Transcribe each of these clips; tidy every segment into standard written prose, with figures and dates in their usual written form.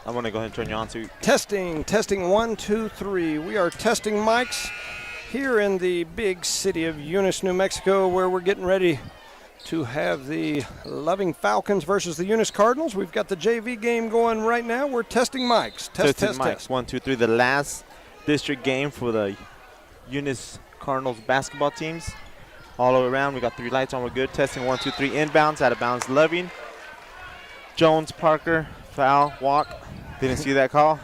I'm going to go ahead and turn you on to. Testing, 1, 2, 3. We are testing mics here in the big city of Eunice, New Mexico, where we're getting ready to have the Loving Falcons versus the Eunice Cardinals. We've got the JV game going right now. We're testing mics. Testing mics. 1, 2, 3. The last district game for the Eunice Cardinals basketball teams. All the way around. We got 3 lights on. We're good. Testing 1, 2, 3. Inbounds, out of bounds. Loving. Jones, Parker, foul, walk. Didn't see that call.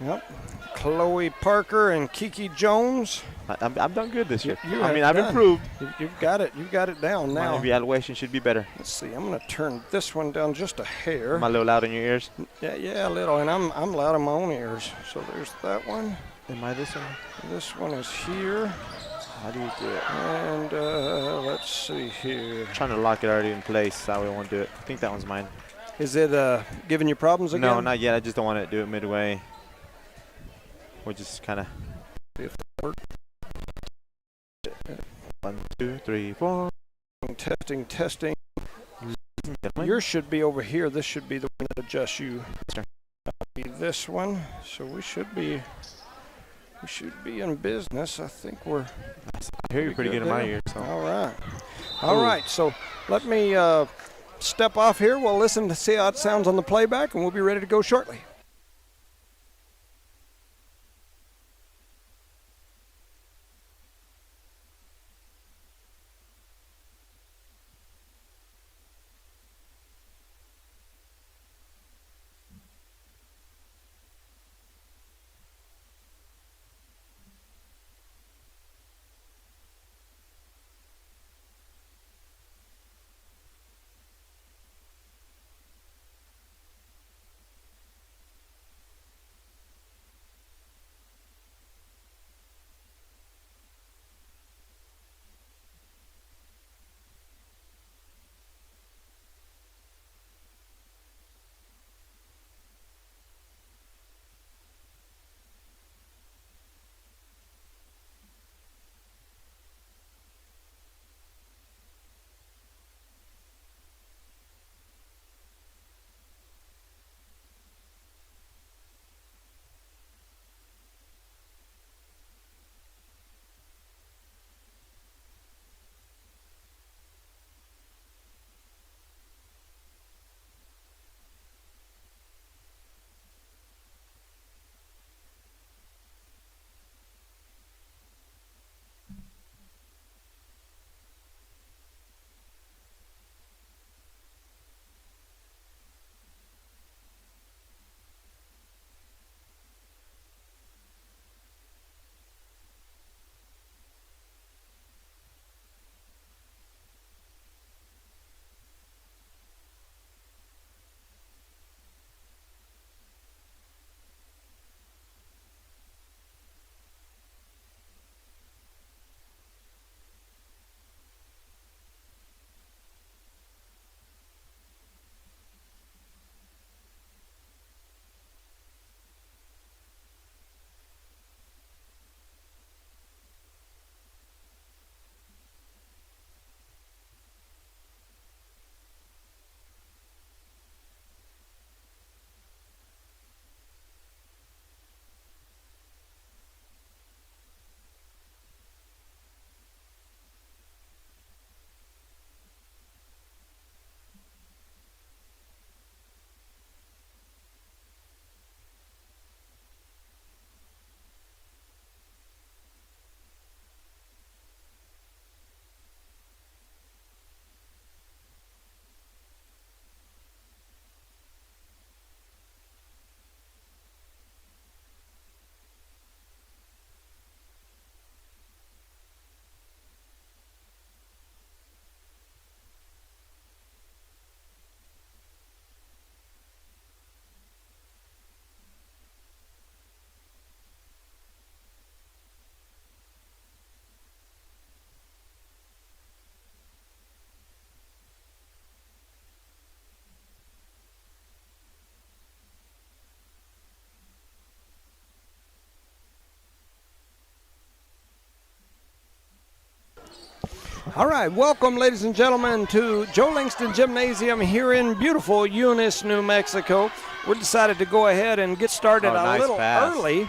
Yep. Chloe Parker and Kiki Jones. I've done good this year. I've improved. You've got it. You've got it down now. My evaluation should be better. Let's see. I'm going to turn this one down just a hair. Am I a little loud in your ears? Yeah, a little. And I'm loud in my own ears. So there's that one. Am I this one? This one is here. How do you do it? And let's see here. I'm trying to lock it already in place. How we want to do it. I think that one's mine. Is it giving you problems again? No, not yet. I just don't want to do it midway. We're just kind of. 1, 2, 3, 4. Testing. Yours should be over here. This should be the one that adjusts you. Be this one. So we should be in business. I think we're. I hear you pretty good in my ears. So. All right. So let me step off here. We'll listen to see how it sounds on the playback, and we'll be ready to go shortly. All right, welcome, ladies and gentlemen, to Joe Langston Gymnasium here in beautiful Eunice, New Mexico. We decided to go ahead and get started a little early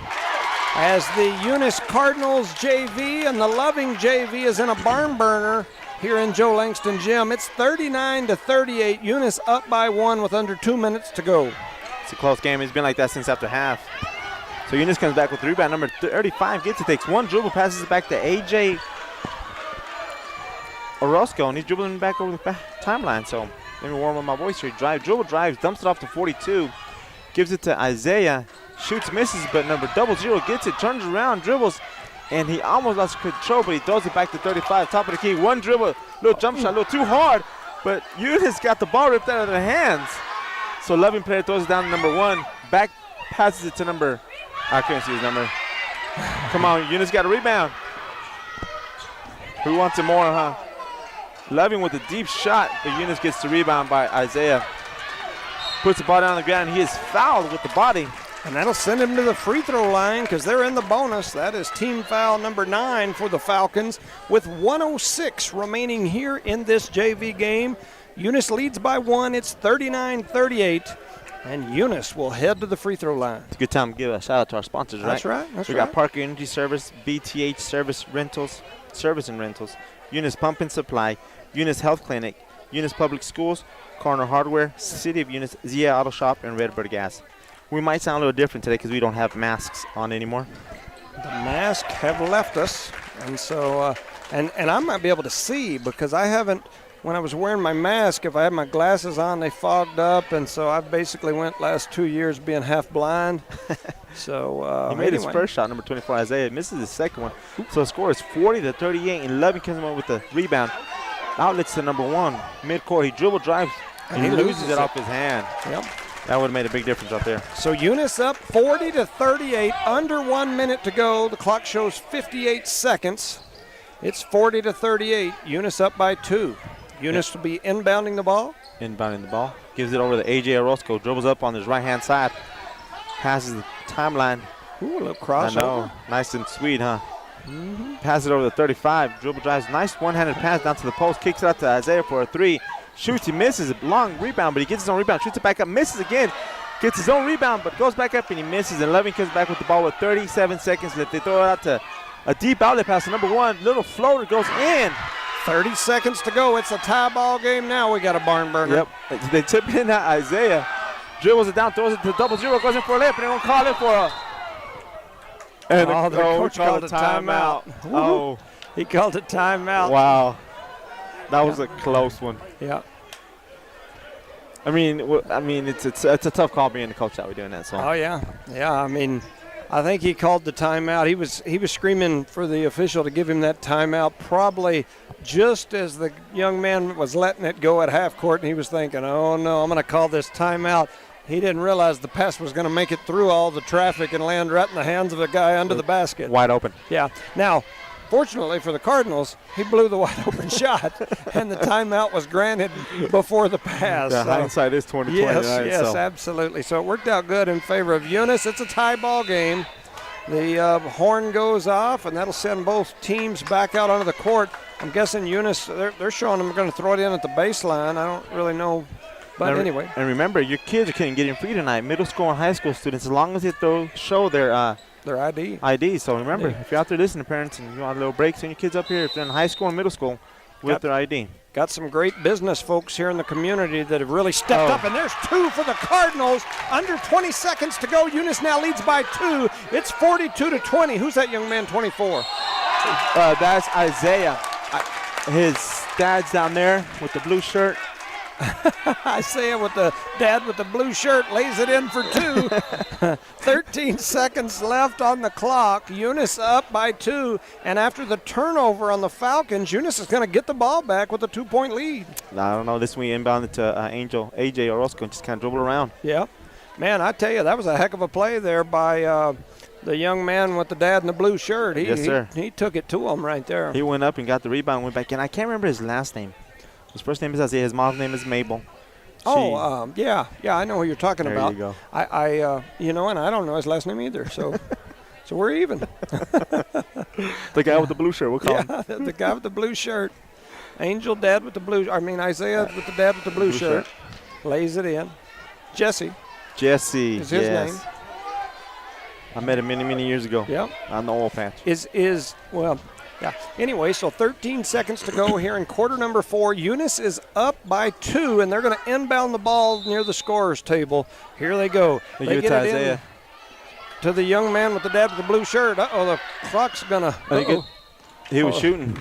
as the Eunice Cardinals JV and the Loving JV is in a barn burner here in Joe Langston Gym. It's 39-38. Eunice up by 1 with under 2 minutes to go. It's a close game. It's been like that since after half. So Eunice comes back with the rebound. Number 35 gets it, takes one dribble, passes it back to A.J. Orozco, and he's dribbling back over the timeline. So let me warm up my voice here. Drives, dumps it off to 42, gives it to Isaiah, shoots, misses, but number 00 gets it, turns around, dribbles, and he almost lost control, but he throws it back to 35, top of the key. One dribble, little jump shot, a little too hard, but Eunice got the ball ripped out of their hands. So Loving player throws it down to number 1, back passes it to number, I couldn't see his number. Come on, Eunice got a rebound. Who wants it more, huh? Loving with a deep shot, but Eunice gets the rebound by Isaiah. Puts the ball down on the ground, and he is fouled with the body. And that'll send him to the free throw line because they're in the bonus. That is team foul number 9 for the Falcons with 1:06 remaining here in this JV game. Eunice leads by 1. It's 39-38. And Eunice will head to the free throw line. It's a good time to give a shout out to our sponsors, right? That's right. We got Parker Energy Service, BTH Service and Rentals, Eunice Pump and Supply, Eunice Health Clinic, Eunice Public Schools, Corner Hardware, City of Eunice, Zia Auto Shop, and Redbird Gas. We might sound a little different today because we don't have masks on anymore. The masks have left us, and so and I might be able to see because I haven't. When I was wearing my mask, if I had my glasses on, they fogged up, and so I basically went last 2 years being half blind. So he made his first shot, number 24, Isaiah. Misses his second one. So the score is 40-38, and Loving comes in with the rebound. Outlets to number 1. Midcourt, he dribble drives, and he loses it off his hand. Yep. That would have made a big difference out there. So Eunice up 40-38, under 1 minute to go. The clock shows 58 seconds. It's 40-38. Eunice up by 2. Eunice will be inbounding the ball. Gives it over to A.J. Orozco. Dribbles up on his right-hand side. Passes the timeline. Ooh, a little crossover. I know. Nice and sweet, huh? Passes it over to 35. Dribble drives. Nice one-handed pass down to the post. Kicks it out to Isaiah for a 3. Shoots. He misses. A long rebound, but he gets his own rebound. Shoots it back up. Misses again. Gets his own rebound, but goes back up and he misses. And Loving comes back with the ball with 37 seconds left. They throw it out to a deep outlet pass to number 1. Little floater goes in. 30 seconds to go. It's a tie ball game now. We got a barn burner. Yep. They tip in that Isaiah. Dribbles it down, throws it to 00, goes in for a layup, and they don't call it for a. And the coach called a timeout. Oh. He called a timeout. Wow. That was a close one. Yeah. I mean, it's a tough call being the coach that we're doing that. So. Oh yeah, yeah. I mean, I think he called the timeout. He was screaming for the official to give him that timeout, probably just as the young man was letting it go at half court, and he was thinking, "Oh no, I'm going to call this timeout." He didn't realize the pass was going to make it through all the traffic and land right in the hands of the guy under the basket. Wide open. Yeah. Now, fortunately for the Cardinals, he blew the wide open shot, and the timeout was granted before the pass. Yeah, hindsight is 20/20. Yes, right, yes, absolutely. So it worked out good in favor of Eunice. It's a tie ball game. The horn goes off, and that'll send both teams back out onto the court. I'm guessing Eunice, they're showing them going to throw it in at the baseline. I don't really know. But anyway. And remember, your kids are getting free tonight. Middle school and high school students, as long as they show their ID. So remember, if you're out there listening, parents, and you want a little break, send your kids up here if they're in high school and middle school with their ID. Got some great business folks here in the community that have really stepped up, and there's 2 for the Cardinals. Under 20 seconds to go. Eunice now leads by 2. It's 42-20. Who's that young man, 24? That's Isaiah. His dad's down there with the blue shirt. Isaiah with the dad with the blue shirt lays it in for 2. 13 seconds left on the clock. Eunice up by 2. And after the turnover on the Falcons, Eunice is going to get the ball back with a 2-point lead. I don't know. This week inbounded to A.J. Orozco and just kind of dribble around. Yeah. Man, I tell you, that was a heck of a play there by the young man with the dad in the blue shirt. Yes, sir. He took it to him right there. He went up and got the rebound, went back in. I can't remember his last name. His first name is Isaiah. His mom's name is Mabel. Yeah, I know who you're talking about. There you go. And I don't know his last name either. So, so we're even. The guy with the blue shirt. We'll call him. The guy with the blue shirt. Angel, dad with the blue. Isaiah with the dad with the blue shirt. Lays it in. Jesse is his name. I met him many, many years ago. Yep. On the oil patch. Yeah. Anyway, so 13 seconds to go here in quarter number 4. Eunice is up by 2, and they're going to inbound the ball near the scorer's table. Here they go. They get it in to the young man with the dad with the blue shirt. Uh-oh, the clock's going to. He was shooting.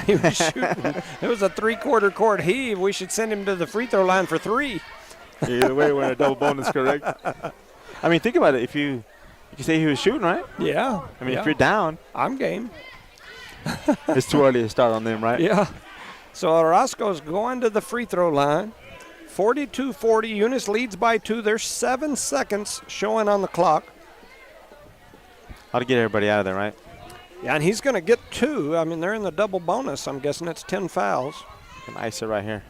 He was shooting. It was a 3-quarter court heave. We should send him to the free throw line for 3. Either way, we're in a double bonus, correct? I mean, think about it. If you say he was shooting, right? Yeah. I mean, if you're down. I'm game. It's too early to start on them, right? Yeah. So Orozco's going to the free throw line. 42-40. Eunice leads by 2. There's 7 seconds showing on the clock. How to get everybody out of there, right? Yeah, and he's going to get 2. I mean, they're in the double bonus. I'm guessing it's 10 fouls. Can ice it right here.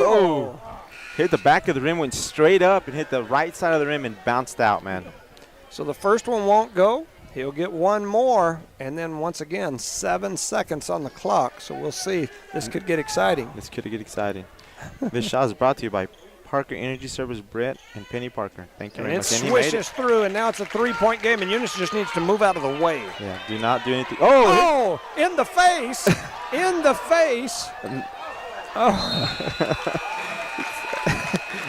Oh. Hit the back of the rim, went straight up and hit the right side of the rim and bounced out, man. So the first one won't go. He'll get one more, and then once again, 7 seconds on the clock. So we'll see. This could get exciting. This shot is brought to you by Parker Energy Service, Brett and Penny Parker. Thank you very much. It swishes through, and now it's a 3-point game, and Eunice just needs to move out of the way. Yeah, do not do anything. Oh, in the face. In the face. Oh.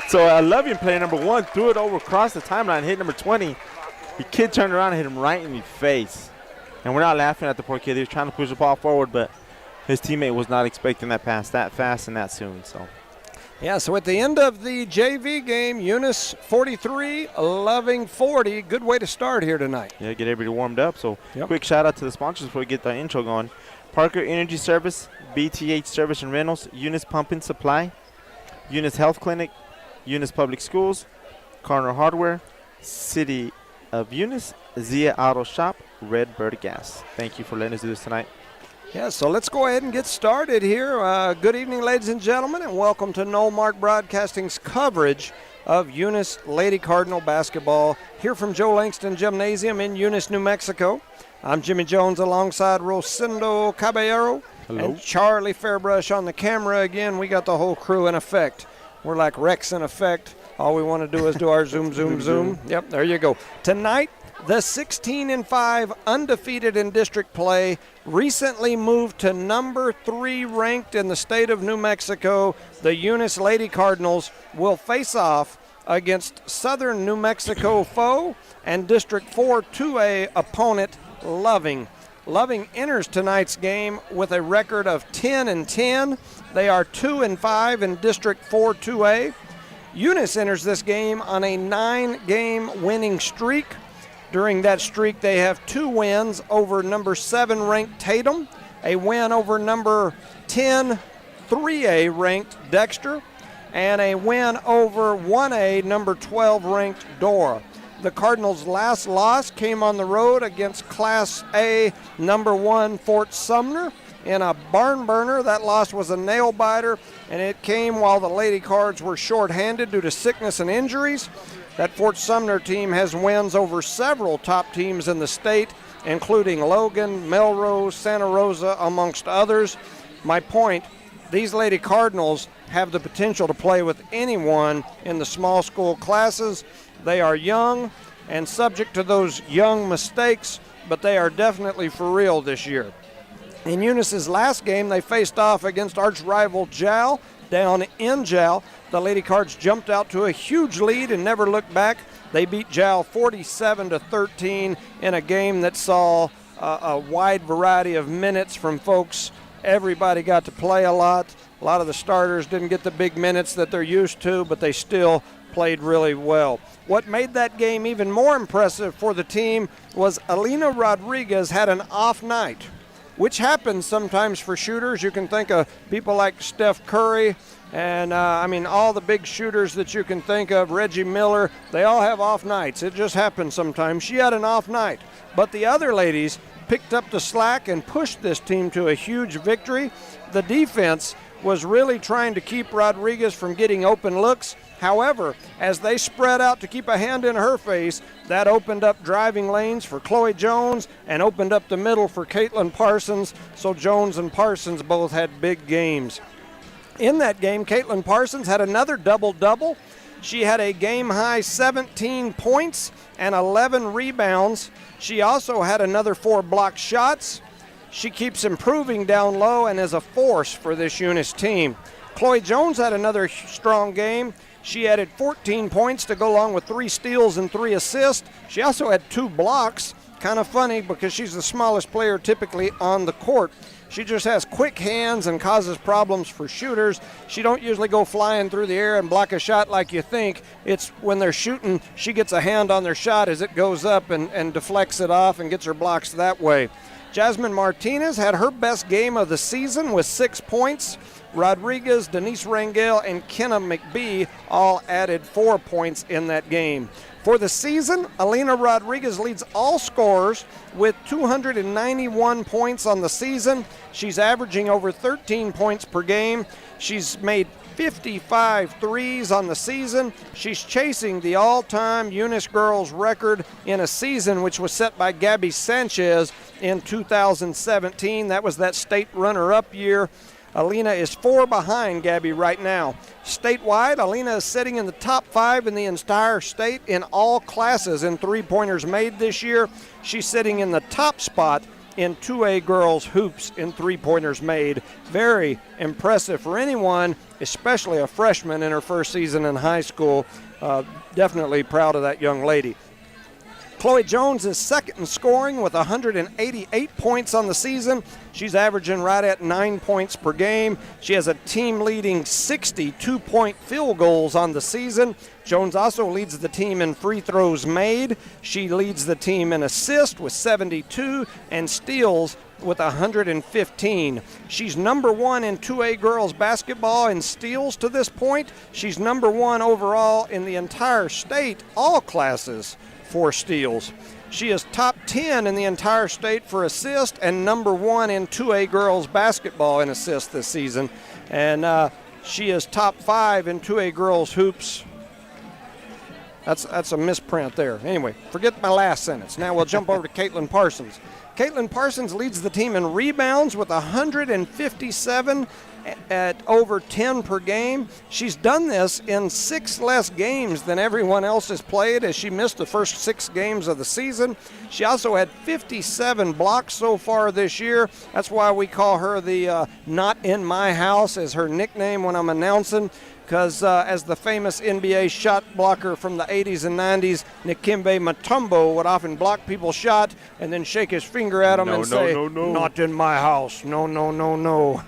So I love him player number 1, threw it over across the timeline, hit number 20. The kid turned around and hit him right in the face. And we're not laughing at the poor kid. He was trying to push the ball forward, but his teammate was not expecting that pass that fast and that soon. So at the end of the JV game, Eunice 43, Loving 40. Good way to start here tonight. Yeah, get everybody warmed up. So quick shout out to the sponsors before we get the intro going. Parker Energy Service, BTH Service and Rentals, Eunice Pump and Supply, Eunice Health Clinic, Eunice Public Schools, Carner Hardware, City of Eunice, Zia Auto Shop, Red Bird Gas. Thank you for letting us do this tonight. Yeah, so let's go ahead and get started here. Good evening, ladies and gentlemen, and welcome to Nomark Broadcasting's coverage of Eunice Lady Cardinal basketball here from Joe Langston Gymnasium in Eunice, New Mexico. I'm Jimmy Jones alongside Rosendo Caballero. Hello. And Charlie Fairbrush on the camera again. We got the whole crew in effect. We're like Rex in effect. All we want to do is do our zoom, zoom, zoom. Yep, there you go. Tonight, the 16-5 undefeated in district play, recently moved to number 3 ranked in the state of New Mexico. The Eunice Lady Cardinals will face off against Southern New Mexico foe and District 4 2A opponent Loving. Loving enters tonight's game with a record of 10-10. They are 2-5 in District 4 2A. Eunice enters this game on a 9-game winning streak. During that streak, they have 2 wins over number 7 ranked Tatum, a win over number 10 3A ranked Dexter, and a win over 1A number 12 ranked Dora. The Cardinals' last loss came on the road against Class A number 1 Fort Sumner in a barn burner. That loss was a nail biter, and it came while the Lady Cards were shorthanded due to sickness and injuries. That Fort Sumner team has wins over several top teams in the state, including Logan, Melrose, Santa Rosa, amongst others. My point, these Lady Cardinals have the potential to play with anyone in the small school classes. They are young and subject to those young mistakes, but they are definitely for real this year. In Eunice's last game, they faced off against arch rival Jal down in Jal. The Lady Cards jumped out to a huge lead and never looked back. They beat Jal 47-13 in a game that saw a wide variety of minutes from folks. Everybody got to play a lot. A lot of the starters didn't get the big minutes that they're used to, but they still played really well. What made that game even more impressive for the team was Alina Rodriguez had an off night, which happens sometimes for shooters. You can think of people like Steph Curry and, all the big shooters that you can think of, Reggie Miller, they all have off nights. It just happens sometimes. She had an off night. But the other ladies picked up the slack and pushed this team to a huge victory. The defense was really trying to keep Rodriguez from getting open looks. However, as they spread out to keep a hand in her face, that opened up driving lanes for Chloe Jones and opened up the middle for Caitlyn Parsons, so Jones and Parsons both had big games. In that game, Caitlyn Parsons had another double-double. She had a game-high 17 points and 11 rebounds. She also had another 4 blocked shots. She keeps improving down low and is a force for this Eunice team. Chloe Jones had another strong game. She added 14 points to go along with 3 steals and 3 assists. She also had 2 blocks. Kind of funny because she's the smallest player typically on the court. She just has quick hands and causes problems for shooters. She don't usually go flying through the air and block a shot like you think. It's when they're shooting, she gets a hand on their shot as it goes up and deflects it off and gets her blocks that way. Jasmine Martinez had her best game of the season with 6 points. Rodriguez, Denise Rangel, and Kenneth Mcbee all added 4 points in that game. For the season, Alina Rodriguez leads all scorers with 291 points on the season. She's averaging over 13 points per game. She's made 55 threes on the season. She's chasing the all-time Eunice girls record in a season which was set by Gabby Sanchez in 2017. That was that state runner-up year. Alina is 4 behind Gabby right now. Statewide, Alina is sitting in the top 5 in the entire state in all classes in three-pointers made this year. She's sitting in the top spot in 2A girls hoops in three-pointers made. Very impressive for anyone, especially a freshman in her first season in high school. Definitely proud of that young lady. Chloe Jones is second in scoring with 188 points on the season. She's averaging right at 9 points per game. She has a team-leading 62-point field goals on the season. Jones also leads the team in free throws made. She leads the team in assists with 72 and steals with 115. She's number 1 in 2A girls basketball in steals to this point. She's number 1 overall in the entire state, all classes, for steals. She is top 10 in the entire state for assists and number 1 in 2A girls basketball in assists this season. And she is top 5 in 2A girls hoops. That's a misprint there. Anyway, forget my last sentence. Now we'll jump over to Caitlyn Parsons. Caitlyn Parsons leads the team in rebounds with 157 at over 10 per game. She's done this in 6 less games than everyone else has played, as she missed the first 6 games of the season. She also had 57 blocks so far this year. That's why we call her the Not In My House as her nickname when I'm announcing, because as the famous NBA shot blocker from the 80s and 90s, Dikembe Mutombo would often block people's shot and then shake his finger at them say, "Not in my house, no, no, no, no."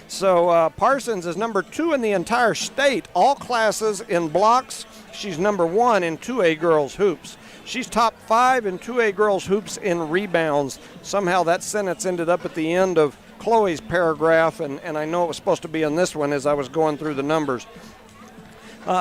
So Parsons is number 2 in the entire state, all classes in blocks. She's number 1 in 2A girls hoops. She's top 5 in 2A girls hoops in rebounds. Somehow that sentence ended up at the end of Chloe's paragraph, and I know it was supposed to be in this one as I was going through the numbers.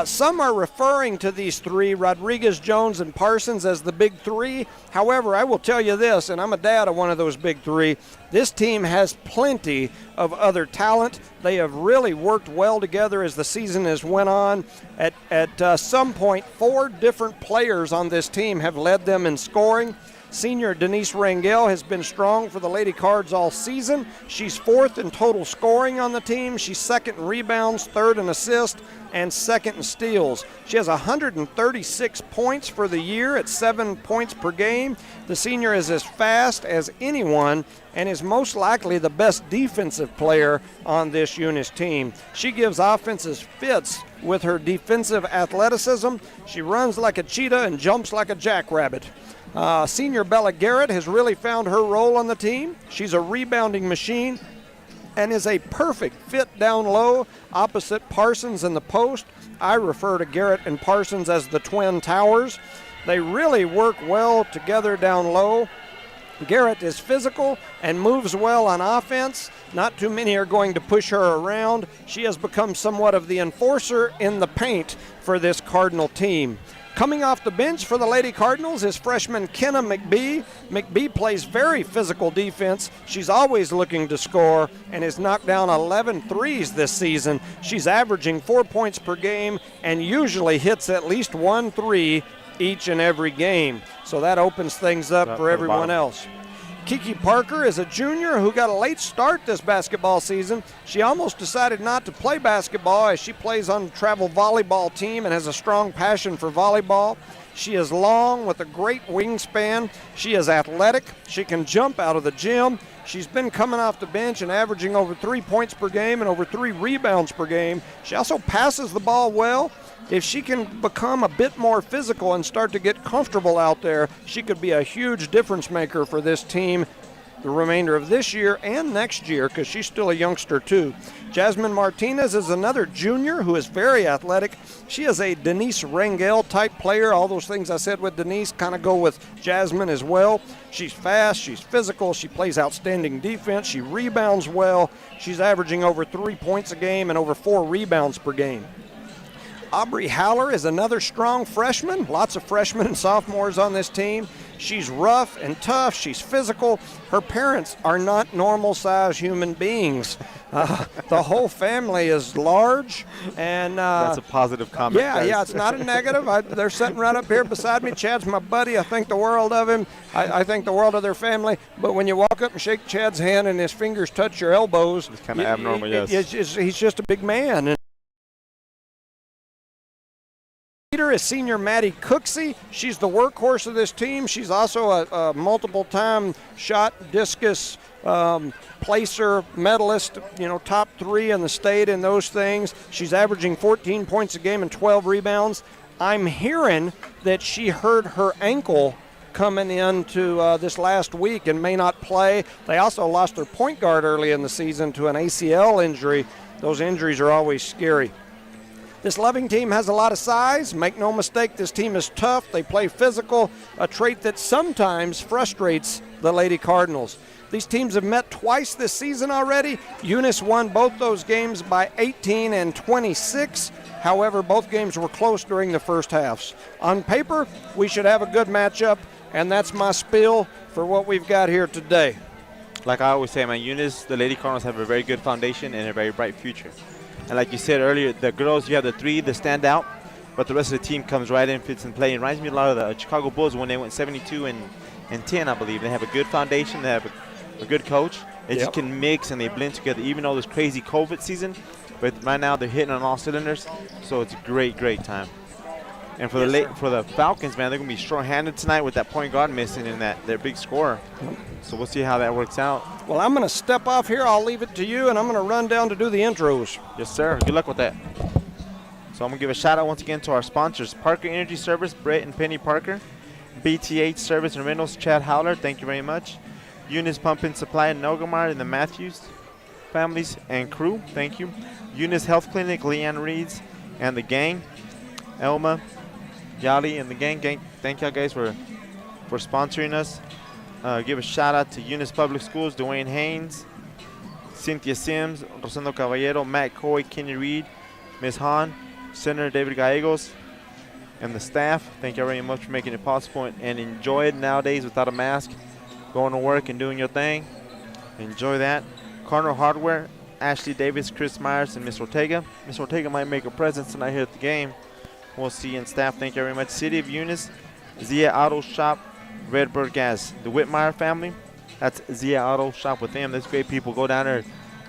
Some are referring to these 3, Rodriguez, Jones, and Parsons, as the big 3. However, I will tell you this, and I'm a dad of one of those big 3, this team has plenty of other talent. They have really worked well together as the season has went on. At some point, 4 different players on this team have led them in scoring. Senior Denise Rangel has been strong for the Lady Cards all season. She's 4th in total scoring on the team. She's 2nd in rebounds, 3rd in assists, and 2nd in steals. She has 136 points for the year at 7 points per game. The senior is as fast as anyone and is most likely the best defensive player on this Eunice team. She gives offenses fits with her defensive athleticism. She runs like a cheetah and jumps like a jackrabbit. Senior Bella Garrett has really found her role on the team. She's a rebounding machine and is a perfect fit down low opposite Parsons in the post. I refer to Garrett and Parsons as the Twin Towers. They really work well together down low. Garrett is physical and moves well on offense. Not too many are going to push her around. She has become somewhat of the enforcer in the paint for this Cardinal team. Coming off the bench for the Lady Cardinals is freshman Kenneth Mcbee. Mcbee plays very physical defense. She's always looking to score and has knocked down 11 threes this season. She's averaging 4 points per game and usually hits at least 1 3 each and every game. So that opens things up for everyone else. Kiki Parker is a junior who got a late start this basketball season. She almost decided not to play basketball as she plays on the travel volleyball team and has a strong passion for volleyball. She is long with a great wingspan. She is athletic. She can jump out of the gym. She's been coming off the bench and averaging over 3 points per game and over 3 rebounds per game. She also passes the ball well. If she can become a bit more physical and start to get comfortable out there, she could be a huge difference maker for this team the remainder of this year and next year, because she's still a youngster too. Jasmine Martinez is another junior who is very athletic. She is a Denise Rangel type player. All those things I said with Denise kind of go with Jasmine as well. She's fast, she's physical, she plays outstanding defense, she rebounds well. She's averaging over 3 points a game and over 4 rebounds per game. Aubrey Haller is another strong freshman. Lots of freshmen and sophomores on this team. She's rough and tough. She's physical. Her parents are not normal-sized human beings. The whole family is large. And that's a positive comment. Yeah, it's not a negative. They're sitting right up here beside me. Chad's my buddy. I think the world of him. I think the world of their family. But when you walk up and shake Chad's hand and his fingers touch your elbows, it's kind of abnormal, yes. He's just a big man. Leader is senior Maddie Cooksey. She's the workhorse of this team. She's also a multiple-time shot, discus, placer medalist, top 3 in the state in those things. She's averaging 14 points a game and 12 rebounds. I'm hearing that she hurt her ankle coming into this last week and may not play. They also lost their point guard early in the season to an ACL injury. Those injuries are always scary. This Loving team has a lot of size. Make no mistake, this team is tough. They play physical, a trait that sometimes frustrates the Lady Cardinals. These teams have met twice this season already. Eunice won both those games by 18 and 26. However, both games were close during the first halves. On paper, we should have a good matchup, and that's my spiel for what we've got here today. Like I always say, man, Eunice, the Lady Cardinals have a very good foundation and a very bright future. And like you said earlier, the girls, you have the 3 that stand out, but the rest of the team comes right in, fits in play. It reminds me a lot of the Chicago Bulls when they went 72 and 10, I believe. They have a good foundation. They have a good coach. They just can mix and they blend together, even though this crazy COVID season. But right now they're hitting on all cylinders, so it's a great, great time. And for the Falcons, man, they're going to be short-handed tonight with that point guard missing and their big scorer. So we'll see how that works out. Well, I'm going to step off here. I'll leave it to you, and I'm going to run down to do the intros. Yes, sir. Good luck with that. So I'm going to give a shout-out once again to our sponsors, Parker Energy Service, Brett and Penny Parker. BTH Service and Rentals, Chad Howler. Thank you very much. Eunice Pump and Supply, Nogamar and the Matthews families and crew. Thank you. Eunice Health Clinic, Leanne Reeds and the gang. Elma, Yali and the gang. Thank y'all guys for sponsoring us. Give a shout out to Eunice Public Schools, Dwayne Haynes, Cynthia Sims, Rosendo Caballero, Matt Coy, Kenny Reed, Ms. Hahn, Senator David Gallegos, and the staff. Thank you very much for making it possible and enjoy it nowadays without a mask, going to work and doing your thing. Enjoy that. Cardinal Hardware, Ashley Davis, Chris Myers, and Miss Ortega. Miss Ortega might make a presence tonight here at the game. We'll see. And staff, thank you very much. City of Eunice, Zia Auto Shop, Redbird Gas. The Whitmire family, that's Zia Auto Shop with them. That's great people. Go down there,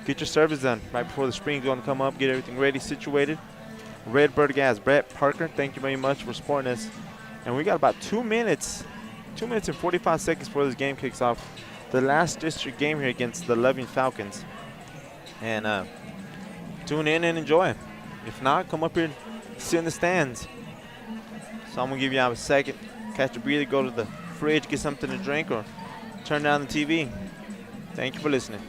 get your service done right before the spring's going to come up, get everything ready, situated. Redbird Gas. Brett Parker, thank you very much for supporting us. And we got about 2 minutes and 45 seconds before this game kicks off. The last district game here against the Loving Falcons. And tune in and enjoy. If not, come up here and sit in the stands. So I'm going to give you a second, catch a breather, go to the fridge, get something to drink, or turn down the TV. Thank you for listening.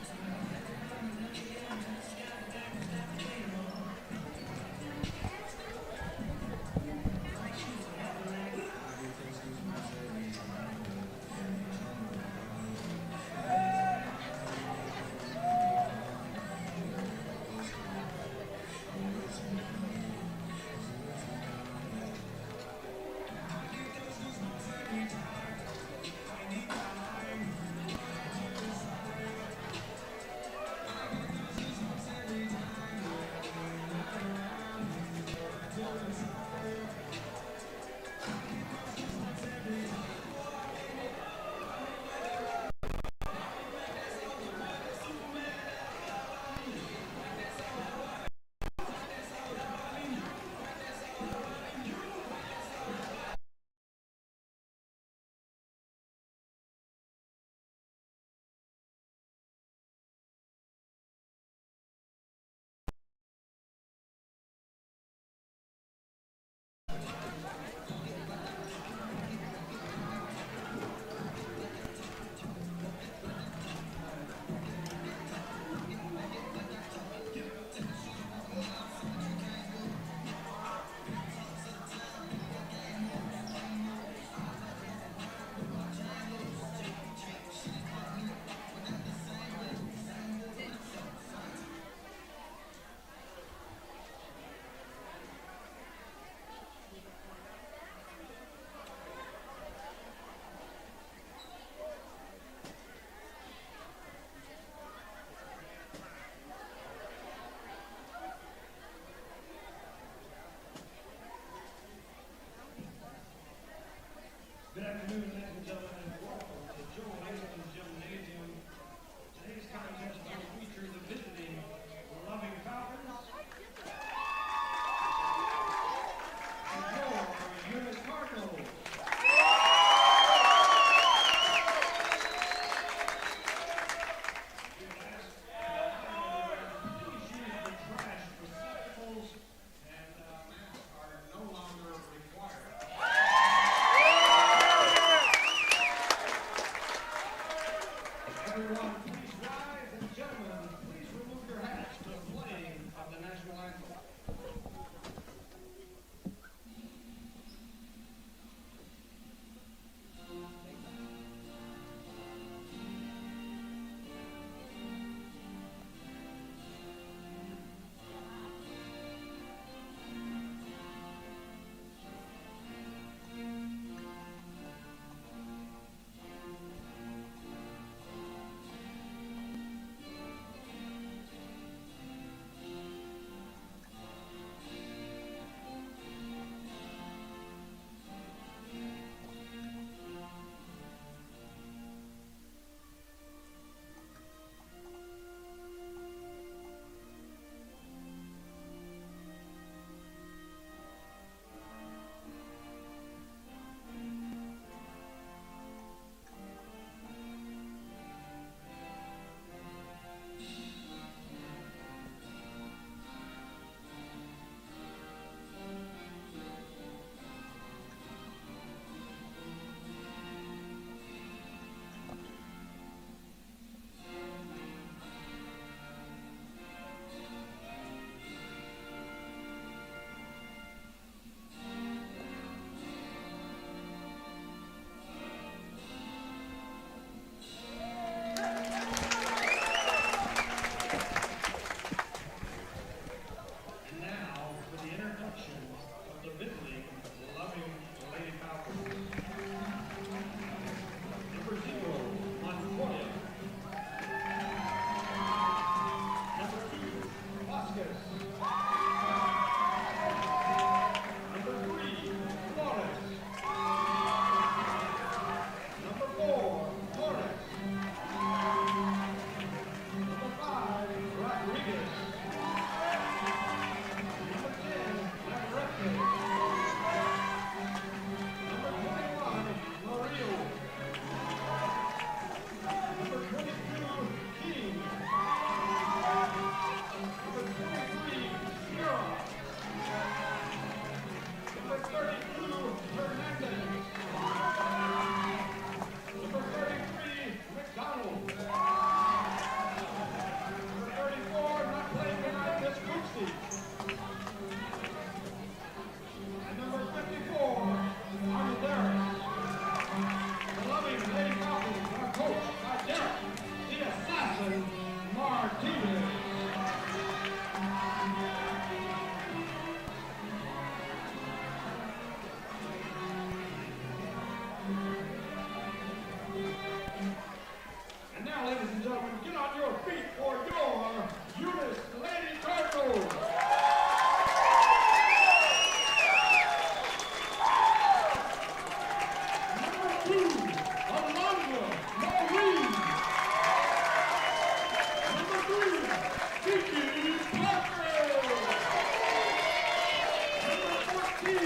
19,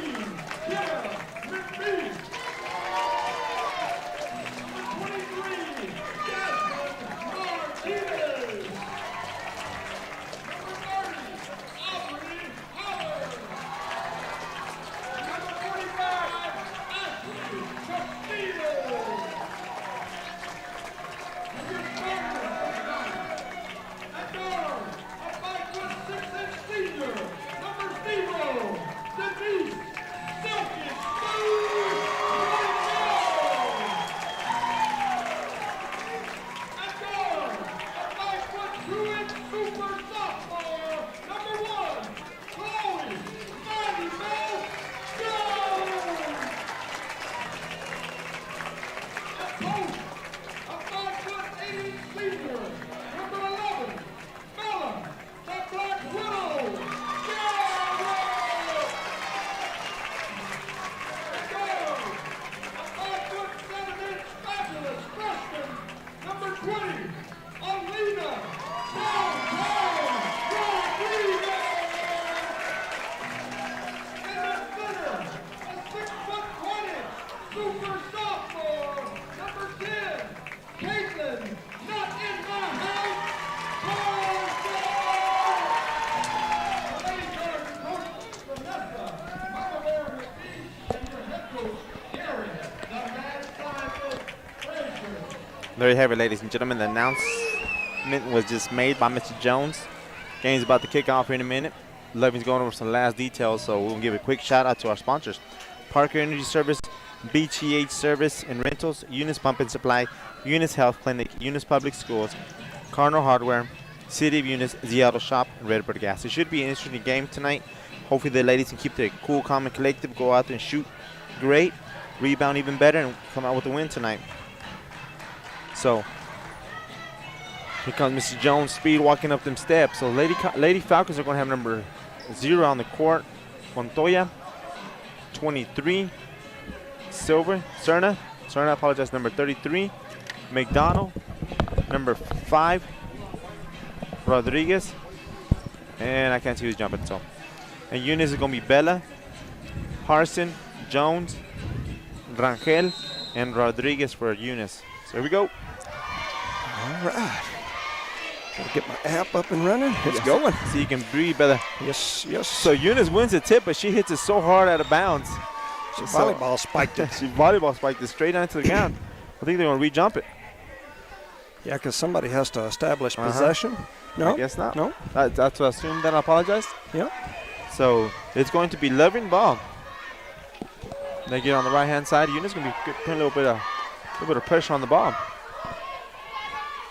Kenneth Mcbee. Number 23, Jasmine Martinez. Number 30, Howard. Number 45, Ashley Castillo. Number 7, at guard, a 5'6" senior, number 0, Denise Silky Smooth Royale. At guard, a 5'2" super sophomore, number 1, Chloe Maribel Jones. At post, a 5'8" senior, number 11, Bella, the Black Widow. At guard, a 5'7" fabulous freshman, number 20, Alina Downtown Rodriguez. And at center, a 6'20" super sophomore, number 10, Caitlyn, not in my house, Parsons. The Lady Cards and Cardinals, Vanessa, Mama Bear McBee, and your head coach, Gary, the man scientist, Frazier. There you have it, ladies and gentlemen. The announcement was just made by Mr. Jones. Game's about to kick off here in a minute. Loving's going over some last details, so we'll give a quick shout out to our sponsors: Parker Energy Service, BTH Service and Rentals, Eunice Pump and Supply, Eunice Health Clinic, Eunice Public Schools, Cardinal Hardware, City of Eunice, The Auto Shop, and Redbird Gas. It should be an interesting game tonight. Hopefully the ladies can keep their cool, calm, and collective, go out there and shoot great, rebound even better, and come out with a win tonight. So here comes Mr. Jones, speed walking up them steps. So Lady Falcons are going to have number 0 on the court, Montoya, 23, Silver, Serna, I apologize, number 33, McDonald, number 5, Rodriguez, and I can't see who's jumping, so. And Eunice is going to be Bella, Parson, Jones, Rangel, and Rodriguez for Eunice. So here we go. All right. Gotta get my app up and running. It's going. So you can breathe better. Yes, yes. So Eunice wins the tip, but she hits it so hard out of bounds. She volleyball spiked it. She volleyball spiked it straight down to the ground. I think they're going to re-jump it. Yeah, because somebody has to establish possession. No? I guess not. No? That's what I assumed. Then I apologize. Yep. So it's going to be Loving ball. They get on the right-hand side. Eunice going to be putting a little bit of pressure on the ball.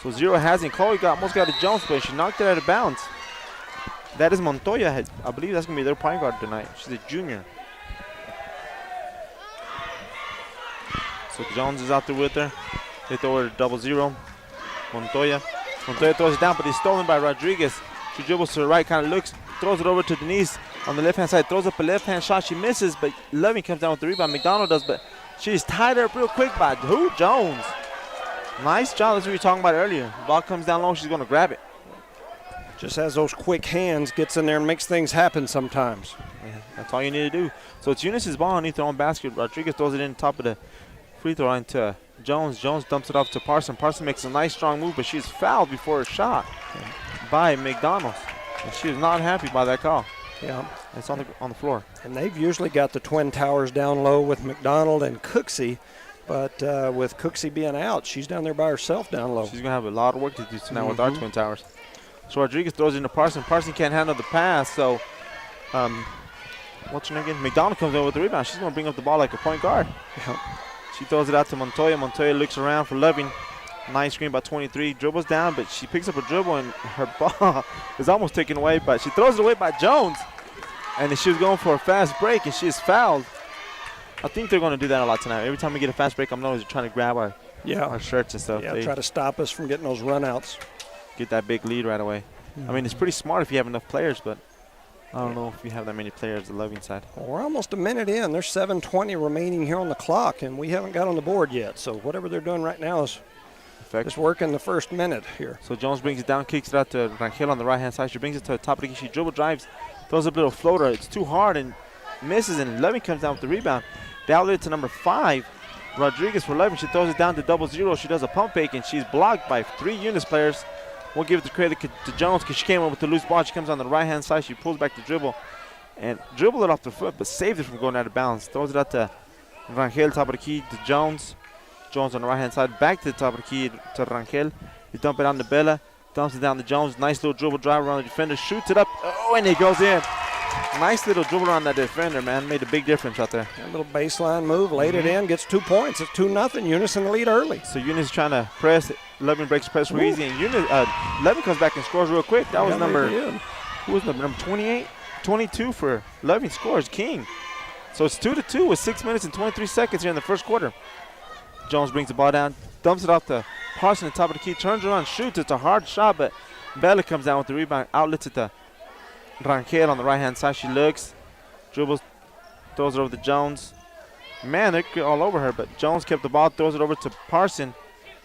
So 0 hasn't. Chloe almost got a Jones, but she knocked it out of bounds. That is Montoya. I believe that's going to be their point guard tonight. She's a junior. So Jones is out there with her. They throw her 0-0. Montoya throws it down, but it's stolen by Rodriguez. She dribbles to the right, kind of looks, throws it over to Denise on the left-hand side. Throws up a left-hand shot. She misses, but Loving comes down with the rebound. McDonald does, but she's tied up real quick by who? Jones. Nice job. That's what we were talking about earlier. The ball comes down low. She's going to grab it. Just has those quick hands, gets in there and makes things happen sometimes. Yeah, that's all you need to do. So it's Eunice's ball underneath her own basket. Rodriguez throws it in top of the free throw line to Jones. Jones dumps it off to Parson. Parson makes a nice strong move, but she's fouled before her shot by McDonald. And she is not happy by that call. Yeah. It's on the floor. And they've usually got the Twin Towers down low with McDonald and Cooksey. But with Cooksey being out, she's down there by herself down low. She's going to have a lot of work to do tonight with our Twin Towers. So Rodriguez throws it into Parson. Parson can't handle the pass, so what's her name again? McDonald comes in with the rebound. She's going to bring up the ball like a point guard. Yep. She throws it out to Montoya. Montoya looks around for Loving. Nice screen by 23. Dribbles down, but she picks up a dribble, and her ball is almost taken away. But she throws it away by Jones. And then she was going for a fast break, and she is fouled. I think they're going to do that a lot tonight. Every time we get a fast break, I'm always trying to grab our shirts and stuff. Yeah, try to stop us from getting those runouts. Get that big lead right away. I mean, it's pretty smart if you have enough players, but I don't know if you have that many players on the Loving side. Well, we're almost a minute in. There's 7:20 remaining here on the clock, and we haven't got on the board yet. So whatever they're doing right now is just working the first minute here. So Jones brings it down, kicks it out to Rangel on the right-hand side. She brings it to the top of the key. She dribble drives, throws up a little floater. It's too hard, and misses, and Loving comes down with the rebound. They outlet to number 5, Rodriguez for Loving. She throws it down to 0-0. She does a pump fake, and she's blocked by 3 Eunice players. We'll give it the credit to Jones because she came in with the loose ball. She comes on the right-hand side. She pulls back the dribble and dribbled it off the foot, but saved it from going out of bounds. Throws it out to Rangel, top of the key to Jones. Jones on the right-hand side, back to the top of the key to Rangel. He dump it on to Bella, dumps it down to Jones. Nice little dribble drive around the defender, shoots it up. Oh, and it goes in. Nice little dribble on that defender, man. Made a big difference out there. A little baseline move, laid it in, gets 2 points. It's 2-0. Eunice in the lead early. So Eunice is trying to press. Loving breaks press real easy, and Eunice, Loving comes back and scores real quick. That was who was number 28? 22 for Loving scores, King. So it's 2-2 with 6 minutes and 23 seconds here in the first quarter. Jones brings the ball down, dumps it off to Parsons at the top of the key, turns around, shoots. It's a hard shot, but Bella comes down with the rebound, outlets it to Rangel on the right-hand side. She looks, dribbles, throws it over to Jones. Man, they're all over her, but Jones kept the ball, throws it over to Parsons,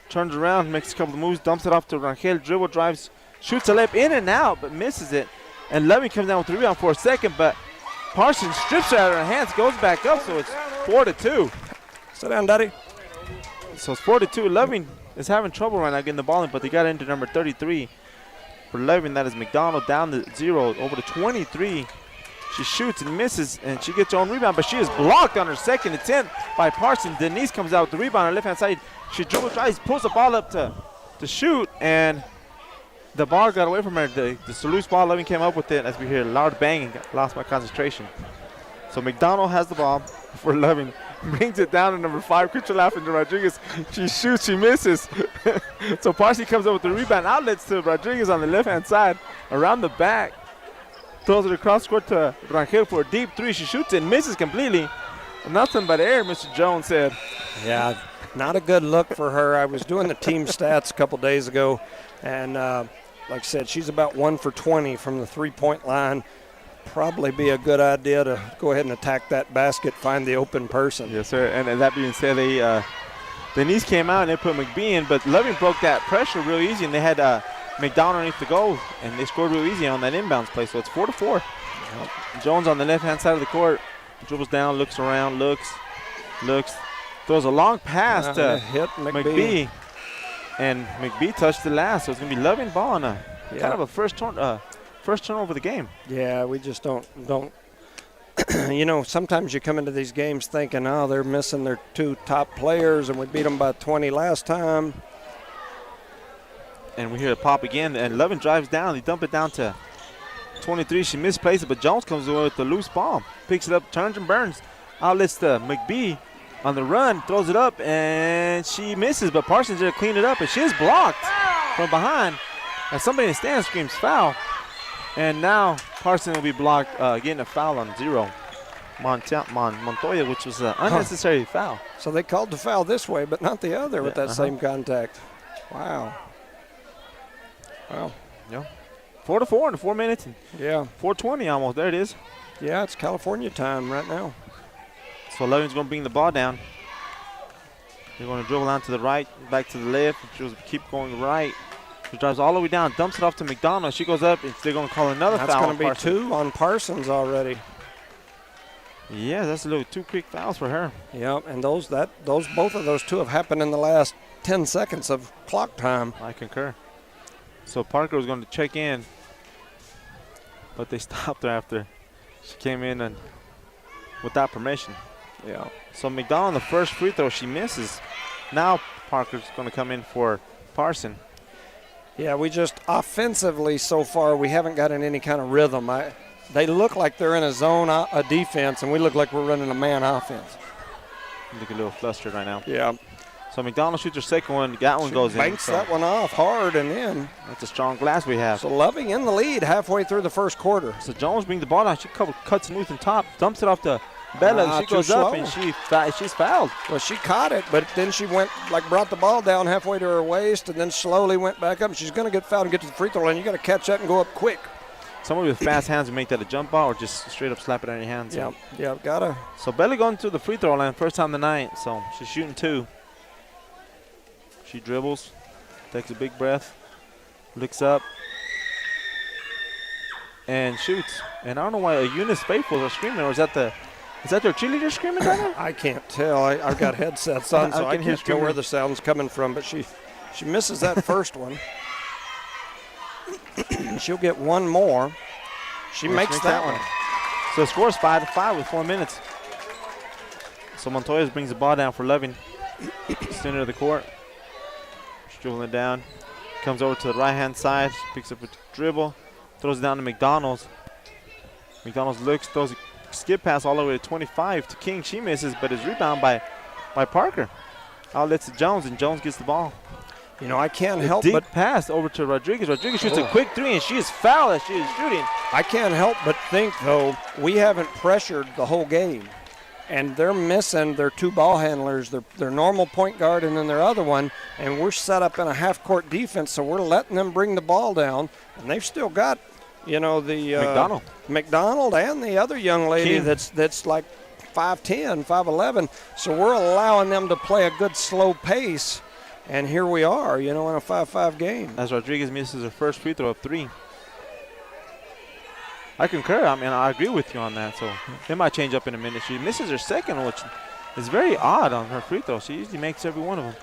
turns around, makes a couple of moves, dumps it off to Rangel, dribble, drives, shoots a layup in and out, but misses it. And Loving comes down with the rebound for a second, but Parsons strips her out of her hands, goes back up, so it's 4-2. Sit down, Daddy. So it's 4-2. Loving is having trouble right now getting the ball in, but they got into number 33. For Loving, that is McDonald down to 0, over to 23. She shoots and misses, and she gets her own rebound, but she is blocked on her second attempt by Parsons. Denise comes out with the rebound on the left-hand side. She dribbles, tries, pulls the ball up to shoot, and the ball got away from her. The loose ball, Loving came up with it as we hear a loud bang and lost my concentration. So McDonald has the ball for Loving. Brings it down to number 5, Crystal laughing to Rodriguez. She shoots, she misses. So Parsons comes up with the rebound, outlets to Rodriguez on the left-hand side, around the back. Throws it across court to Rangel for a deep 3. She shoots it, misses completely. Nothing but air, Mr. Jones said. Yeah, not a good look for her. I was doing the team stats a couple days ago, and like I said, she's about 1 for 20 from the three-point line. Probably be a good idea to go ahead and attack that basket, find the open person. Yes, sir. And that being said, Denise came out and they put McBee in, but Loving broke that pressure real easy, and they had McDonald underneath the goal, and they scored real easy on that inbounds play. So it's 4-4. Yep. Jones on the left-hand side of the court, dribbles down, looks around, looks, throws a long pass to hit McBee, and McBee touched the last. So it's gonna be Loving ball on a kind of a first turnover of the game. Yeah, we just don't. You know, sometimes you come into these games thinking, oh, they're missing their 2 top players, and we beat them by 20 last time. And we hear it pop again, and Loving drives down. They dump it down to 23. She misplaces it, but Jones comes away with the loose ball. Picks it up, turns and burns. Outlets to McBee on the run, throws it up, and she misses, but Parsons there to clean it up, and she is blocked from behind. And somebody in the stand screams foul. And now Parsons will be blocked, getting a foul on 0. Montoya, which was an unnecessary foul. So they called the foul this way, but not the other with that same contact. Wow. Wow. Yeah. 4-4 in 4 minutes. Yeah. 4:20 almost. There it is. Yeah, it's California time right now. So Loving's going to bring the ball down. They're going to dribble down to the right, back to the left. She'll keep going right. She drives all the way down, dumps it off to McDonald. She goes up, and they're going to call another foul. That's going to be 2 on Parsons already. Yeah, that's a little 2 quick fouls for her. Yep, and both of those 2 have happened in the last 10 seconds of clock time. I concur. So Parker was going to check in, but they stopped her after she came in and without permission. Yeah. So McDonald, the first free throw, she misses. Now Parker's going to come in for Parson. Yeah, we just offensively so far, we haven't gotten any kind of rhythm. They look like they're in a zone a defense, and we look like we're running a man offense. Look a little flustered right now. Yeah. So McDonald shoots her second one. That one goes in. Banks that one off hard and in. That's a strong glass we have. So Loving in the lead halfway through the first quarter. So Jones brings the ball down. She cuts smooth and top, dumps it off to Bella. She goes up and she's fouled. Well, she caught it, but then she brought the ball down halfway to her waist and then slowly went back up. And she's going to get fouled and get to the free throw line. You got to catch that and go up quick. Somebody with fast hands will make that a jump ball or just straight up slap it on your hands. Yeah, gotta. So Bella going to the free throw line first time tonight. So she's shooting 2. She dribbles, takes a big breath, looks up, and shoots. And I don't know why Eunice faithfuls are screaming, or is that their cheerleader screaming down there? I can't tell. I've got headsets on, so I can hear can't tell where screaming. the sound's coming from. But she misses that first one. She'll get one more. She makes that one. So the score is 5-5 with 4 minutes. So Montoya brings the ball down for Loving. Center of the court. She's dribbling it down. Comes over to the right-hand side. Picks up a dribble. Throws it down to McDonald's. McDonald's looks, throws a skip pass all the way to 25 to King. She misses, but is rebounded by Parker. Outlets to Jones, and Jones gets the ball. You know, I can't help Deep but pass over to Rodriguez. Rodriguez shoots a quick three, and she is fouled as she is shooting. I can't help but think, though, we haven't pressured the whole game. And they're missing their two ball handlers, their normal point guard and then their other one, and we're set up in a half-court defense, so we're letting them bring the ball down. And they've still got, the McDonald and the other young lady King. that's like 5'10", 5'11". So we're allowing them to play a good slow pace. And here we are, in a 5-5 game. As Rodriguez misses her first free throw of 3. I concur. I mean, I agree with you on that. So it might change up in a minute. She misses her second, which is very odd on her free throw. She usually makes every one of them.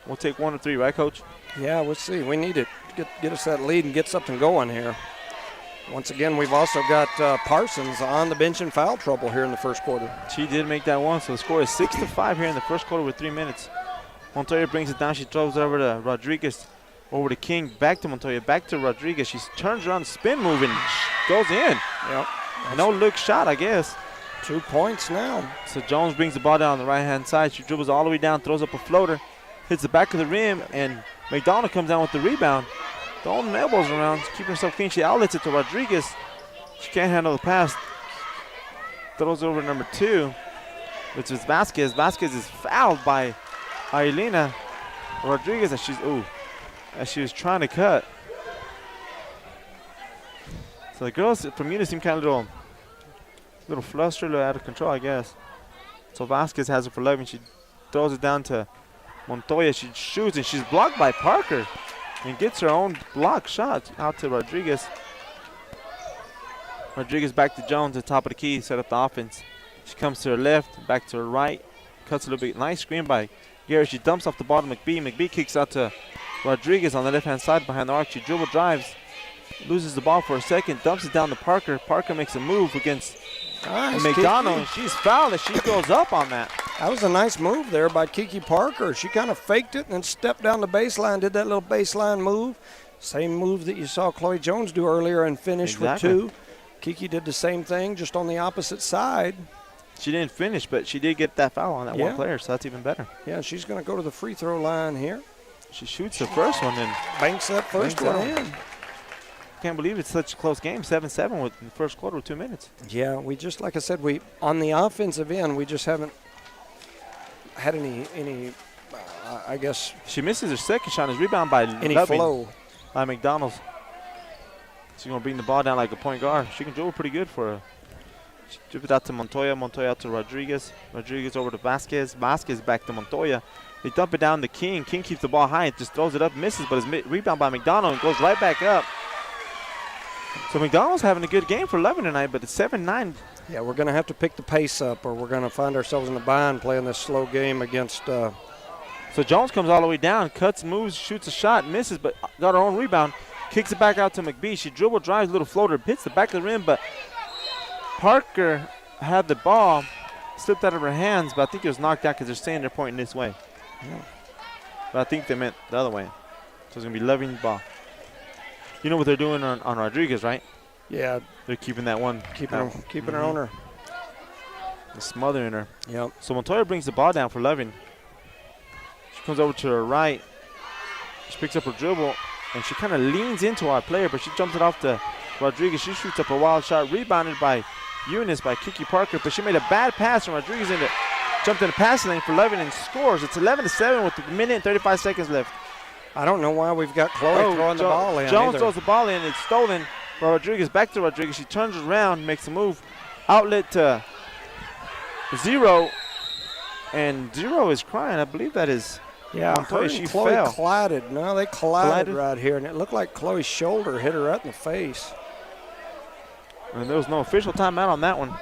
We'll take 1 or 3, right, Coach? Yeah, we'll see. We need it. Get us that lead and get something going here. Once again, we've also got Parsons on the bench in foul trouble here in the first quarter. She did make that one, so the score is 6-5 here in the first quarter with 3 minutes. Montoya brings it down. She throws it over to Rodriguez, over to King, back to Montoya, back to Rodriguez. She turns around, spin move, and goes in. Yep. No look shot, I guess. 2 points now. So Jones brings the ball down on the right-hand side. She dribbles all the way down, throws up a floater, hits the back of the rim, and McDonald comes down with the rebound. Throwing them elbows around, keeping herself clean. She outlets it to Rodriguez. She can't handle the pass. Throws over to number 2, which is Vasquez. Vasquez is fouled by Ailina Rodriguez as she was trying to cut. So the girls from Eunice seem kind of a little flustered, a little out of control, I guess. So Vasquez has it for 11. She throws it down to Montoya. She shoots, and she's blocked by Parker and gets her own block shot out to Rodriguez. Rodriguez back to Jones at the top of the key, set up the offense. She comes to her left, back to her right, cuts a little bit. Nice screen by Gary. She dumps off the ball to McBee. McBee kicks out to Rodriguez on the left-hand side behind the arc. She dribble drives, loses the ball for a second, dumps it down to Parker. Parker makes a move against McDonald, and she's fouled as she goes up on that. That was a nice move there by Kiki Parker. She kind of faked it and then stepped down the baseline, did that little baseline move. Same move that you saw Chloe Jones do earlier and finish with 2. Kiki did the same thing, just on the opposite side. She didn't finish, but she did get that foul on that one player, so that's even better. Yeah, she's going to go to the free throw line here. She shoots the first one and banks that first one in. Can't believe it's such a close game, 7-7 with the first quarter with 2 minutes. Yeah, we just, like I said, on the offensive end, we just haven't had any I guess. She misses her second shot, is rebounded by any Loving, flow by McDonald's. She's going to bring the ball down like a point guard. She can dribble pretty good for her. She dribbles out to Montoya. Montoya out to Rodriguez. Rodriguez over to Vasquez. Vasquez back to Montoya. They dump it down to King. King keeps the ball high and just throws it up, misses, but is rebounded by McDonald and goes right back up. So McDonald's having a good game for 11 tonight, but it's 7-9. Yeah, we're going to have to pick the pace up, or we're going to find ourselves in a bind playing this slow game against. So Jones comes all the way down, cuts, moves, shoots a shot, misses, but got her own rebound. Kicks it back out to McBee. She dribble drives, little floater, hits the back of the rim, but Parker had the ball, slipped out of her hands, but I think it was knocked out because they're saying they're pointing this way. Yeah. But I think they meant the other way. So it's going to be Loving the ball. You know what they're doing on Rodriguez, right? Yeah. They're keeping that one. Keeping her on her. They're smothering her. Yep. So Montoya brings the ball down for Loving. She comes over to her right. She picks up her dribble, and she kind of leans into our player, but she jumps it off to Rodriguez. She shoots up a wild shot, rebounded by Eunice, by Kiki Parker, but she made a bad pass, and Rodriguez jumped in the passing lane for Loving and scores. It's 11-7 with 1 minute and 35 seconds left. I don't know why we've got Chloe throwing the ball in. Jones throws the ball in. It's stolen by Rodriguez. Back to Rodriguez. She turns around, makes a move. Outlet to Zero. And Zero is crying. I believe that is Yeah, Montoya, her she and Chloe fell. collided. No, they collided Collided? right here, and it looked like Chloe's shoulder hit her right in the face. And there was no official timeout on that one.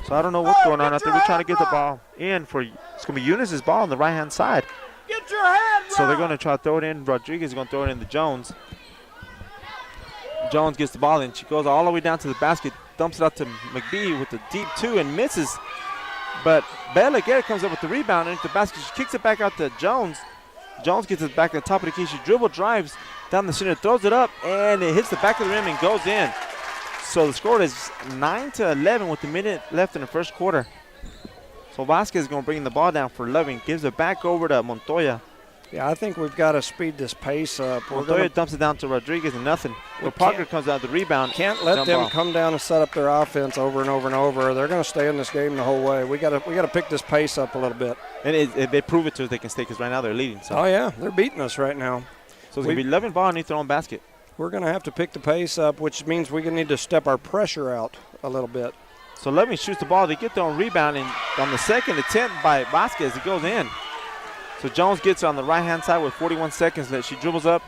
So I don't know what's going on out there. We're trying to get the ball in for, it's going to be Eunice's ball on the right-hand side. Get your hands So they're going to try to throw it in. Rodriguez is going to throw it in to Jones. Jones gets the ball in. She goes all the way down to the basket, dumps it out to Mcbee with the deep two and misses. But Bella Guerra comes up with the rebound into the basket. She kicks it back out to Jones. Jones gets it back at the top of the key. She dribble drives down the center, throws it up, and it hits the back of the rim and goes in. So the score is 9-11 with a minute left in the first quarter. So Vasquez is going to bring the ball down for Loving. Gives it back over to Montoya. Yeah, I think we've got to speed this pace up. Montoya dumps it down to Rodriguez and nothing. Well, Parker comes out the rebound. Can't let them come down and set up their offense over and over and over. They're going to stay in this game the whole way. We got to pick this pace up a little bit. And they prove it to us they can stay because right now they're leading. So. Oh yeah, they're beating us right now. So it's going to be Loving ball underneath their own basket. We're going to have to pick the pace up, which means we're going to need to step our pressure out a little bit. So Loving shoots the ball. They get their own rebound, and on the second attempt by Vasquez, it goes in. So Jones gets it on the right-hand side with 41 seconds left. She dribbles up,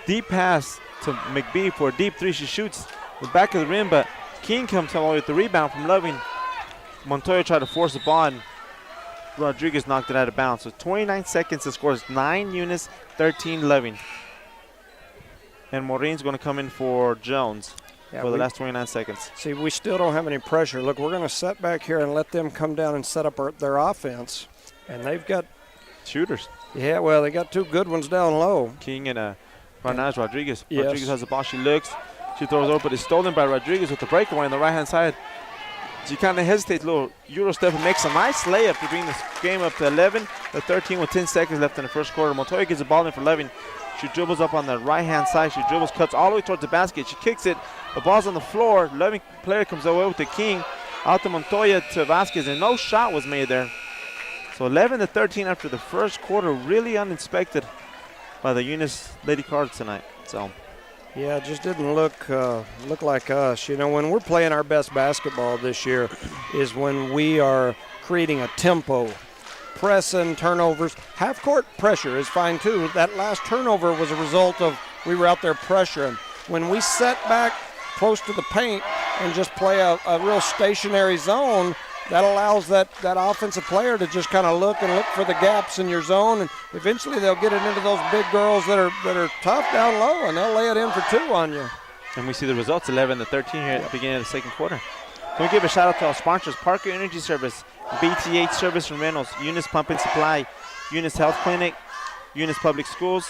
deep pass to Mcbee for a deep three. She shoots the back of the rim, but King comes all the way with the rebound from Loving. Montoya tried to force the ball, and Rodriguez knocked it out of bounds. So 29 seconds, the score is 9 Eunice, 13 Loving. And Maureen's going to come in for Jones for the last 29 seconds. See, we still don't have any pressure. Look, we're going to set back here and let them come down and set up their offense. And they've got shooters. Yeah, well, they got two good ones down low. King and right now is Rodriguez. Yes. Rodriguez has the ball. She looks. She throws over, but it's stolen by Rodriguez with the breakaway on the right-hand side. She kind of hesitates, a little Euro step, and makes a nice layup to bring this game up to 11-13 with 10 seconds left in the first quarter. Montoya gets the ball in for Loving. She dribbles up on the right-hand side. She dribbles, cuts all the way towards the basket. She kicks it. The ball's on the floor. Loving player comes away with the King. Out to Montoya to Vasquez, and no shot was made there. So 11-13 after the first quarter, really uninspected by the Eunice Lady Cards tonight. So, yeah, it just didn't look like us. You know, when we're playing our best basketball this year is when we are creating a tempo, pressing, turnovers. Half-court pressure is fine, too. That last turnover was a result of we were out there pressuring. When we set back close to the paint and just play a real stationary zone, that allows that offensive player to just kind of look for the gaps in your zone, and eventually they'll get it into those big girls that are tough down low, and they'll lay it in for two on you. And we see the results, 11-13 here at the beginning of the second quarter. Can we give a shout out to our sponsors, Parker Energy Service, BTH Service and Rentals, Eunice Pump and Supply, Eunice Health Clinic, Eunice Public Schools,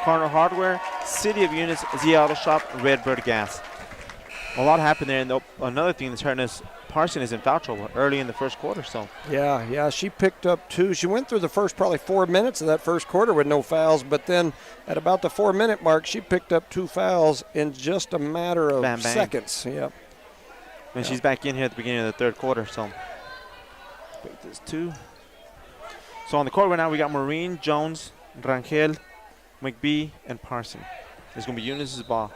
Corner Hardware, City of Eunice, Z Auto Shop, Redbird Gas. A lot happened there, and another thing that's hurting us, Parsons is in foul trouble early in the first quarter. So yeah, she picked up two. She went through the first probably 4 minutes of that first quarter with no fouls, but then at about the 4-minute mark, she picked up 2 fouls in just a matter of seconds. Yep. And she's back in here at the beginning of the third quarter. So break this 2. So on the court right now, we got Maureen, Jones, Rangel, Mcbee, and Parsons. It's going to be Eunice's ball.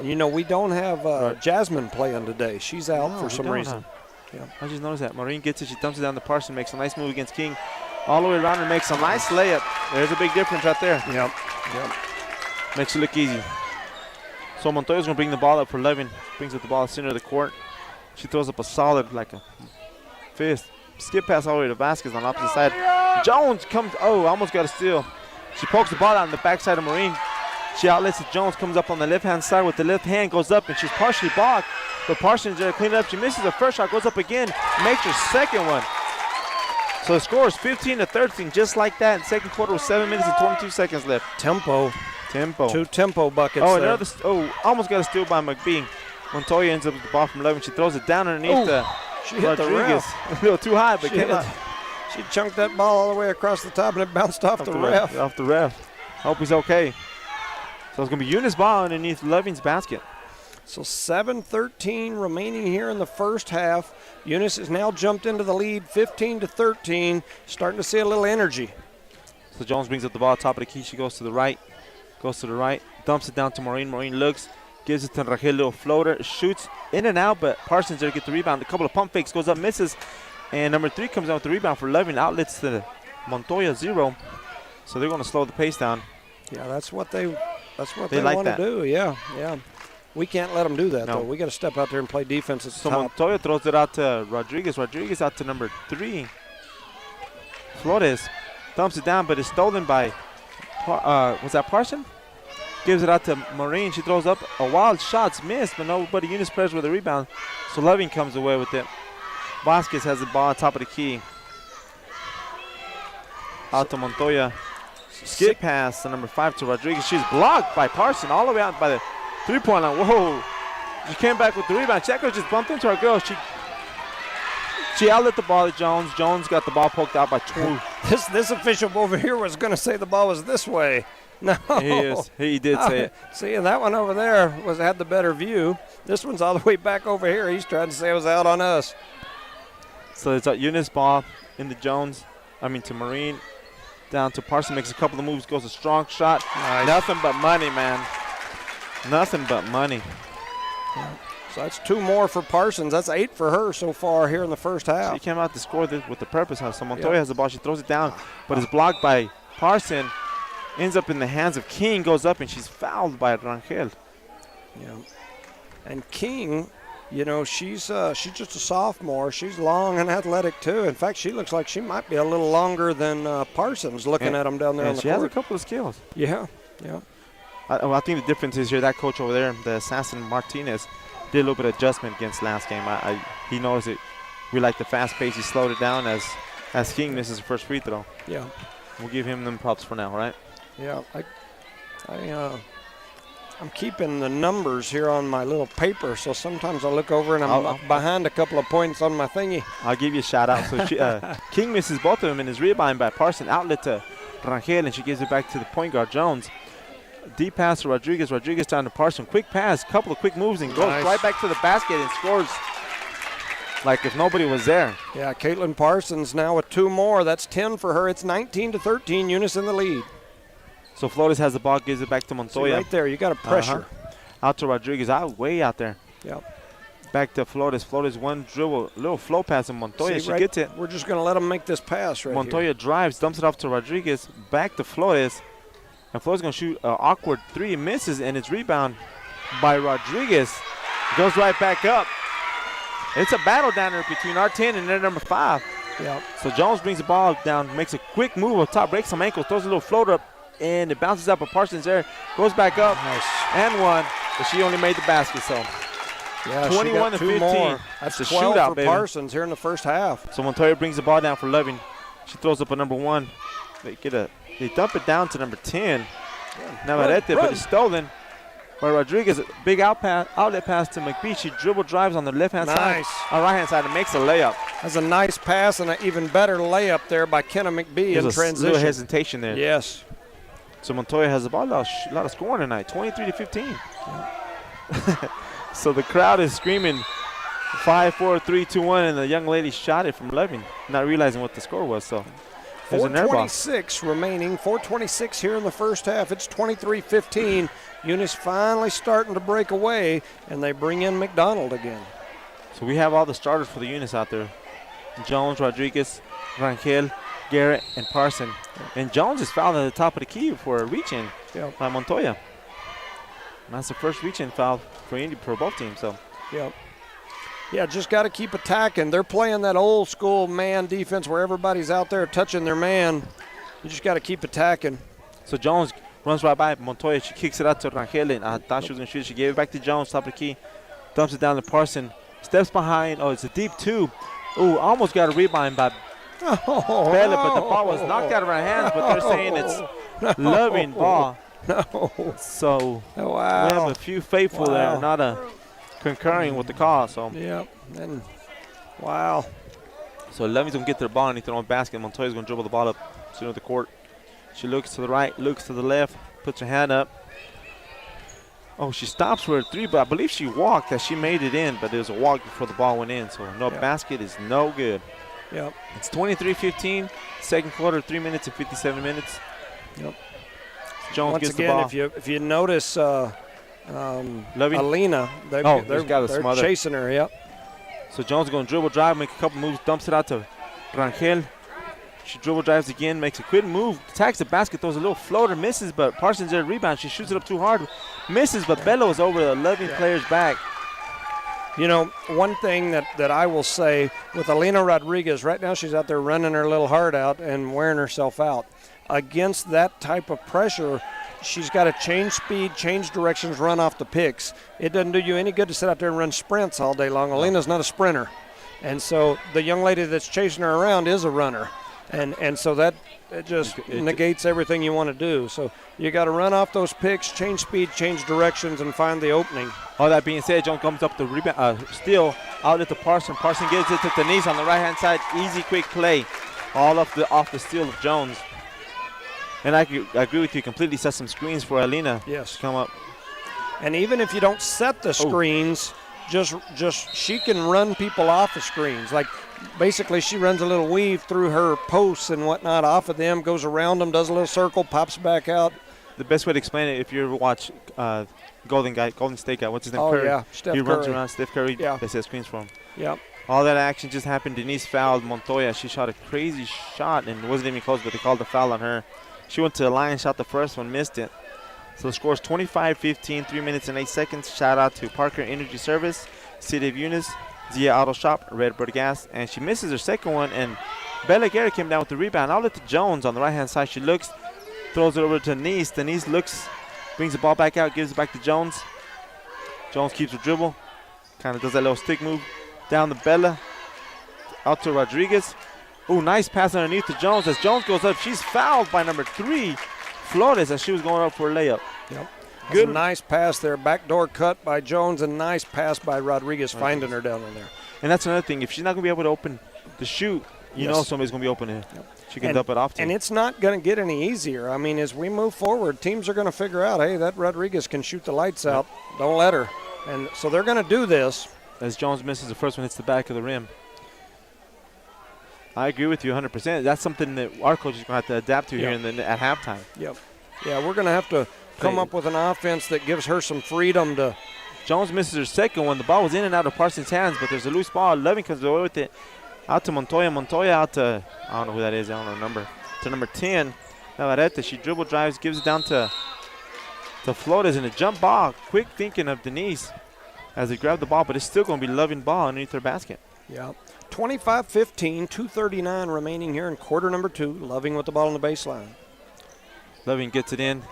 You know, we don't have Jasmine playing today. She's out for some reason. Yeah. I just noticed that. Maureen gets it. She dumps it down to Parsons, makes a nice move against King. All the way around and makes a nice layup. There's a big difference right there. Yep. Makes it look easy. So Montoya's going to bring the ball up for Levin. Brings up the ball at the center of the court. She throws up a solid, like a fist. Skip pass all the way to Vasquez on the opposite side. Jones comes, almost got a steal. She pokes the ball out on the backside of Maureen. She outlets it. Jones comes up on the left-hand side with the left hand, goes up, and she's partially blocked. But Parsons there to clean it up. She misses the first shot, goes up again, makes her second one. So the score is 15-13, just like that. In the second quarter with 7 minutes and 22 seconds left. Tempo. 2 tempo buckets. Another. Almost got a steal by Mcbee. Montoya ends up with the ball from Levin. She throws it down underneath she hit the Rodriguez. ref. A little too high, but she chunked that ball all the way across the top, and it bounced off the ref. Off the ref. Hope he's okay. So it's going to be Eunice ball underneath Levin's basket. So 7:13 remaining here in the first half. Eunice has now jumped into the lead, 15-13. Starting to see a little energy. So Jones brings up the ball top of the key. She goes to the right. Dumps it down to Maureen. Maureen looks. Gives it to Rangel, little floater. Shoots in and out, but Parsons there to get the rebound. A couple of pump fakes. Goes up, misses. And number 3 comes out with the rebound for Levin. Outlets to Montoya, 0. So they're going to slow the pace down. Yeah, that's what they like want to that. do. Yeah, yeah. We can't let them do that, No. though. We got to step out there and play defense at the So top. Montoya throws it out to Rodriguez. Rodriguez out to number 3. Flores dumps it down, but it's stolen by, was that Parson? Gives it out to Maureen. She throws up a wild shot's missed, but nobody. Eunice Perez with the rebound. So Loving comes away with it. Vasquez has the ball on top of the key. Out to Montoya. Skip pass to number 5 to Rodriguez. She's blocked by Parson all the way out by the 3-point line. Whoa. She came back with the rebound. That girl just bumped into our girl. She outlet the ball to Jones. Jones got the ball poked out by 2. This official over here was going to say the ball was this way. No. He did say it. See, and that one over there had the better view. This one's all the way back over here. He's trying to say it was out on us. So it's a Eunice ball into Jones. To Marine. Down to Parson. Makes a couple of moves. Goes a strong shot. Nice. Nothing but money, man. Nothing but money. Yeah. So that's 2 more for Parsons. That's 8 for her so far here in the first half. She came out to score this with the purpose. So Montoya has the ball. She throws it down, but it's blocked by Parson. Ends up in the hands of King. Goes up, and she's fouled by Rangel. Yeah. And King, she's just a sophomore. She's long and athletic, too. In fact, she looks like she might be a little longer than Parsons looking at them down there on the she court. has a couple of skills. Yeah. I think the difference is here, that coach over there, the assassin Martinez, did a little bit of adjustment against last game. He knows it. We like the fast pace. He slowed it down as King misses the first free throw. Yeah. We'll give him them props for now, right? Yeah. I'm keeping the numbers here on my little paper, so sometimes I look over and I'm behind a couple of points on my thingy. I'll give you a shout out. So King misses both of them, and is rebounded by Parson. Outlet to Rangel, and she gives it back to the point guard Jones. Deep pass to Rodriguez. Rodriguez down to Parson. Quick pass, couple of quick moves, and goes right back to the basket and scores like if nobody was there. Yeah, Caitlyn Parsons now with 2 more. That's 10 for her. It's 19-13. Eunice in the lead. So Flores has the ball, gives it back to Montoya. See, right there, you got to pressure. Out to Rodriguez, way out there. Yep. Back to Flores. Flores one dribble, little flow pass to Montoya. She gets it. We're just going to let them make this pass right Montoya here. drives, dumps it off to Rodriguez, back to Flores. And Flores going to shoot an awkward 3, misses, and it's rebound by Rodriguez. Goes right back up. It's a battle down there between our 10 and their number 5. Yep. So Jones brings the ball down, makes a quick move up top, breaks some ankles, throws a little floater up, and it bounces up, but Parsons there, goes back up, and 1, but she only made the basket, so yeah, 21 to 15. More. That's a 12 shootout, for baby. Parsons here in the first half. So Montoya brings the ball down for Loving. She throws up a number 1. They dump it down to number 10. Navarrete, but it's stolen by Rodriguez. Big outlet pass to Mcbee. She dribble drives on the left-hand side, on right-hand side, and makes a layup. That's a nice pass and an even better layup there by Kenneth Mcbee in transition. There's a little hesitation there. Yes. So Montoya has the ball. A lot of scoring tonight, 23-15. So the crowd is screaming 5, 4, 3, 2, 1, and the young lady shot it from Loving, not realizing what the score was. So there's an air ball. 4:26 remaining. 4:26 here in the first half. It's 23-15. Eunice finally starting to break away, and they bring in McDonald again. So we have all the starters for the Eunice out there. Jones, Rodriguez, Rangel, Garrett, and Parson. And Jones is fouled at the top of the key for a reach-in by Montoya. And that's the first reach-in foul for both teams. So. Yep. Yeah, just got to keep attacking. They're playing that old school man defense where everybody's out there touching their man. You just got to keep attacking. So Jones runs right by Montoya. She kicks it out to Rangel, and I thought she was going to shoot. She gave it back to Jones, top of the key. Dumps it down to Parson. Steps behind. Oh, it's a deep 2. Ooh, almost got a rebound by Bella, but the ball was knocked out of her hands, but they're saying it's Loving ball. No. So we have a few faithful there, not concurring with the call. So yep. And wow. So Loving's gonna get to the ball and he throw a basket. Montoya's gonna dribble the ball up center of the court. She looks to the right, looks to the left, puts her hand up. Oh, she stops for a 3, but I believe she walked as she made it in, but there was a walk before the ball went in. So no basket is no good. Yep. It's 23-15. Second quarter, 3 minutes and 57 minutes. Yep. Jones Once gets again, the ball. if you notice, Alina, they're chasing her. Yep. So Jones is going to dribble, drive, make a couple moves, dumps it out to Rangel. She dribble drives again, makes a quick move, attacks the basket, throws a little floater, misses, but Parsons there rebound. She shoots it up too hard, misses, but Bello is over the Loving player's back. You know, one thing that I will say with Alina Rodriguez, right now she's out there running her little heart out and wearing herself out. Against that type of pressure, she's got to change speed, change directions, run off the picks. It doesn't do you any good to sit out there and run sprints all day long. Alina's not a sprinter. And so the young lady that's chasing her around is a runner. And so that it just negates everything you want to do. So you got to run off those picks, change speed, change directions, and find the opening. All that being said, Jones comes up the rebound, steal, outlet to Parson. Parson gives it to Denise on the right-hand side. Easy, quick play, all off the steal of Jones. And I agree with you completely. Set some screens for Alina. Yes. To come up. And even if you don't set the screens, just she can run people off the screens. Like basically she runs a little weave through her posts and whatnot off of them, goes around them, does a little circle, pops back out. The best way to explain it, if you ever watch Golden State guy, what's his name? Oh, Curry. yeah, Steph He runs Curry. around Steph Curry. Yeah. They set screens for him. Yeah. All that action just happened. Denise fouled Montoya. She shot a crazy shot and wasn't even close, but they called the foul on her. She went to the line, shot the first one, missed it. So the score is 25-15, 3 minutes and 8 seconds. Shout out to Parker Energy Service, City of Eunice, Zia Auto Shop, Redbird Gas. And she misses her second one, and Bella Guerra came down with the rebound. Outlet to Jones on the right-hand side. She looks, throws it over to Denise. Denise looks, brings the ball back out, gives it back to Jones. Jones keeps her dribble, kind of does that little stick move. Down to Bella, out to Rodriguez. Ooh, nice pass underneath to Jones. As Jones goes up, she's fouled by number 3, Flores, as she was going up for a layup. Yep. Good. Nice pass there. Backdoor cut by Jones, and nice pass by Rodriguez finding her down in there. And that's another thing. If she's not going to be able to open the shoot, you know somebody's going to be open here. She can dump it off to And it's not going to get any easier. I mean, as we move forward, teams are going to figure out, hey, that Rodriguez can shoot the lights out. Don't let her. And so they're going to do this. As Jones misses, the first one hits the back of the rim. I agree with you 100%. That's something that our coach is going to have to adapt to here at halftime. Yep. Yeah, we're going to have to come up with an offense that gives her some freedom to. Jones misses her second one. The ball was in and out of Parsons' hands, but there's a loose ball. Loving comes away with it. Out to Montoya. Montoya out to, I don't know who that is. I don't know the number. To number 10, Navarrete. She dribble drives, gives it down to Flores in a jump ball. Quick thinking of Denise as they grab the ball, but it's still going to be Loving ball underneath her basket. Yeah. 25-15, 2:39 remaining here in quarter number 2. Loving with the ball on the baseline. Loving gets it in.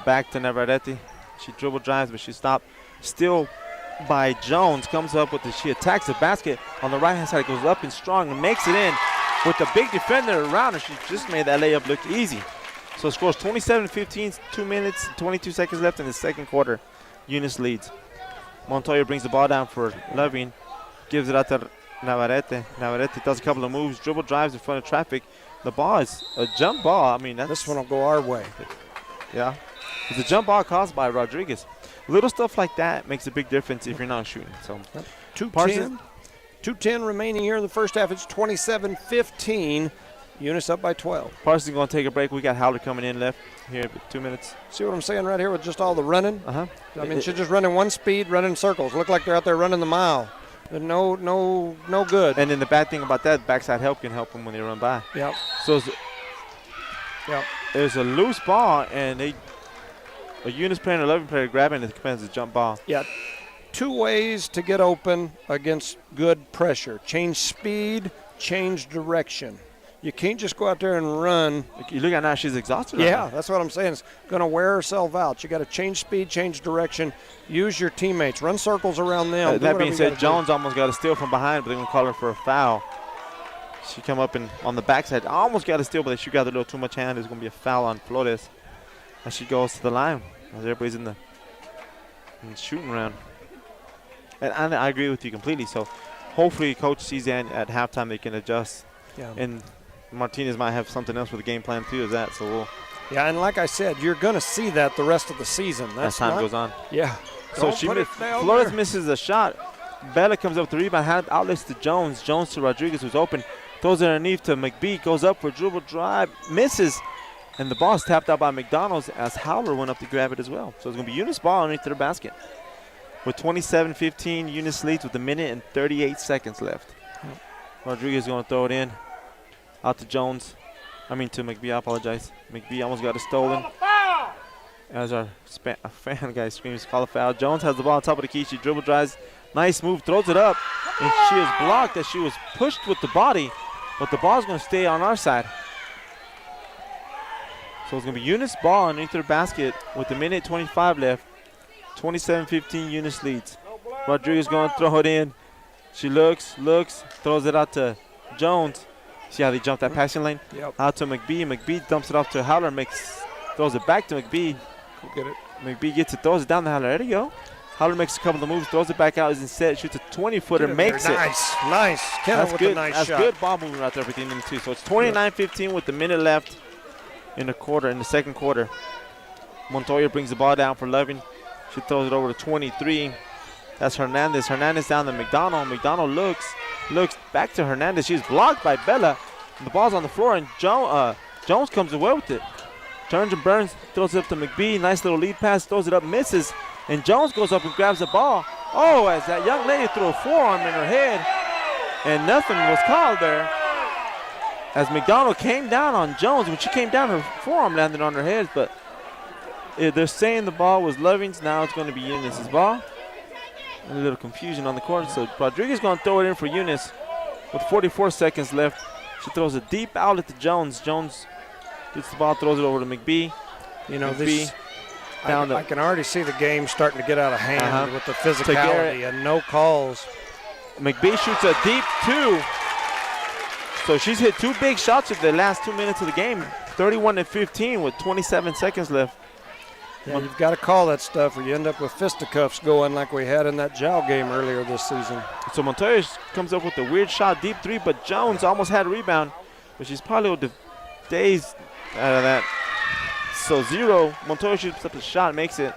Back to Navarrete. She dribble drives, but she stopped. Still by Jones. Comes up with it. She attacks the basket on the right-hand side. It goes up and strong and makes it in. With the big defender around her, she just made that layup look easy. So the score is 27-15, 2 minutes, 22 seconds left in the second quarter. Eunice leads. Montoya brings the ball down for Loving. Gives it out to Navarrete. Navarrete does a couple of moves, dribble drives in front of traffic. The ball is a jump ball. I mean, this one will go our way. Yeah. It's a jump ball caused by Rodriguez. Little stuff like that makes a big difference if you're not shooting. So 2:10 remaining here in the first half. It's 27-15. Eunice up by 12. Parsons going to take a break. We got Howler coming in left here, 2 minutes. See what I'm saying right here with just all the running? Uh-huh. I mean, she's just running one speed, running circles. Look like they're out there running the mile. No good. And then the bad thing about that, backside help can help them when they run by. Yep. So there's a loose ball, and a Eunice player and a Loving player grabbing it depends on the jump ball. Yeah. 2 ways to get open against good pressure. Change speed, change direction. You can't just go out there and run. You look at now, she's exhausted. Yeah, that's what I'm saying. It's going to wear herself out. You got to change speed, change direction, use your teammates, run circles around them. That being said, Jones almost got a steal from behind, but they're going to call her for a foul. She come up and on the backside, almost got a steal, but she got a little too much hand. There's going to be a foul on Flores as she goes to the line. As everybody's in the shooting round. And I agree with you completely. So hopefully Coach sees that at halftime they can adjust. Yeah. And Martinez might have something else with the game plan too, and yeah, and like I said, you're going to see that the rest of the season. As time goes on. Yeah. So Flores misses a shot. Bella comes up with the rebound, hand outlets to Jones. Jones to Rodriguez, who's open. Throws it underneath to Mcbee, goes up for a dribble drive, misses, and the ball is tapped out by McDonald's as Howler went up to grab it as well. So it's going to be Eunice ball underneath their basket. With 27-15, Eunice leads with 1 minute and 38 seconds left. Rodriguez is going to throw it in. Out to Jones. To McBee, I apologize. McBee almost got it stolen. As our fan guy screams, call a foul. Jones has the ball on top of the key. She dribble drives. Nice move, throws it up. And she is blocked as she was pushed with the body. But the ball's going to stay on our side. So it's going to be Eunice ball underneath her basket with a minute 25 left. 27-15, Eunice leads. Rodriguez going to throw it in. She looks, throws it out to Jones. See how they jumped that passing lane? Yep. Out to McBee. McBee dumps it off to Howler. Throws it back to McBee. Go get it. McBee gets it, throws it down to Howler. There you go. Howler makes a couple of moves, throws it back out, isn't set, shoots a 20-footer, makes it. Nice. Kenneth with good. a nice That's shot. good ball movement right there between them two. So it's 29-15 with the minute left in the second quarter. Montoya brings the ball down for Loving. She throws it over to 23. That's Hernandez. Hernandez down to McDonald. McDonald looks back to Hernandez. She's blocked by Bella. And the ball's on the floor, and Jones comes away with it. Turns and burns, throws it up to McBee. Nice little lead pass, throws it up, misses. And Jones goes up and grabs the ball. Oh, as that young lady threw a forearm in her head. And nothing was called there. As McDonald came down on Jones. When she came down, her forearm landed on her head. But they're saying the ball was Loving's. Now it's going to be Eunice's ball. A little confusion on the court. So Rodriguez going to throw it in for Eunice with 44 seconds left. She throws a deep outlet to Jones. Jones gets the ball, throws it over to McBee. McBee I can already see the game starting to get out of hand with the physicality and no calls. McBee shoots a deep 2. So she's hit 2 big shots in the last 2 minutes of the game. 31-15 with 27 seconds left. Yeah, you've got to call that stuff or you end up with fisticuffs going like we had in that Jowl game earlier this season. So Montoya comes up with a weird shot, deep 3, but Jones almost had a rebound. But she's probably a little dazed out of that. So 0, Montoya shoots up a shot, makes it.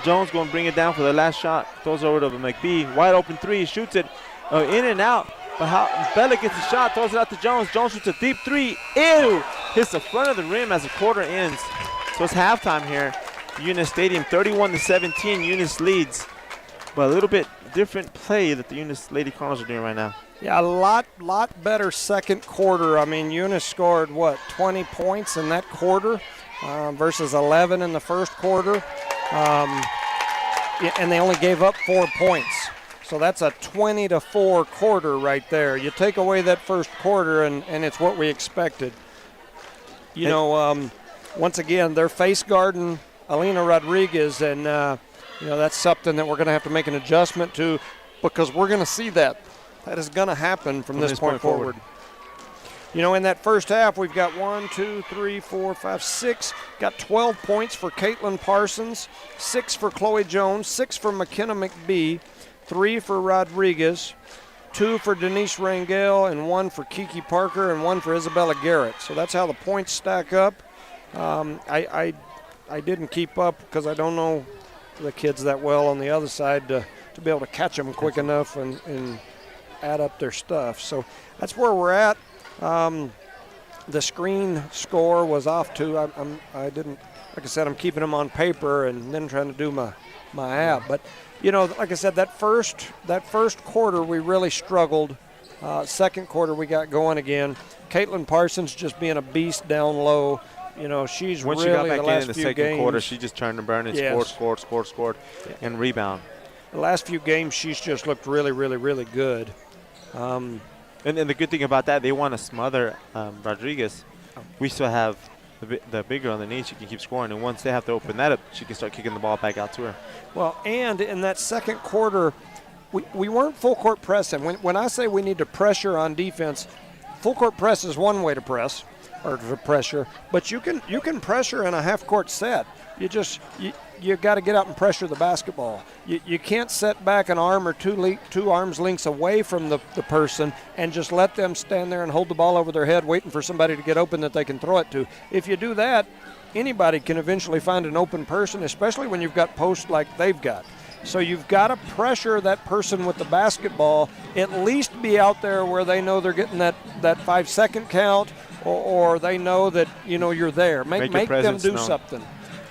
Jones going to bring it down for the last shot. Throws over to McBee. Wide open 3, shoots it in and out. But Bella gets the shot, throws it out to Jones. Jones shoots a deep 3. Ew! Hits the front of the rim as the quarter ends. So it's halftime here. Eunice Stadium, 31-17. Eunice leads. But a little bit different play that the Eunice Lady Cardinals are doing right now. Yeah, a lot better second quarter. I mean, Eunice scored, 20 points in that quarter versus 11 in the first quarter. And they only gave up 4 points. So that's a 20-4 quarter right there. You take away that first quarter, and it's what we expected. Once again, they're face guarding Alina Rodriguez, and that's something that we're going to have to make an adjustment to because we're going to see that. That is going to happen from this point forward. In that first half, we've got 6. Got 12 points for Caitlyn Parsons, 6 for Chloe Jones, 6 for McKenna McBee, 3 for Rodriguez, 2 for Denise Rangel, and 1 for Kiki Parker, and 1 for Isabella Garrett. So that's how the points stack up. I didn't keep up because I don't know the kids that well on the other side to be able to catch them quick enough and add up their stuff. So that's where we're at. The screen score was off too. I didn't, like I said, I'm keeping them on paper and then trying to do my app. But like I said, that first quarter we really struggled. Second quarter we got going again. Caitlyn Parsons just being a beast down low. She's Once really she got back the last in the few second games, quarter, she just turned and burned and scored, and rebound. The last few games, she's just looked really, really, really good. And the good thing about that, they want to smother Rodriguez. We still have the bigger underneath. She can keep scoring, and once they have to open that up, she can start kicking the ball back out to her. Well, and in that second quarter, we weren't full court pressing. When I say we need to pressure on defense, full court press is one way to press. Or to pressure, but you can pressure in a half court set. You got to get out and pressure the basketball. You can't set back an arm or two arms lengths away from the person and just let them stand there and hold the ball over their head waiting for somebody to get open that they can throw it to. If you do that, anybody can eventually find an open person, especially when you've got posts like they've got. So you've got to pressure that person with the basketball, at least be out there where they know they're getting that 5-second count, or they know that you're there. Make them do something.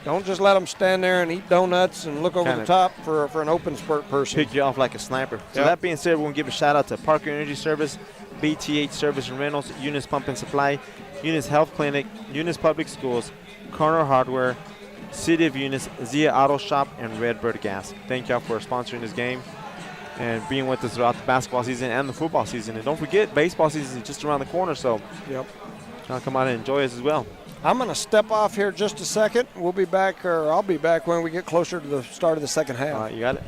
Don't just let them stand there and eat donuts and look over Kinda the top for an open spurt person. Pick you off like a sniper. So Yep. that being said, we're going to give a shout out to Parker Energy Service, BTH Service and Rentals, Eunice Pump and Supply, Eunice Health Clinic, Eunice Public Schools, Corner Hardware, City of Eunice, Zia Auto Shop, and Redbird Gas. Thank y'all for sponsoring this game and being with us throughout the basketball season and the football season. And don't forget, baseball season is just around the corner, so Yep. y'all come out and enjoy us as well. I'm going to step off here just a second. We'll be back, or I'll be back when we get closer to the start of the second half. All right, you got it.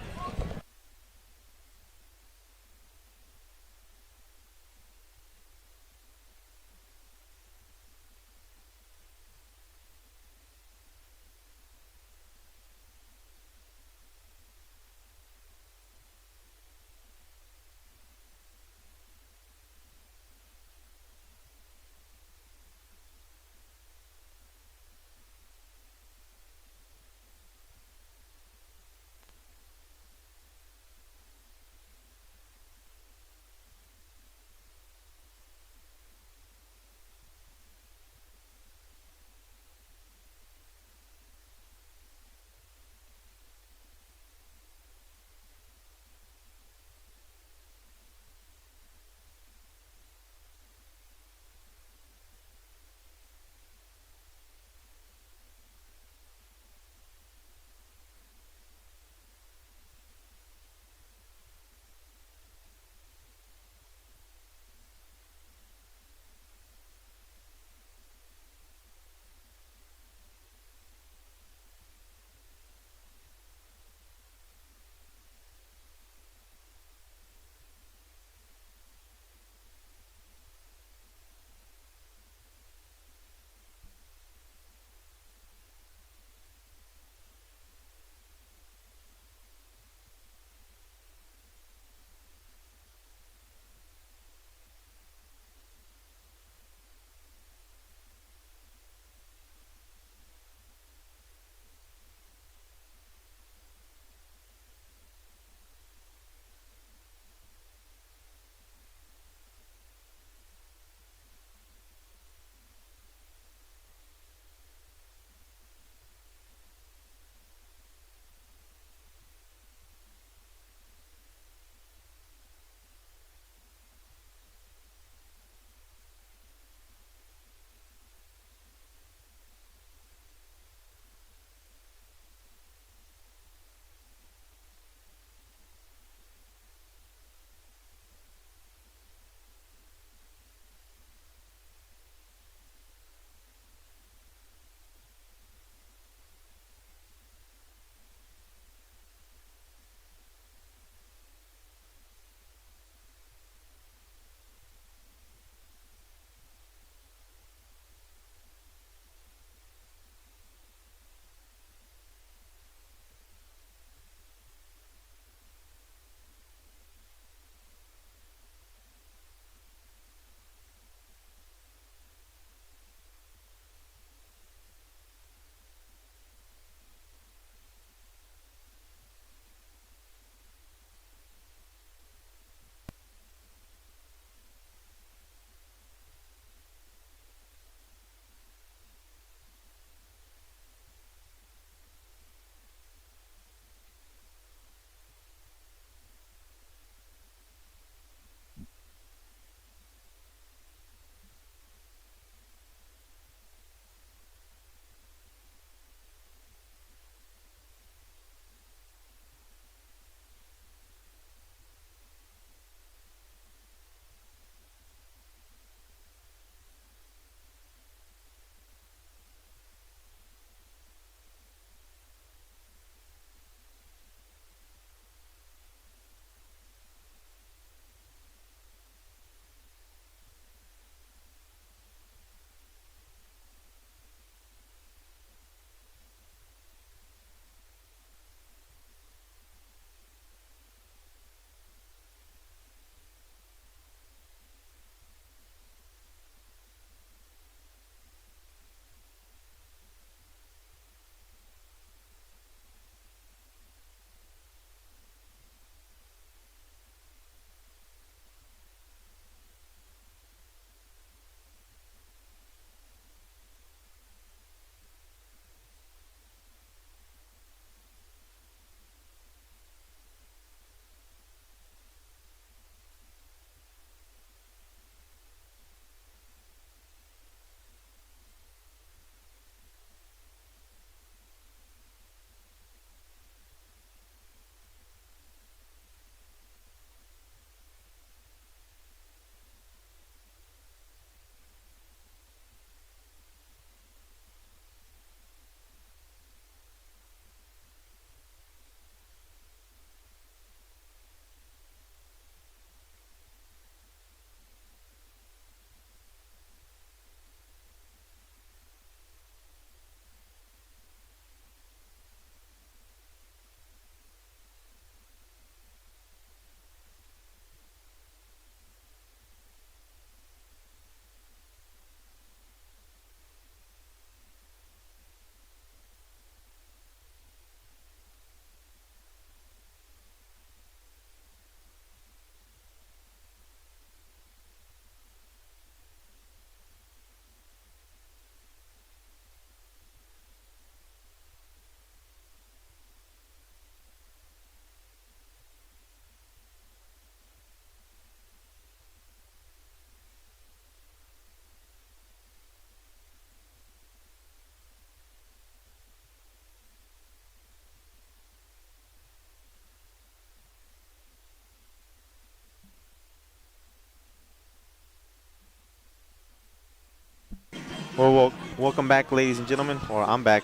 Well, welcome back, ladies and gentlemen. Or I'm back.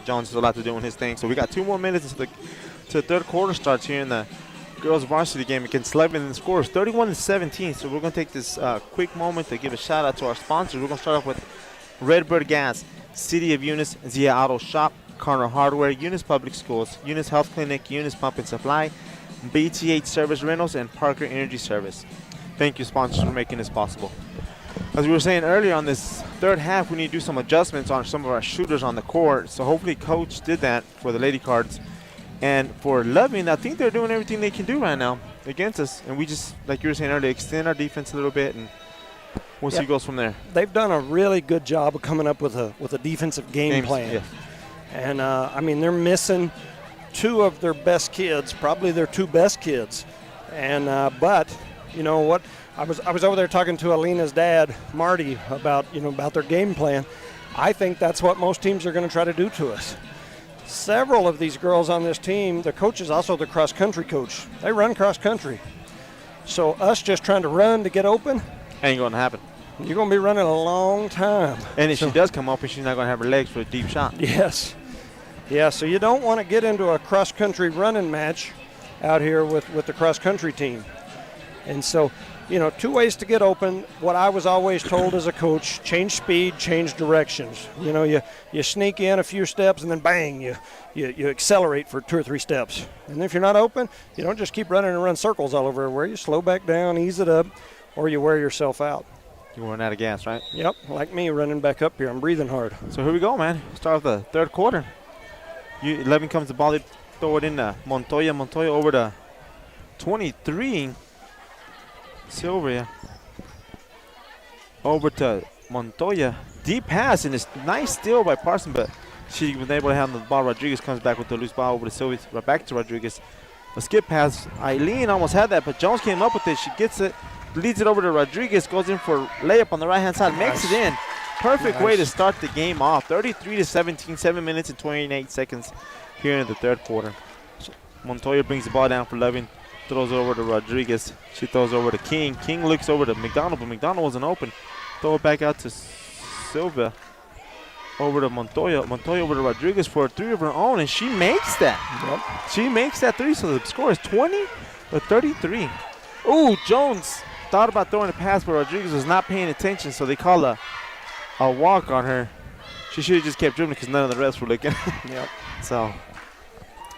Jones is allowed to doing his thing. So we got 2 more minutes until the third quarter starts here in the girls varsity game against Lebanon. And the score is 31-17. So we're going to take this quick moment to give a shout out to our sponsors. We're going to start off with Redbird Gas, City of Eunice, Zia Auto Shop, Carner Hardware, Eunice Public Schools, Eunice Health Clinic, Eunice Pump and Supply, BTH Service Rentals, and Parker Energy Service. Thank you, sponsors, for making this possible. As we were saying earlier, on this third half, we need to do some adjustments on some of our shooters on the court. So hopefully Coach did that for the Lady Cards. And for Loving, I think they're doing everything they can do right now against us. And we just, like you were saying earlier, extend our defense a little bit, and we'll see who goes from there. They've done a really good job of coming up with a defensive game plan. Yeah. And, I mean, they're missing 2 of their best kids, probably their 2 best kids. And but, you know what? I was over there talking to Alina's dad, Marty, about their game plan. I think that's what most teams are going to try to do to us. Several of these girls on this team, the coach is also the cross-country coach. They run cross-country. So us just trying to run to get open, Ain't going to happen. you're going to be running a long time. And if she does come open, she's not going to have her legs for a deep shot. Yes. Yeah, so you don't want to get into a cross-country running match out here with the cross-country team. And so, 2 ways to get open. What I was always told as a coach, change speed, change directions. You sneak in a few steps and then bang, you accelerate for 2 or 3 steps. And if you're not open, you don't just keep running and run circles all over everywhere. You slow back down, ease it up, or you wear yourself out. You're running out of gas, right? Yep, like me running back up here. I'm breathing hard. So here we go, man. Start with the third quarter. 11 comes the ball. They throw it in to Montoya. Montoya over to 23. Sylvia over to Montoya. Deep pass, and it's nice steal by Parson, but she was able to handle the ball. Rodriguez comes back with the loose ball over to Sylvia. Right back to Rodriguez. A skip pass. Eileen almost had that, but Jones came up with it. She gets it, leads it over to Rodriguez, goes in for layup on the right-hand side, makes it in. Perfect way to start the game off. 33-17, 7 minutes and 28 seconds here in the third quarter. So Montoya brings the ball down for Levin. Throws it over to Rodriguez. She throws over to King. King looks over to McDonald, but McDonald wasn't open. Throw it back out to Silva. Over to Montoya. Montoya over to Rodriguez for a 3 of her own, and she makes that. Yep. She makes that 3, so the score is 20-33. Ooh, Jones thought about throwing a pass, but Rodriguez was not paying attention, so they call a walk on her. She should have just kept dribbling because none of the refs were looking. Yep. So,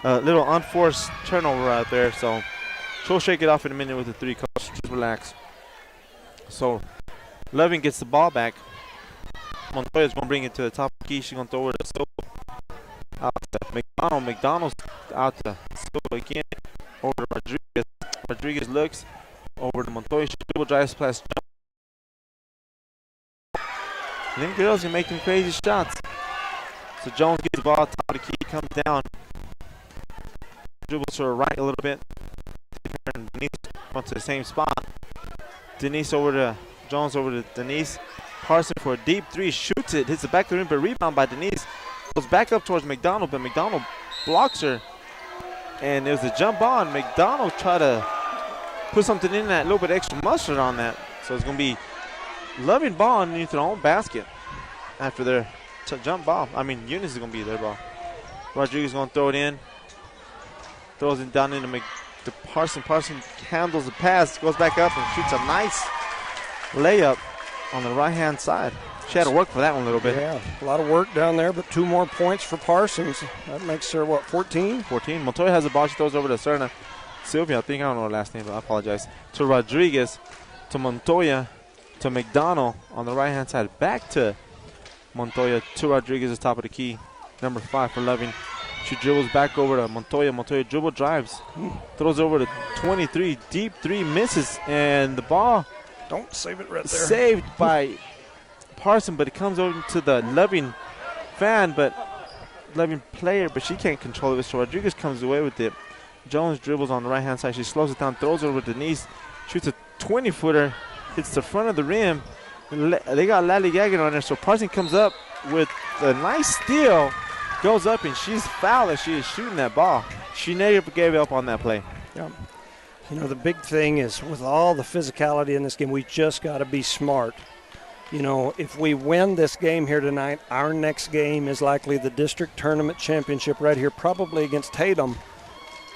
a little unforced turnover out there, so she'll shake it off in a minute with the 3, coach. Just relax. So, Loving gets the ball back. Montoya's going to bring it to the top of the key. She's going to throw it to Silva. Out to McDonald. McDonald's out to Silva again. Over to Rodriguez. Rodriguez looks over to Montoya. She dribble drives past Jones. Them girls are making crazy shots. So Jones gets the ball top of the key, comes down. Dribbles to her right a little bit. And Denise went to the same spot. Denise over to Jones, over to Denise. Parson for a deep 3, shoots it, hits the back of the rim, but rebound by Denise. Goes back up towards McDonald, but McDonald blocks her. And there's a jump on. McDonald tried to put something in that, little bit extra mustard on that. So it's going to be Loving ball underneath their own basket after their jump ball. I mean, Eunice is going to be their ball. Rodriguez is going to throw it in. Throws it down into to Parson. Parson handles the pass, goes back up and shoots a nice layup on the right-hand side. She had to work for that one a little bit. Yeah, a lot of work down there, but 2 more points for Parsons. That makes her, 14? 14. Montoya has the ball. She throws over to Serna. Sylvia, I think, I don't know her last name, but I apologize. To Rodriguez, to Montoya, to McDonald on the right-hand side. Back to Montoya, to Rodriguez at the top of the key. Number 5 for Loving. She dribbles back over to Montoya. Montoya dribble drives. Throws over to 23. Deep 3 misses, and the ball Don't save it right there. saved by Parson, but it comes over to the Loving fan, but Loving player, but she can't control it. So Rodriguez comes away with it. Jones dribbles on the right-hand side. She slows it down, throws it over to Denise, shoots a 20-footer, hits the front of the rim. They got Lally Gagnon on there, so Parson comes up with a nice steal, goes up, and she's fouled as she is shooting that ball. She never gave up on that play. Yeah. The big thing is with all the physicality in this game, we just got to be smart you know, if we win this game here tonight, our next game is likely the district tournament championship right here, probably against Tatum.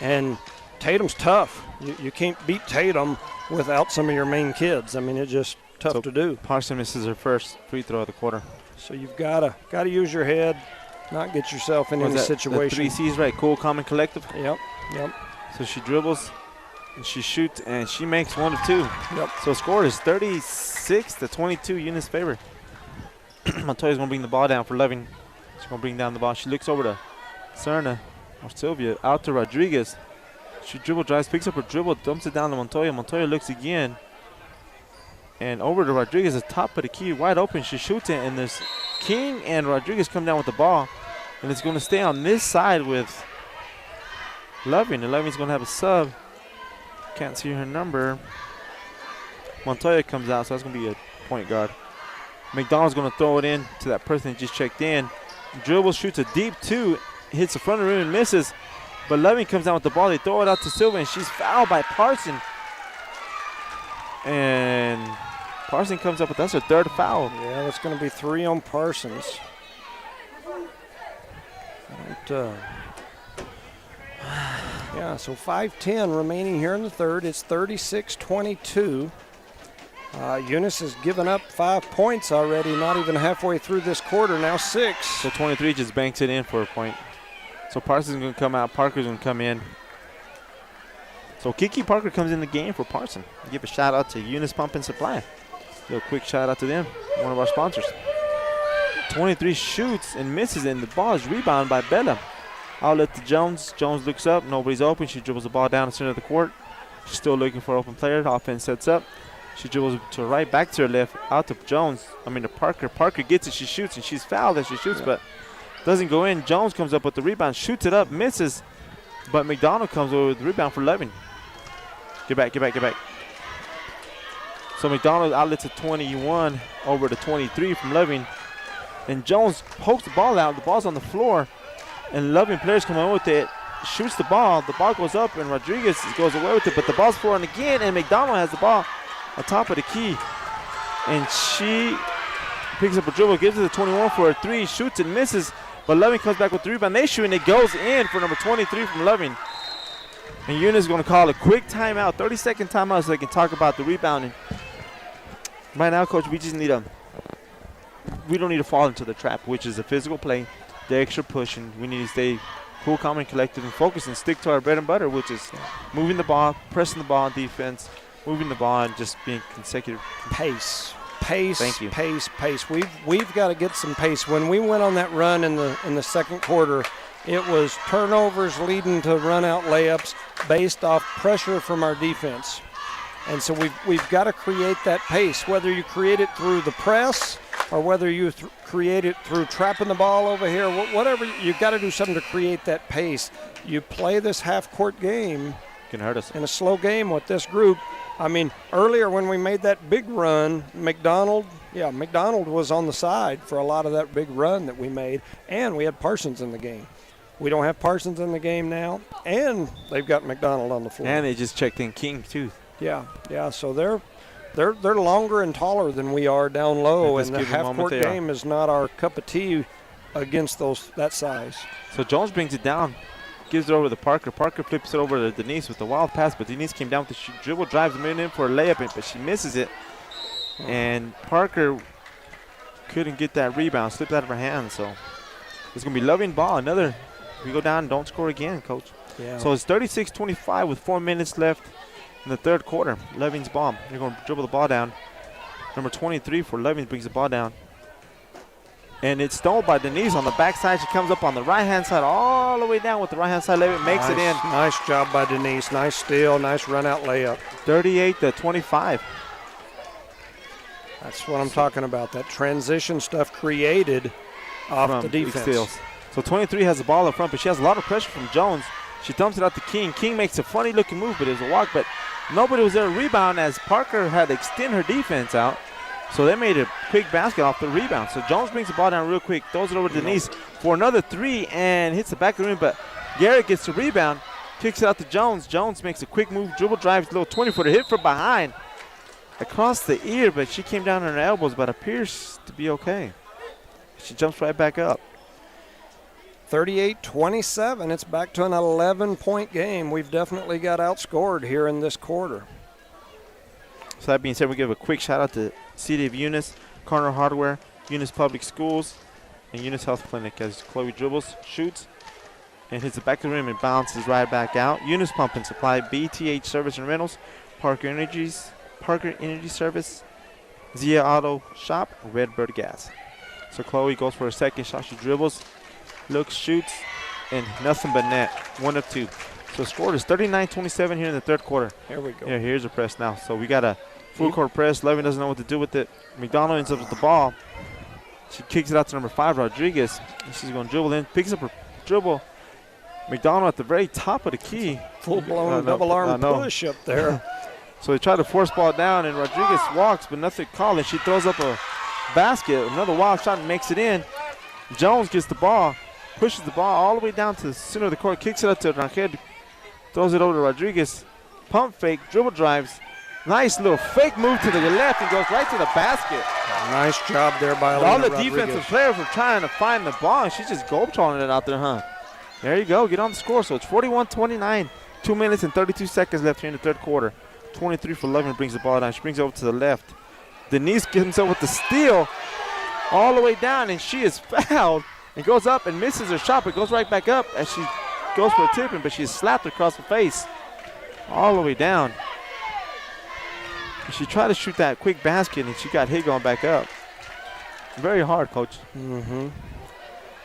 And Tatum's tough. You can't beat Tatum without some of your main kids. I mean, it's just tough to do. Parsons misses her first free throw of the quarter. So you've got to use your head, not get yourself in any situation. The 3 C's, right? Cool, calm, and collective. Yep. So she dribbles, and she shoots, and she makes 1 of 2. Yep. So score is 36-22, Eunice favor. Montoya's going to bring the ball down for Loving. She's going to bring down the ball. She looks over to Serna or Sylvia, out to Rodriguez. She dribble drives, picks up her dribble, dumps it down to Montoya. Montoya looks again. And over to Rodriguez, the top of the key, wide open. She shoots it, and there's King and Rodriguez come down with the ball. And it's going to stay on this side with Loving. And Loving's going to have a sub. Can't see her number. Montoya comes out, so that's going to be a point guard. McDonald's going to throw it in to that person that just checked in. Dribble, shoots a deep 2, hits the front of the rim and misses. But Loving comes down with the ball. They throw it out to Silva, and she's fouled by Parson. And Parson comes up with that's her 3rd foul. Yeah, that's going to be 3 on Parsons. Yeah, so 5:10 remaining here in the 3rd. It's 36-22. Eunice has given up 5 points already, not even halfway through this quarter, now 6. So 23 just banks it in for a point. So Parsons is going to come out. Parker's going to come in. So Kiki Parker comes in the game for Parson. Give a shout out to Eunice Pump and Supply. Do a quick shout out to them, one of our sponsors. 23 shoots and misses, and the ball is rebounded by Bella. Outlet to Jones. Jones looks up. Nobody's open. She dribbles the ball down the center of the court. She's still looking for an open player. The offense sets up. She dribbles to her right, back to her left, out to Jones. To Parker. Parker gets it. She shoots, and she's fouled as she shoots, but doesn't go in. Jones comes up with the rebound, shoots it up, misses, but McDonald comes over with the rebound for Loving. Get back. So McDonald outlets to 21 over to 23 from Loving. And Jones pokes the ball out. The ball's on the floor. And Loving players come in with it. Shoots the ball. The ball goes up, and Rodriguez goes away with it. But the ball's flooring again, and McDonald has the ball on top of the key. And she picks up a dribble, gives it to 21 for a 3, shoots and misses. But Loving comes back with the rebound. They shoot, and it goes in for number 23 from Loving. And Eunice is going to call a quick timeout, 30-second timeout, so they can talk about the rebounding. Right now, Coach, we don't need to fall into the trap, which is the physical play, the extra pushing. We need to stay cool, calm, and collected and focus and stick to our bread and butter, which is moving the ball, pressing the ball on defense, moving the ball, and just being consecutive. Pace. Thank you. Pace. We've got to get some pace. When we went on that run in the second quarter, it was turnovers leading to run-out layups based off pressure from our defense. And so we've got to create that pace, whether you create it through the press or whether you create it through trapping the ball over here, whatever. You've got to do something to create that pace. You play this half-court game Can hurt us. in a slow game with this group. I mean, earlier when we made that big run, McDonald was on the side for a lot of that big run that we made, and we had Parsons in the game. We don't have Parsons in the game now, and they've got McDonald on the floor. And they just checked in King, too. Yeah. So they're longer and taller than we are down low, and the half-court game is not our cup of tea against that size. So Jones brings it down, gives it over to Parker. Parker flips it over to Denise with the wild pass, but Denise came down with the dribble, drives a minute in for a layup, but she misses it. And Parker couldn't get that rebound, slipped out of her hand. So it's going to be Loving ball. We go down, don't score again, Coach. Yeah. So it's 36-25 with 4 minutes left in the third quarter. Loving's ball. They're going to dribble the ball down. Number 23 for Loving brings the ball down. And it's stolen by Denise on the backside. She comes up on the right-hand side all the way down with the right-hand side layup. Makes it in. Nice job by Denise. Nice steal. Nice run-out layup. 38-25. That's what I'm talking about. That transition stuff created off the defense. Steals. So 23 has the ball up front, but she has a lot of pressure from Jones. She dumps it out to King. King makes a funny-looking move, but it was a walk. But nobody was there to rebound as Parker had to extend her defense out. So they made a quick basket off the rebound. So Jones brings the ball down real quick, throws it over to Denise for another 3, and hits the back of the rim. But Garrett gets the rebound, kicks it out to Jones. Jones makes a quick move, dribble drives, little 20-footer hit from behind. across the ear, but she came down on her elbows, but appears to be okay. She jumps right back up. 38-27. It's back to an 11-point game. We've definitely got outscored here in this quarter. So that being said, we give a quick shout out to City of Eunice, Corner Hardware, Eunice Public Schools, and Eunice Health Clinic as Chloe dribbles, shoots, and hits the back of the rim and bounces right back out. Eunice Pump and Supply, BTH Service and Rentals, Parker Energy Service, Zia Auto Shop, Redbird Gas. So Chloe goes for a second shot. She dribbles, looks, shoots, and nothing but net. 1 of 2. So the score is 39-27 here in the third quarter. Here we go. Yeah, here's a press now. So we got a full court press. Levin doesn't know what to do with it. McDonald ends up with the ball. She kicks it out to number 5, Rodriguez. And she's going to dribble in, picks up her dribble. McDonald at the very top of the key. Full-blown double-arm push up there. So they try to force ball down, and Rodriguez walks, but nothing called. And she throws up a basket. Another wild shot and makes it in. Jones gets the ball, pushes the ball all the way down to the center of the court, kicks it up to Rangel, throws it over to Rodriguez. Pump fake, dribble drives. Nice little fake move to the left and goes right to the basket. Nice job there by Elena all the Rodriguez. defensive players were trying to find the ball, and she's just goal-trolling it out there, huh? There you go. Get on the score. So it's 41-29. 2 minutes and 32 seconds left here in the third quarter. 23 for Levin brings the ball down. She brings it over to the left. Denise comes up with the steal all the way down, and she is fouled and goes up and misses her shot, but goes right back up as she goes for a tipping, but she's slapped across the face all the way down. She tried to shoot that quick basket, and she got hit going back up. Very hard, Coach. Mm-hmm.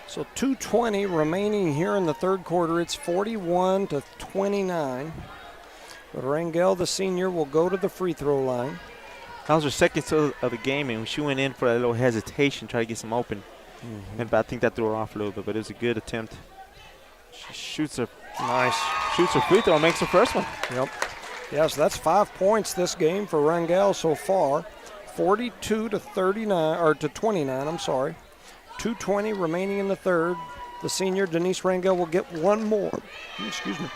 So 2:20 remaining here in the third quarter. It's 41-29. But Rangel, the senior, will go to the free throw line. That was her second of the game, and she went in for a little hesitation, try to get some open. Mm-hmm. And I think that threw her off a little bit, but it was a good attempt. She shoots her free throw and makes her first one. Yep. Yes, that's 5 points this game for Rangel so far. 42-39 or to 29. I'm sorry. 2:20 remaining in the third. The senior Denise Rangel will get one more. Excuse me.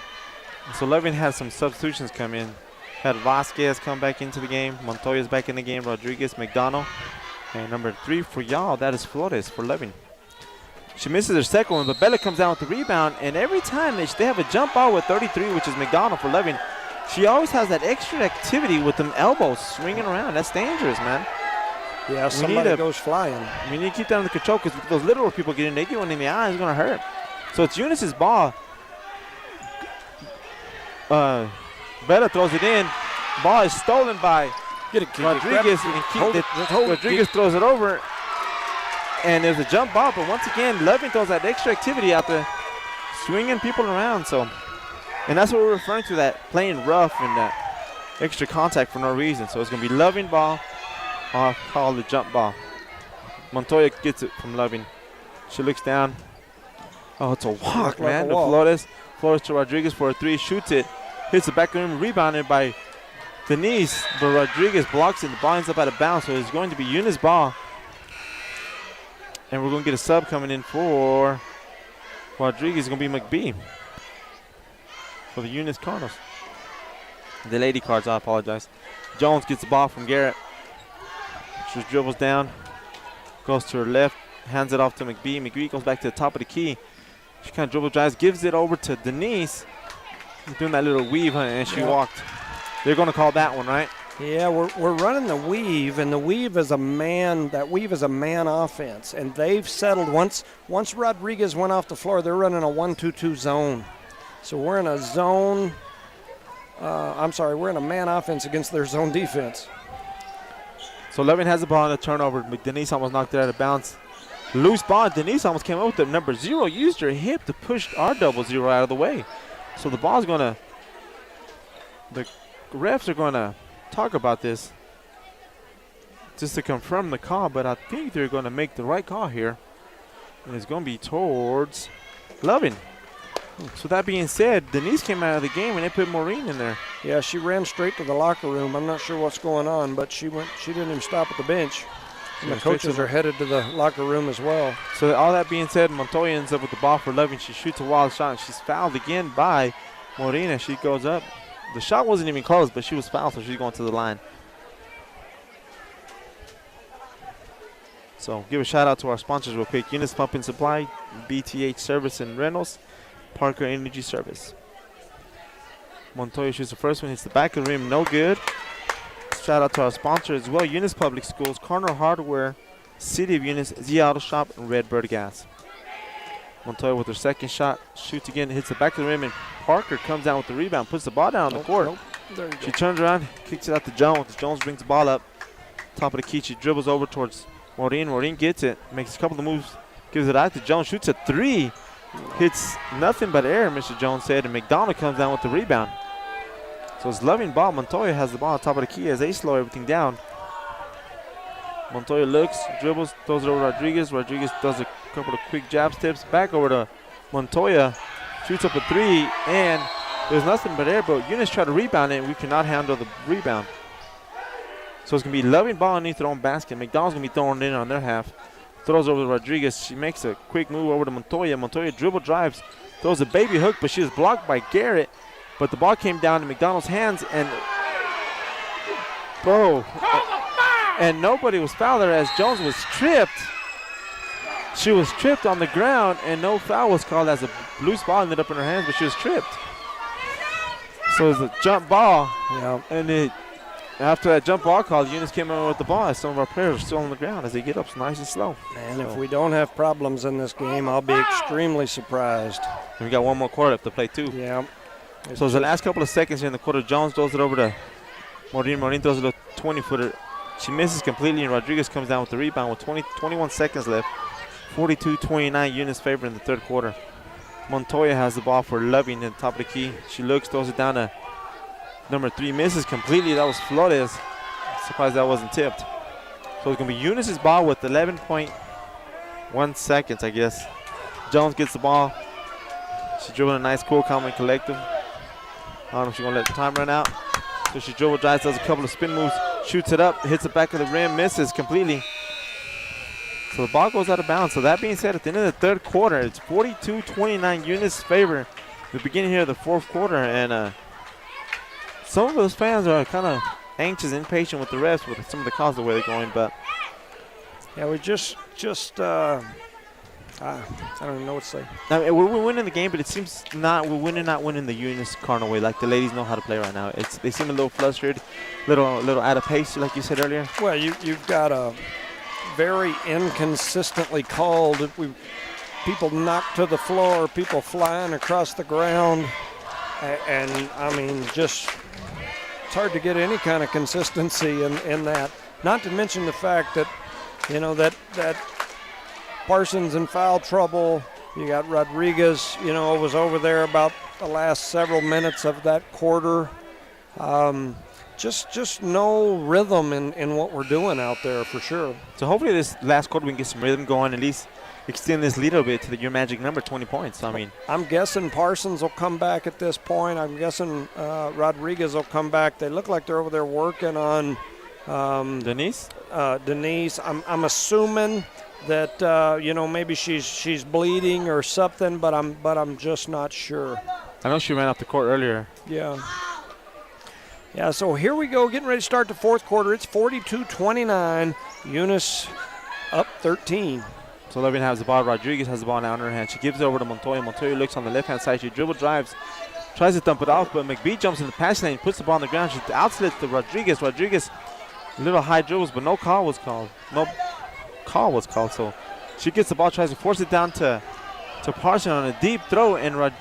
So Levin had some substitutions come in. Had Vasquez come back into the game. Montoya's back in the game. Rodriguez, McDonald. And number 3 for y'all, that is Flores for Levin. She misses her second one, but Bella comes down with the rebound. And every time they have a jump ball with 33, which is McDonald for Levin, she always has that extra activity with them elbows swinging around. That's dangerous, man. Yeah, somebody goes flying. We need to keep that under control because if those literal people get in, they get one in the eye, it's going to hurt. So it's Eunice's ball. Bella throws it in. Ball is stolen by Rodriguez. Rodriguez throws it over. And there's a jump ball, but once again, Levin throws that extra activity out there, swinging people around. And that's what we're referring to, that playing rough and that extra contact for no reason. So it's going to be Levin ball. I'll call the jump ball. Montoya gets it from Levin. She looks down. Oh, it's a walk, man. Flores to Rodriguez for a 3, shoots it. Hits the back of the rim, rebounded by Denise, but Rodriguez blocks it. The ball ends up out of bounds, so it's going to be Eunice ball. And we're going to get a sub coming in for Rodriguez. It's going to be Mcbee for the Eunice Cardinals. The Lady Cards, I apologize. Jones gets the ball from Garrett. She dribbles down, goes to her left, hands it off to Mcbee. Mcbee goes back to the top of the key. She kind of dribble drives, gives it over to Denise. Doing that little weave, and she walked. They're going to call that one, right? Yeah, we're running the weave, and the weave is a man. That weave is a man offense, and they've settled once Rodriguez went off the floor. They're running a 1-2-2 zone. So we're in a zone. We're in a man offense against their zone defense. So Levin has the ball on the turnover. Denise almost knocked it out of bounds. Loose ball. Denise almost came up with it. Number 0 used her hip to push our 0 out of the way. So the ball's going to, the refs are going to talk about this just to confirm the call, but I think they're going to make the right call here. And it's going to be towards Levin. So that being said, Denise came out of the game and they put Maureen in there. Yeah, she ran straight to the locker room. I'm not sure what's going on, but she didn't even stop at the bench. And the coaches are headed to the locker room as well. So all that being said, Montoya ends up with the ball for Levin. She shoots a wild shot, and she's fouled again by Maureen as she goes up. The shot wasn't even close, but she was fouled, so she's going to the line. So give a shout out to our sponsors real quick. Eunice Pump and Supply, BTH Service and Rentals, Parker Energy Service. Montoya shoots the first one, hits the back of the rim, no good. Shout out to our sponsor as well, Eunice Public Schools, Cardinal Hardware, City of Eunice, Z Auto Shop, and Redbird Gas. Montoya with her second shot, shoots again, hits the back of the rim, and Parker comes down with the rebound, puts the ball down on the court. There you She go. turns around, kicks it out to Jones. Jones brings the ball up, top of the key. She dribbles over towards Maureen. Maureen gets it, makes a couple of moves, gives it out to Jones, shoots a three, hits nothing but air, Mr. Jones said, and McDonald comes down with the rebound. So it's Loving ball. Montoya has the ball on top of the key as they slow everything down. Montoya looks, dribbles, throws it over to Rodriguez. Rodriguez does a couple of quick jab steps back over to Montoya, shoots up a three, and there's nothing but air, but Eunice tried to rebound it, and we cannot handle the rebound. So it's going to be Loving ball underneath their own basket. McDonald's going to be throwing it in on their half. Throws over to Rodriguez. She makes a quick move over to Montoya. Montoya dribble drives, throws a baby hook, but she is blocked by Garrett. But the ball came down to McDonald's hands, and and nobody was fouled there as Jones was tripped. She was tripped on the ground, and no foul was called as a loose ball ended up in her hands, but she was tripped. So it's a jump ball, and after that jump ball call, Eunice came in with the ball as some of our players are still on the ground as they get up nice and slow. Man, if we don't have problems in this game, I'll be extremely surprised. And we got one more quarter left to play too. Yeah. So it's the last couple of seconds here in the quarter. Jones throws it over to Maureen. Maureen throws a little 20-footer. She misses completely, and Rodriguez comes down with the rebound with 21 seconds left. 42-29, Eunice favor in the third quarter. Montoya has the ball for Loving at the top of the key. She looks, throws it down to number 3, misses completely. That was Flores. Surprised that wasn't tipped. So it's going to be Eunice's ball with 11.1 seconds, I guess. Jones gets the ball. She's dribbling a nice, cool, calm, and collective. I don't know if she's going to let the time run out. So she dribble drives, does a couple of spin moves, shoots it up, hits the back of the rim, misses completely. So the ball goes out of bounds. So that being said, at the end of the third quarter, it's 42-29 Eunice's favor. The beginning here of the fourth quarter, and some of those fans are kind of anxious, impatient with the refs with some of the calls the way they're going. But yeah, we just I don't even know what to say. I mean, we're winning the game, but it seems not winning the Eunice Cardinal way. Like the ladies know how to play right now. They seem a little flustered, little out of pace, like you said earlier. Well, you've got a very inconsistently called. People knocked to the floor, people flying across the ground, and I mean, just it's hard to get any kind of consistency in that. Not to mention the fact that, you know, that Parsons in foul trouble. You got Rodriguez, you know, was over there about the last several minutes of that quarter. Just no rhythm in what we're doing out there for sure. So hopefully this last quarter we can get some rhythm going, at least extend this lead a bit to your magic number, 20 points. I mean, I'm guessing Parsons will come back at this point. I'm guessing Rodriguez will come back. They look like they're over there working on Denise. Denise. I'm assuming that you know, maybe she's bleeding or something, but I'm just not sure. I know she ran off the court earlier. Yeah, so here we go, getting ready to start the fourth quarter. It's 42-29. Eunice up 13. So Loving has the ball. Rodriguez has the ball now in her hand. She gives it over to Montoya. Montoya looks on the left-hand side. She dribble drives, tries to dump it off, but Mcbee jumps in the passing lane, puts the ball on the ground. She outslits to Rodriguez. Rodriguez, little high dribbles, but no call was called. So she gets the ball, tries to force it down to Parsons on a deep throw, and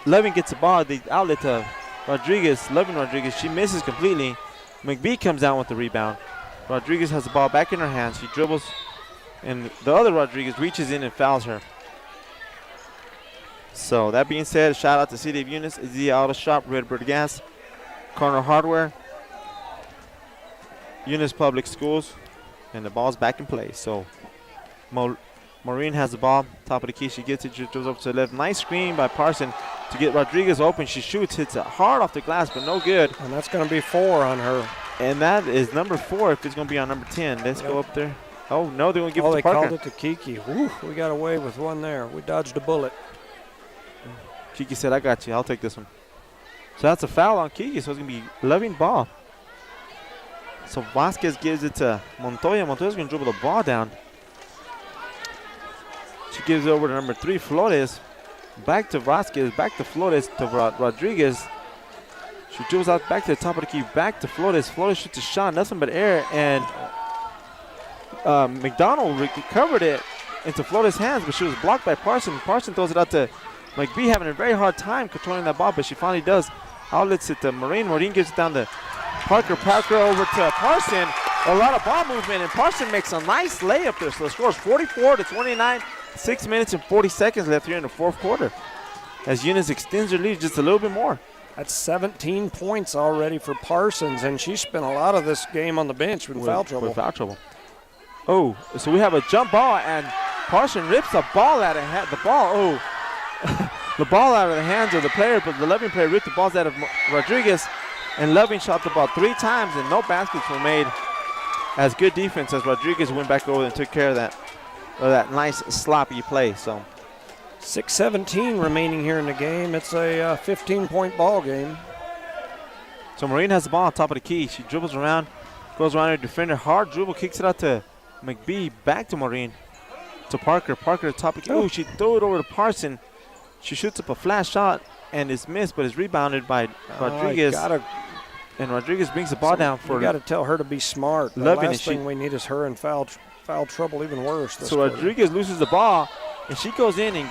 Loving gets the ball. The outlet to Rodriguez. Rodriguez. She misses completely. Mcbee comes down with the rebound. Rodriguez has the ball back in her hands. She dribbles, and the other Rodriguez reaches in and fouls her. So that being said, shout out to City of Eunice, Z Auto Shop, Redbird Gas, Cardinal Hardware, Eunice Public Schools, and the ball's back in play. So Maureen has the ball, top of the key. She gets it, she goes up to the left. Nice screen by Parsons to get Rodriguez open. She shoots, hits it hard off the glass, but no good. And that's going to be 4 on her. And that is number 4 if it's going to be on number 10. Let's go up there. Oh, no, they're going to give it to they Parker. called it to Kiki. Whew, we got away with one there. We dodged a bullet. Kiki said, I got you. I'll take this one. So that's a foul on Kiki, so it's going to be Loving ball. So Vasquez gives it to Montoya. Montoya's going to dribble the ball down. She gives it over to number 3, Flores. Back to Vasquez, back to Flores, to Rodriguez. She dribbles out back to the top of the key, back to Flores. Flores shoots a shot, nothing but air, and McDonald recovered it into Flores' hands, but she was blocked by Parson. Parson throws it out to Mcbee, having a very hard time controlling that ball, but she finally does. Outlets it to Maureen. Maureen gives it down to Parker. Parker over to Parson. A lot of ball movement, and Parson makes a nice layup there. So the score is 44-29. 6 minutes and 40 seconds left here in the fourth quarter, as Eunice extends her lead just a little bit more. That's 17 points already for Parsons, and she spent a lot of this game on the bench with foul trouble. With foul trouble. Oh, so we have a jump ball, and Parson rips the ball out of the ball out of the hands of the player, but the Loving player ripped the balls out of Rodriguez, and Loving shot the ball 3 times, and no baskets were made. As good defense as Rodriguez went back over and took care of that nice sloppy play. So 6:17 remaining here in the game. It's a 15-point ball game. So Maureen has the ball on top of the key. She dribbles around, goes around her defender, hard dribble, kicks it out to Mcbee, back to Maureen, to Parker. Parker at the top of the key. Oh, she threw it over to Parson. She shoots up a flash shot and is missed, but is rebounded by Rodriguez. And Rodriguez brings the ball down for. You got to tell her to be smart. The last thing we need is her in foul trouble, even worse. So Rodriguez loses the ball, and she goes in and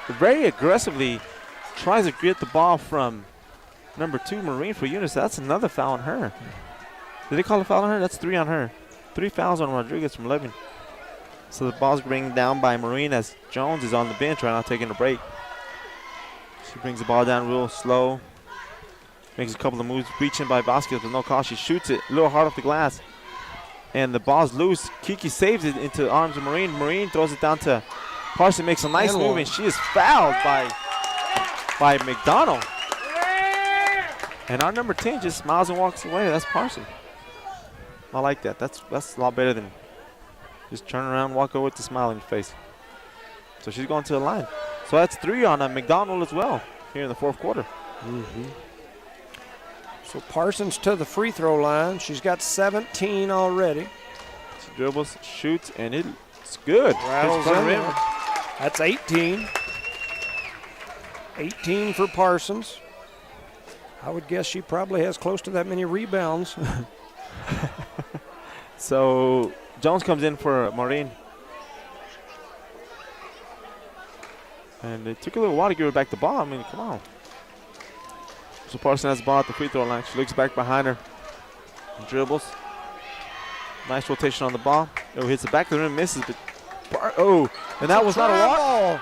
very aggressively tries to get the ball from number 2, Maureen, for Eunice. That's another foul on her. Did they call a foul on her? That's 3 on her. 3 fouls on Rodriguez from 11. So the ball's being down by Maureen as Jones is on the bench right now taking a break. She brings the ball down real slow. Makes a couple of moves, reaching by Vasquez with no call. She shoots it a little hard off the glass. And the ball's loose. Kiki saves it into the arms of Maureen. Maureen throws it down to Parson, makes a nice move, and she is fouled by McDonald. And our number 10 just smiles and walks away. That's Parson. I like that. That's a lot better than just turn around, walk over with a smile on your face. So she's going to the line. So that's 3 on McDonald as well here in the fourth quarter. So Parsons to the free throw line. She's got 17 already. She dribbles, shoots, and it's good. Rattles in there. That's 18. 18 for Parsons. I would guess she probably has close to that many rebounds. So Jones comes in for Maureen. And it took a little while to give her back the ball. I mean, come on. So Parsons has the ball at the free throw line. She looks back behind her. Dribbles. Nice rotation on the ball. Oh, hits the back of the rim, misses. But and that was not a walk.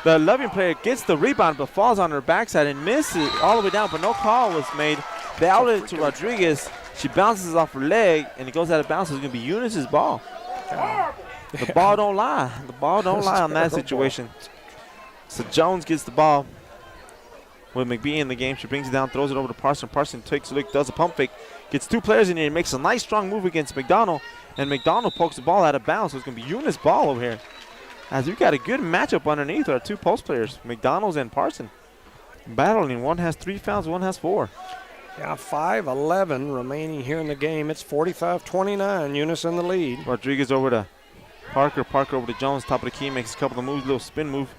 The Loving player gets the rebound but falls on her backside and misses all the way down, but no call was made. They outlet it to Rodriguez. She bounces off her leg, and it goes out of bounds. It's going to be Eunice's ball. The ball don't lie. The ball don't lie on that situation. So Jones gets the ball with Mcbee in the game. She brings it down, throws it over to Parson. Parson takes a look, does a pump fake, gets 2 players in here, and makes a nice strong move against McDonald. And McDonald pokes the ball out of bounds, so it's going to be Eunice's ball over here. As we've got a good matchup underneath our 2 post players, McDonald's and Parson. Battling. One has 3 fouls, one has 4. Yeah, 5:11 remaining here in the game. It's 45-29. Eunice in the lead. Rodriguez over to Parker. Parker over to Jones. Top of the key. Makes a couple of moves. Little spin move.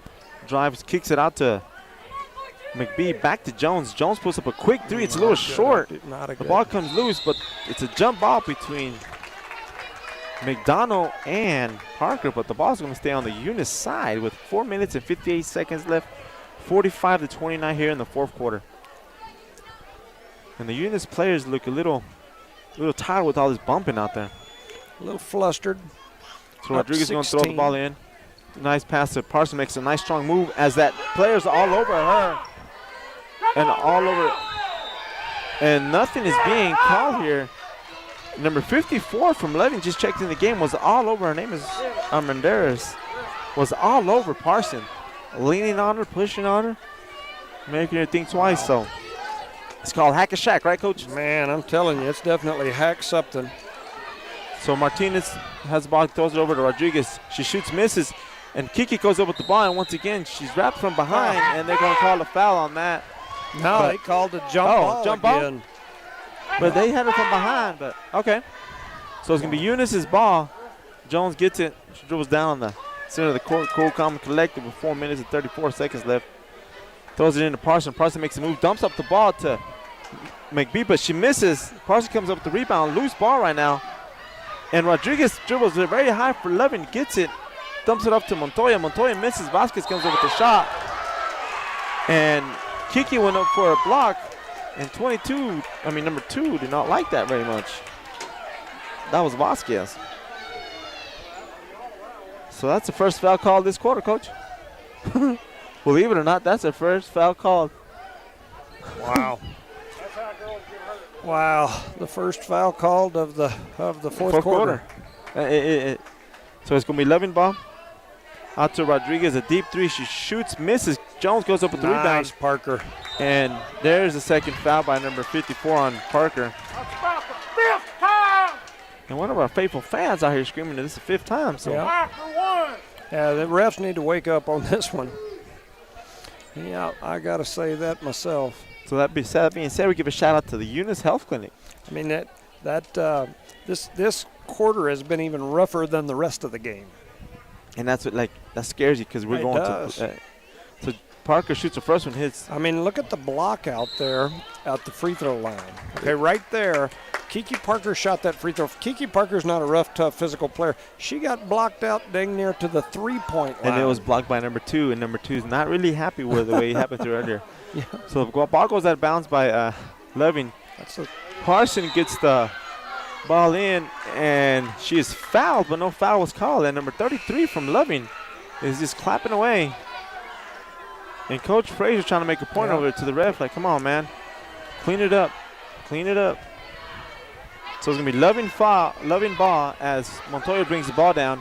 Drives. Kicks it out to Mcbee. Back to Jones. Jones puts up a quick 3. It's a little short. The ball comes loose, but it's a jump ball between McDonald and Parker. But the ball's going to stay on the Eunice side with 4 minutes and 58 seconds left. 45-29 here in the fourth quarter. And the Eunice players look a little tired with all this bumping out there. A little flustered. So Rodriguez is going to throw the ball in. Nice pass to Parson, makes a nice strong move as that player's all over her. And nothing is being called here. Number 54 from Levin just checked in the game, was all over. Her name is Armendariz. Was all over Parson. Leaning on her, pushing on her, making her think twice. So it's called hack a shack, right, Coach? Man, I'm telling you, it's definitely hack something. So Martinez has the ball, throws it over to Rodriguez. She shoots, misses, and Kiki goes up with the ball, and once again, she's wrapped from behind, and they're going to call a foul on that. No, they called a jump ball again. But they had it from behind, but okay. So it's going to be Eunice's ball. Jones gets it. She dribbles down on the center of the court. Cool, calm, and collected with 4 minutes and 34 seconds left. Throws it into Parsons. Parsons makes a move, dumps up the ball to McBee, but she misses. Parsons comes up with the rebound. Loose ball right now. And Rodriguez dribbles it very high for Loving. Gets it. Dumps it up to Montoya. Montoya misses. Vasquez comes over with the shot. And Kiki went up for a block. And number 2 did not like that very much. That was Vasquez. So that's the first foul called this quarter, Coach. Believe it or not, that's the first foul called. Wow. Wow, the first foul called of the fourth quarter. So it's going to be Loving ball. Out to Rodriguez, a deep 3. She shoots, misses. Jones goes up with the rebound. Nice, Parker. And there's the second foul by number 54 on Parker. That's about the 5th time. And one of our faithful fans out here screaming that this is the 5th time. So Yeah. Parker won. Yeah, the refs need to wake up on this one. Yeah, I got to say that myself. So that being said, we give a shout out to the Eunice Health Clinic. I mean this quarter has been even rougher than the rest of the game. And that's what that scares you because we're It going does. to. So Parker shoots the first one, hits. I mean, look at the block out there at the free throw line. Okay, right there. Kiki Parker shot that free throw. Kiki Parker's not a rough, tough physical player. She got blocked out dang near to the three-point line. And it was blocked by number 2, and number 2's not really happy with the way it happened to her earlier. Yeah. So the ball goes out of bounds by Loving. Parson gets the ball in, and she is fouled, but no foul was called. And number 33 from Loving is just clapping away. And Coach Frazier trying to make a point over to the ref, like, come on, man. Clean it up. Clean it up. So it's going to be Loving ball as Montoya brings the ball down.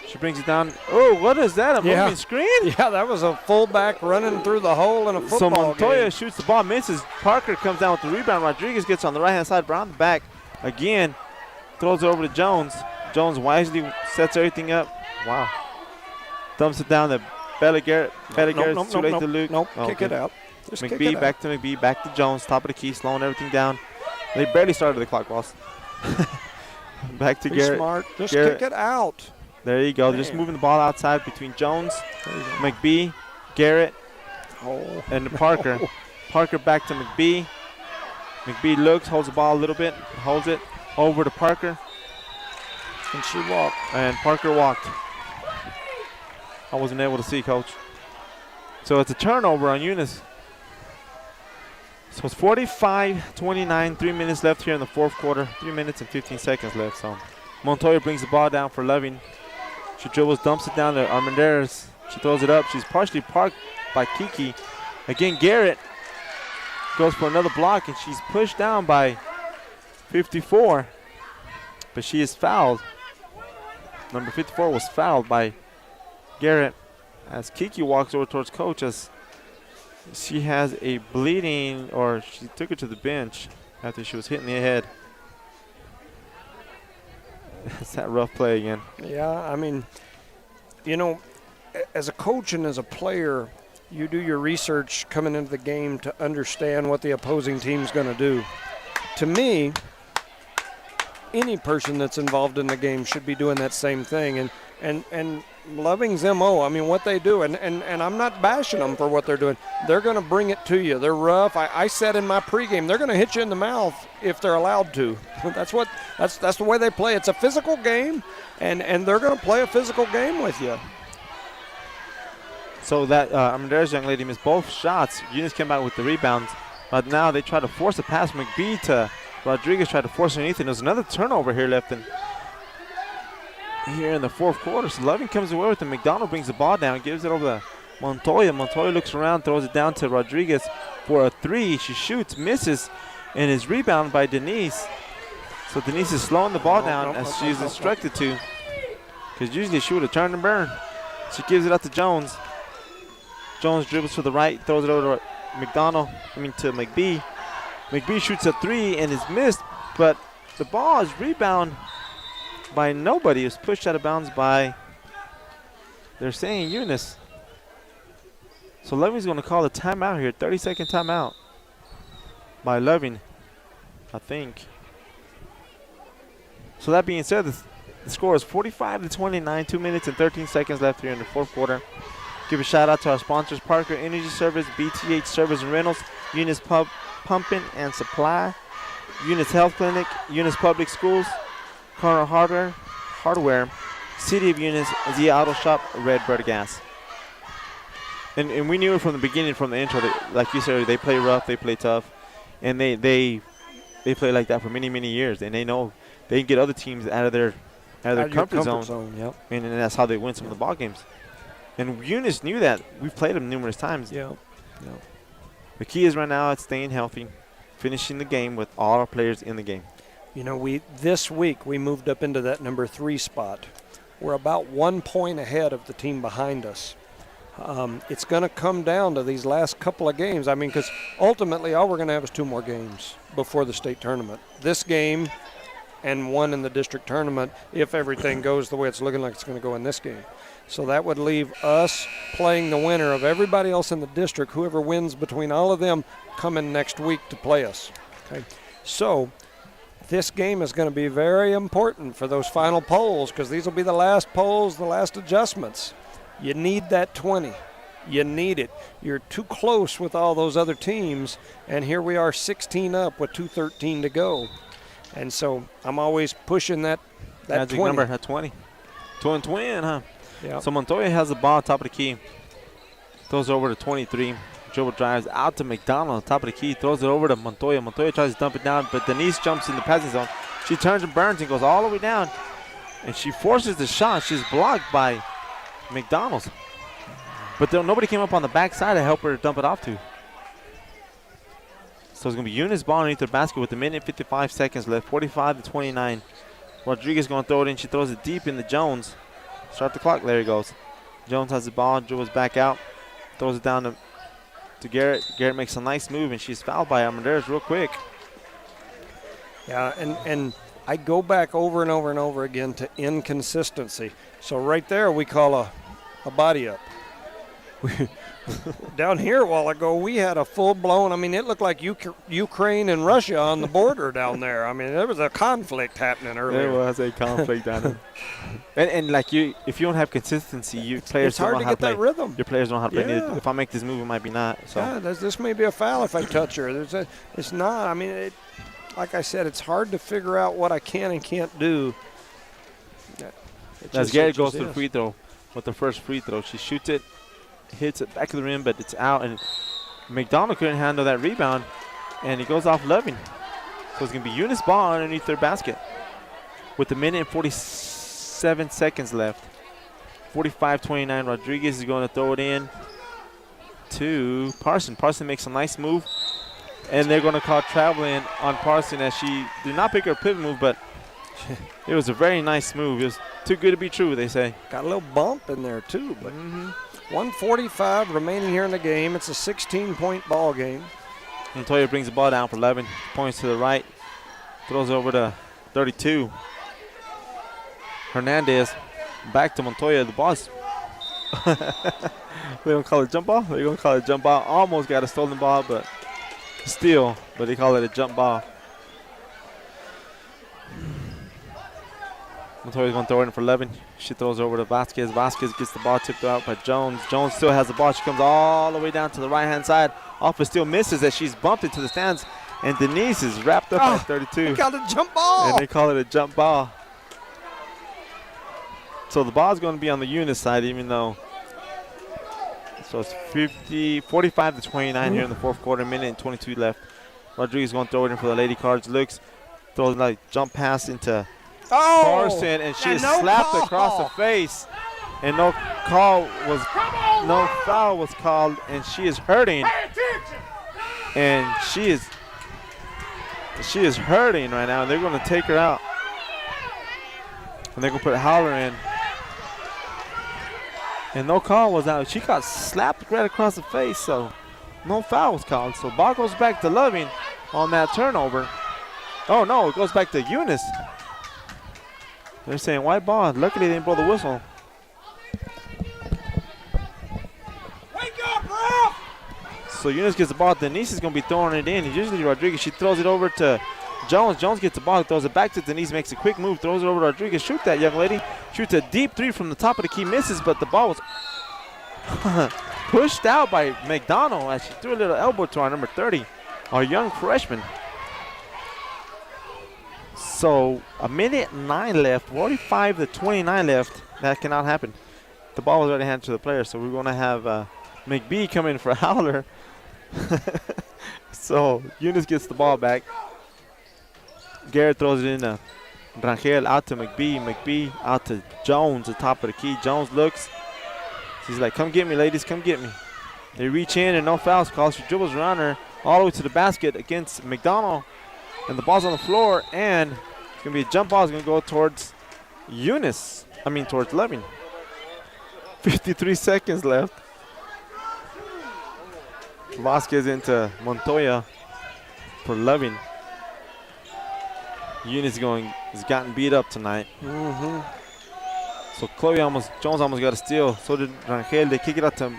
She brings it down. Oh, what is that? A moving screen? Yeah, that was a fullback running through the hole in a football So Montoya game. shoots the ball, misses. Parker comes down with the rebound. Rodriguez gets on the right-hand side, around the back. Again, throws it over to Jones. Jones wisely sets everything up. Wow. Dumps it down to Bella Garrett. Garrett's too late to Luke. Nope, Oh, kick okay. it out. Just kick McBee, it back to McBee, back to Jones. Top of the key, slowing everything down. They barely started the clock, boss. Back to Be Garrett. smart. Just Garrett. kick it out. There you go. Man. Just moving the ball outside between Jones, There you go. McBee, Garrett, Oh. and Parker. Parker back to McBee. McBee looks, holds the ball a little bit, holds it over to Parker, And she walked. and Parker walked. I wasn't able to see, Coach. So it's a turnover on Eunice. So it's 45-29, 3 minutes left here in the fourth quarter, 3 minutes and 15 seconds left. So Montoya brings the ball down for Loving. She dribbles, dumps it down to Armendariz. She throws it up. She's partially parked by Kiki. Again, Garrett goes for another block, and she's pushed down by 54. But she is fouled. Number 54 was fouled by Garrett as Kiki walks over towards Coach as she has a bleeding, or she took her to the bench after she was hit in the head. It's that rough play again. Yeah, I mean, you know, as a coach and as a player, you do your research coming into the game to understand what the opposing team's going to do. To me, any person that's involved in the game should be doing that same thing. And Loving's MO, I mean, what they do, and I'm not bashing them for what they're doing. They're going to bring it to you. They're rough. I said in my pregame, they're going to hit you in the mouth if they're allowed to. That's the way they play. It's a physical game, and they're going to play a physical game with you. So that Armendariz young lady missed both shots. Eunice came out with the rebounds, but now they try to force a pass. McBee to Rodriguez tried to force underneath, and there's another turnover here left here in the fourth quarter. So Loving comes away with it. McDonald brings the ball down, gives it over to Montoya. Montoya looks around, throws it down to Rodriguez for a three. She shoots, misses, and is rebounded by Denise. So Denise is slowing the ball down as she's instructed to, because usually she would have turned and burned. She gives it out to Jones. Jones dribbles to the right, throws it over to to McBee. McBee shoots a three and is missed, but the ball is rebounded by nobody. It was pushed out of bounds by, they're saying, Eunice. So Loving's going to call a timeout here, 30-second timeout by Loving. I think. So that being said, the score is 45-29, 2 minutes and 13 seconds left here in the fourth quarter. Give a shout out to our sponsors, Parker Energy Service, BTH Service and Rentals, Eunice Pumping and Supply, Eunice Health Clinic, Eunice Public Schools, Corner Hardware, City of Eunice, Z Auto Shop, Redbird Gas. And we knew it from the beginning, from the intro, that, like you said, they play rough, they play tough, and they play like that for many, many years, and they know they can get other teams out of their comfort zone. Yep. And that's how they win some of the ball games. And Eunice knew that. We've played them numerous times. Yeah. The key is right now it's staying healthy, finishing the game with all our players in the game. You know, this week we moved up into that number 3 spot. We're about 1 point ahead of the team behind us. It's going to come down to these last couple of games. I mean, because ultimately all we're going to have is 2 more games before the state tournament. This game and 1 in the district tournament if everything goes the way it's looking like it's going to go in this game. So that would leave us playing the winner of everybody else in the district, whoever wins between all of them, coming next week to play us. Okay, so this game is going to be very important for those final polls because these will be the last polls, the last adjustments. You need that 20. You need it. You're too close with all those other teams, and here we are 16 up with 2:13 to go. And so I'm always pushing that Magic 20. number at 20. Twin, huh? Yeah. So Montoya has the ball top of the key. Throws it over to 23. Dribble drives out to McDonald, top of the key. Throws it over to Montoya. Montoya tries to dump it down, but Denise jumps in the passing zone. She turns and burns and goes all the way down. And she forces the shot. She's blocked by McDonald's. But nobody came up on the backside to help her dump it off to. So it's going to be Eunice ball underneath the basket with a minute and 55 seconds left. 45-29. Rodriguez going to throw it in. She throws it deep into Jones. Start the clock. There he goes. Jones has the ball. Dribbles back out. Throws it down to Garrett. Garrett makes a nice move, and she's fouled by Armendariz real quick. Yeah, and I go back over and over and over again to inconsistency. So right there we call a body up. Down here a while ago we had a full-blown, I mean, it looked like Ukraine and Russia on the border down there. I mean, there was a conflict happening earlier. There was a conflict down there. And like if you don't have consistency, your players it's hard don't to know how get to play. that rhythm. Your players don't know how to play. Yeah. If I make this move, it might be not. So. Yeah, this may be a foul if I touch her. It's not. I mean, like I said, it's hard to figure out what I can and can't do. As Garrett goes to the free throw with the first free throw, she shoots it, hits it back of the rim, but it's out. And McDonald couldn't handle that rebound, and he goes off Loving. So it's going to be Eunice ball underneath their basket with a minute and 47 seconds left. 45-29. Rodriguez is going to throw it in to Parson. Parson makes a nice move, and they're going to call traveling on Parson as she did not pick her pivot move, but it was a very nice move. It was too good to be true, they say. Got a little bump in there, too. But 1:45 remaining here in the game. It's a 16-point ball game. Montoya brings the ball down for 11. Points to the right. Throws it over to 32. Hernandez back to Montoya. The ball's they don't call it jump ball? They're going to call it jump ball. Almost got a stolen ball, but still. But they call it a jump ball. Montoya's going to throw it in for 11. She throws it over to Vasquez. Vasquez gets the ball tipped out by Jones. Jones still has the ball. She comes all the way down to the right-hand side. Offa still misses as she's bumped into the stands. And Denise is wrapped up at 32. They called it a jump ball. And they call it a jump ball. So the ball's going to be on the Eunice side, even though. So it's 45-29 here in the fourth quarter. Minute and 22 left. Rodriguez going to throw it in for the Lady Cards. Looks, throws like jump pass into Parson, and she is slapped across the face, and no foul was called, and she is hurting, and she is hurting right now. They're going to take her out, and they're going to put Howler in, and no call was out. She got slapped right across the face, so no foul was called. So ball goes back to Loving on that turnover. Oh no, it goes back to Eunice. They're saying white ball. Luckily, they didn't blow the whistle. Wake up, ref! So Eunice gets the ball. Denise is going to be throwing it in. Usually Rodriguez, she throws it over to Jones gets the ball, throws it back to Denise, makes a quick move, throws it over to Rodriguez. Shoot that, young lady. Shoots a deep three from the top of the key, misses, but the ball was pushed out by McDonald as she threw a little elbow to our number 30, our young freshman. So a minute 9 left, 45 to 29 left. That cannot happen. The ball was already handed to the player, so we're going to have Mcbee come in for Howler. So Eunice gets the ball back. Garrett throws it in to Rangel, out to Mcbee. Mcbee out to Jones, the top of the key. Jones looks. She's like, come get me, ladies, come get me. They reach in and no fouls calls. She dribbles around her all the way to the basket against McDonald. And the ball's on the floor, and it's going to be a jump ball. It's going to go towards towards Loving. 53 seconds left. Vasquez into Montoya for Loving. Eunice has gotten beat up tonight. So Jones almost got a steal. So did Rangel. They kick it out to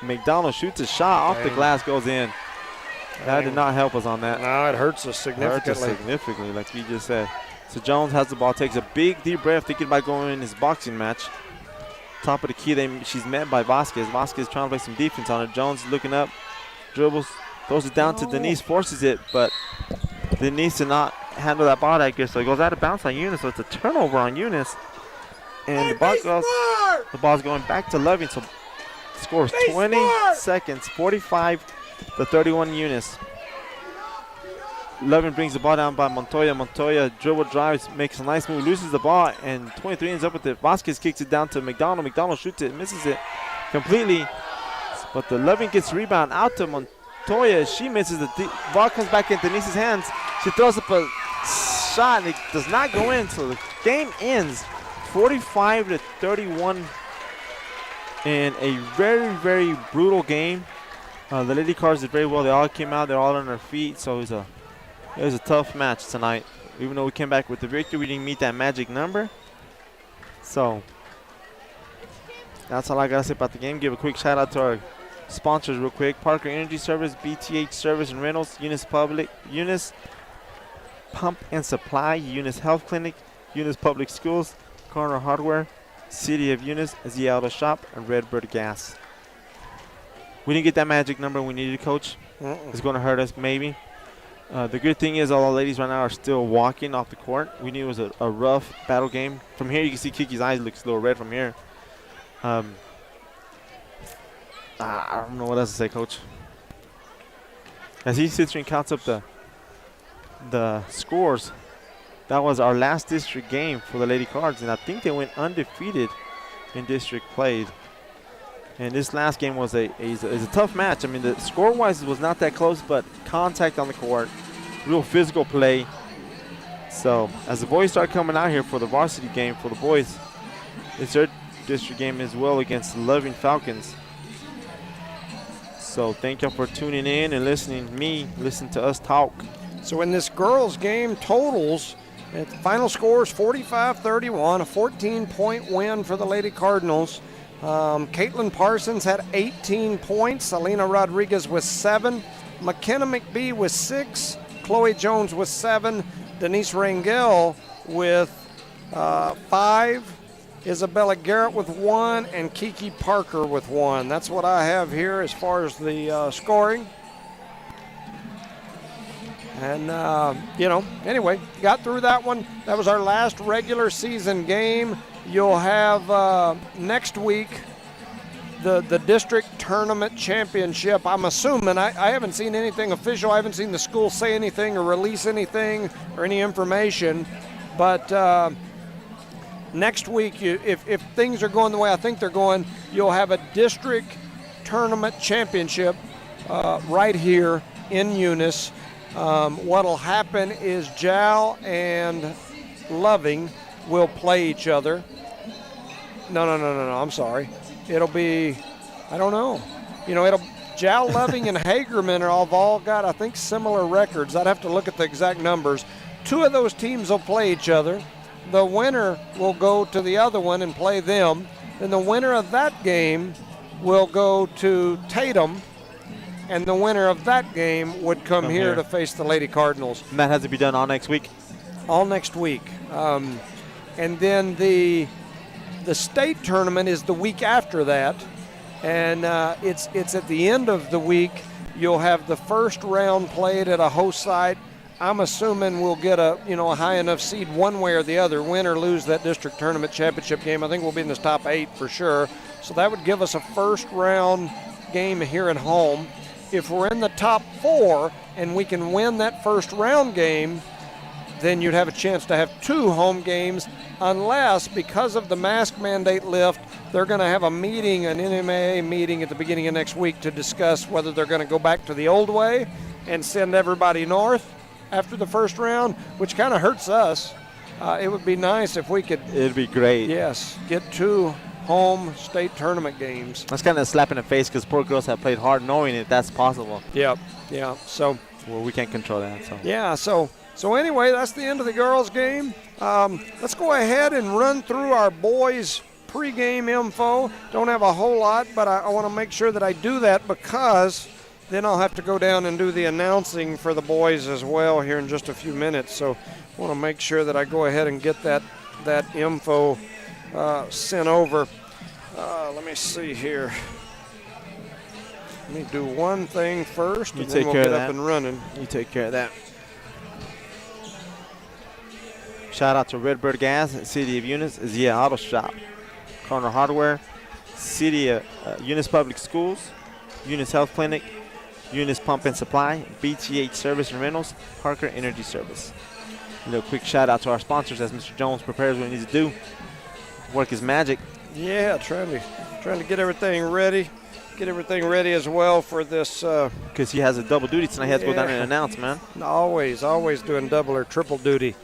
McDonald. Shoots a shot off the glass, goes in. That did not help us on that. No, it hurts us significantly. Like you just said. So Jones has the ball, takes a big deep breath, thinking about going in his boxing match. Top of the key, she's met by Vasquez. Vasquez trying to play some defense on her. Jones looking up, dribbles, throws it down to Denise, forces it, but Denise did not handle that ball that good, so it goes out of bounds on Eunice. So it's a turnover on Eunice. And the ball's going back to Loving, so scores 20 seconds, 45 to 31 Eunice. Loving brings the ball down by Montoya. Montoya dribble drives, makes a nice move, loses the ball, and 23 ends up with it. Vasquez kicks it down to McDonald. McDonald shoots it, misses it completely. But the Loving gets the rebound out to Montoya. She misses the ball, comes back into Denise's hands. She throws up a shot, and it does not go in. So the game ends 45 to 31 in a very, very brutal game. The Lady Cards did very well. They all came out. They're all on their feet. So it was a tough match tonight. Even though we came back with the victory, we didn't meet that magic number. So that's all I got to say about the game. Give a quick shout out to our sponsors real quick. Parker Energy Service, BTH Service and Rentals, Eunice Pump and Supply, Eunice Health Clinic, Eunice Public Schools, Corner Hardware, City of Eunice, Z Auto Shop, and Redbird Gas. We didn't get that magic number we needed, Coach. It's going to hurt us maybe. The good thing is all the ladies right now are still walking off the court. We knew it was a rough battle game. From here, you can see Kiki's eyes looks a little red from here. I don't know what else to say, Coach. As he sits here and counts up the scores, that was our last district game for the Lady Cards, and I think they went undefeated in district played. And this last game was a tough match. I mean, the score-wise it was not that close, but contact on the court, real physical play. So as the boys start coming out here for the varsity game for the boys, it's their district game as well against the Loving Falcons. So thank y'all for tuning in and listening to us talk. So in this girls game totals, the final score is 45-31, a 14-point win for the Lady Cardinals. Caitlyn Parsons had 18 points. Alina Rodriguez with 7. McKenna McBee with 6. Chloe Jones with 7. Denise Rangel with 5. Isabella Garrett with 1. And Kiki Parker with 1. That's what I have here as far as the scoring. And, anyway, got through that one. That was our last regular season game. You'll have next week the district tournament championship. I'm assuming, I haven't seen anything official. I haven't seen the school say anything or release anything or any information. But next week, if things are going the way I think they're going, you'll have a district tournament championship right here in Eunice. What'll happen is Jal and Loving will play each other. No, I'm sorry. It'll be, I don't know. Jal Loving and Hagerman have all got, I think, similar records. I'd have to look at the exact numbers. 2 of those teams will play each other. The winner will go to the other one and play them. Then the winner of that game will go to Tatum. and the winner of that game would come here to face the Lady Cardinals. And that has to be done all next week? All next week. And then the state tournament is the week after that, and it's at the end of the week. You'll have the first round played at a host site. I'm assuming we'll get a high enough seed one way or the other, win or lose that district tournament championship game. I think we'll be in the top 8 for sure. So that would give us a first round game here at home. If we're in the top 4 and we can win that first round game, then you'd have a chance to have 2 home games, unless, because of the mask mandate lift, they're going to have a meeting, an NMAA meeting at the beginning of next week to discuss whether they're going to go back to the old way and send everybody north after the first round, which kind of hurts us. It would be nice if we could. It'd be great. Yes, get 2 home state tournament games. That's kind of a slap in the face because poor girls have played hard knowing that that's possible. Yep, yeah. So. Well, we can't control that. So. Yeah, So anyway, that's the end of the girls' game. Let's go ahead and run through our boys' pregame info. Don't have a whole lot, but I want to make sure that I do that, because then I'll have to go down and do the announcing for the boys as well here in just a few minutes. So I want to make sure that I go ahead and get that info sent over. Let me see here. Let me do one thing first, and then we'll get up and running. You take care of that. Shout out to Redbird Gas, City of Eunice, Zia Auto Shop, Corner Hardware, City of Eunice Public Schools, Eunice Health Clinic, Eunice Pump and Supply, BTH Service and Rentals, Parker Energy Service. A little quick shout out to our sponsors as Mr. Jones prepares what he needs to do. Work is magic. Yeah, trying to get everything ready. Get everything ready as well for this. Because he has a double duty tonight. He has to go down and announce, man. Always doing double or triple duty.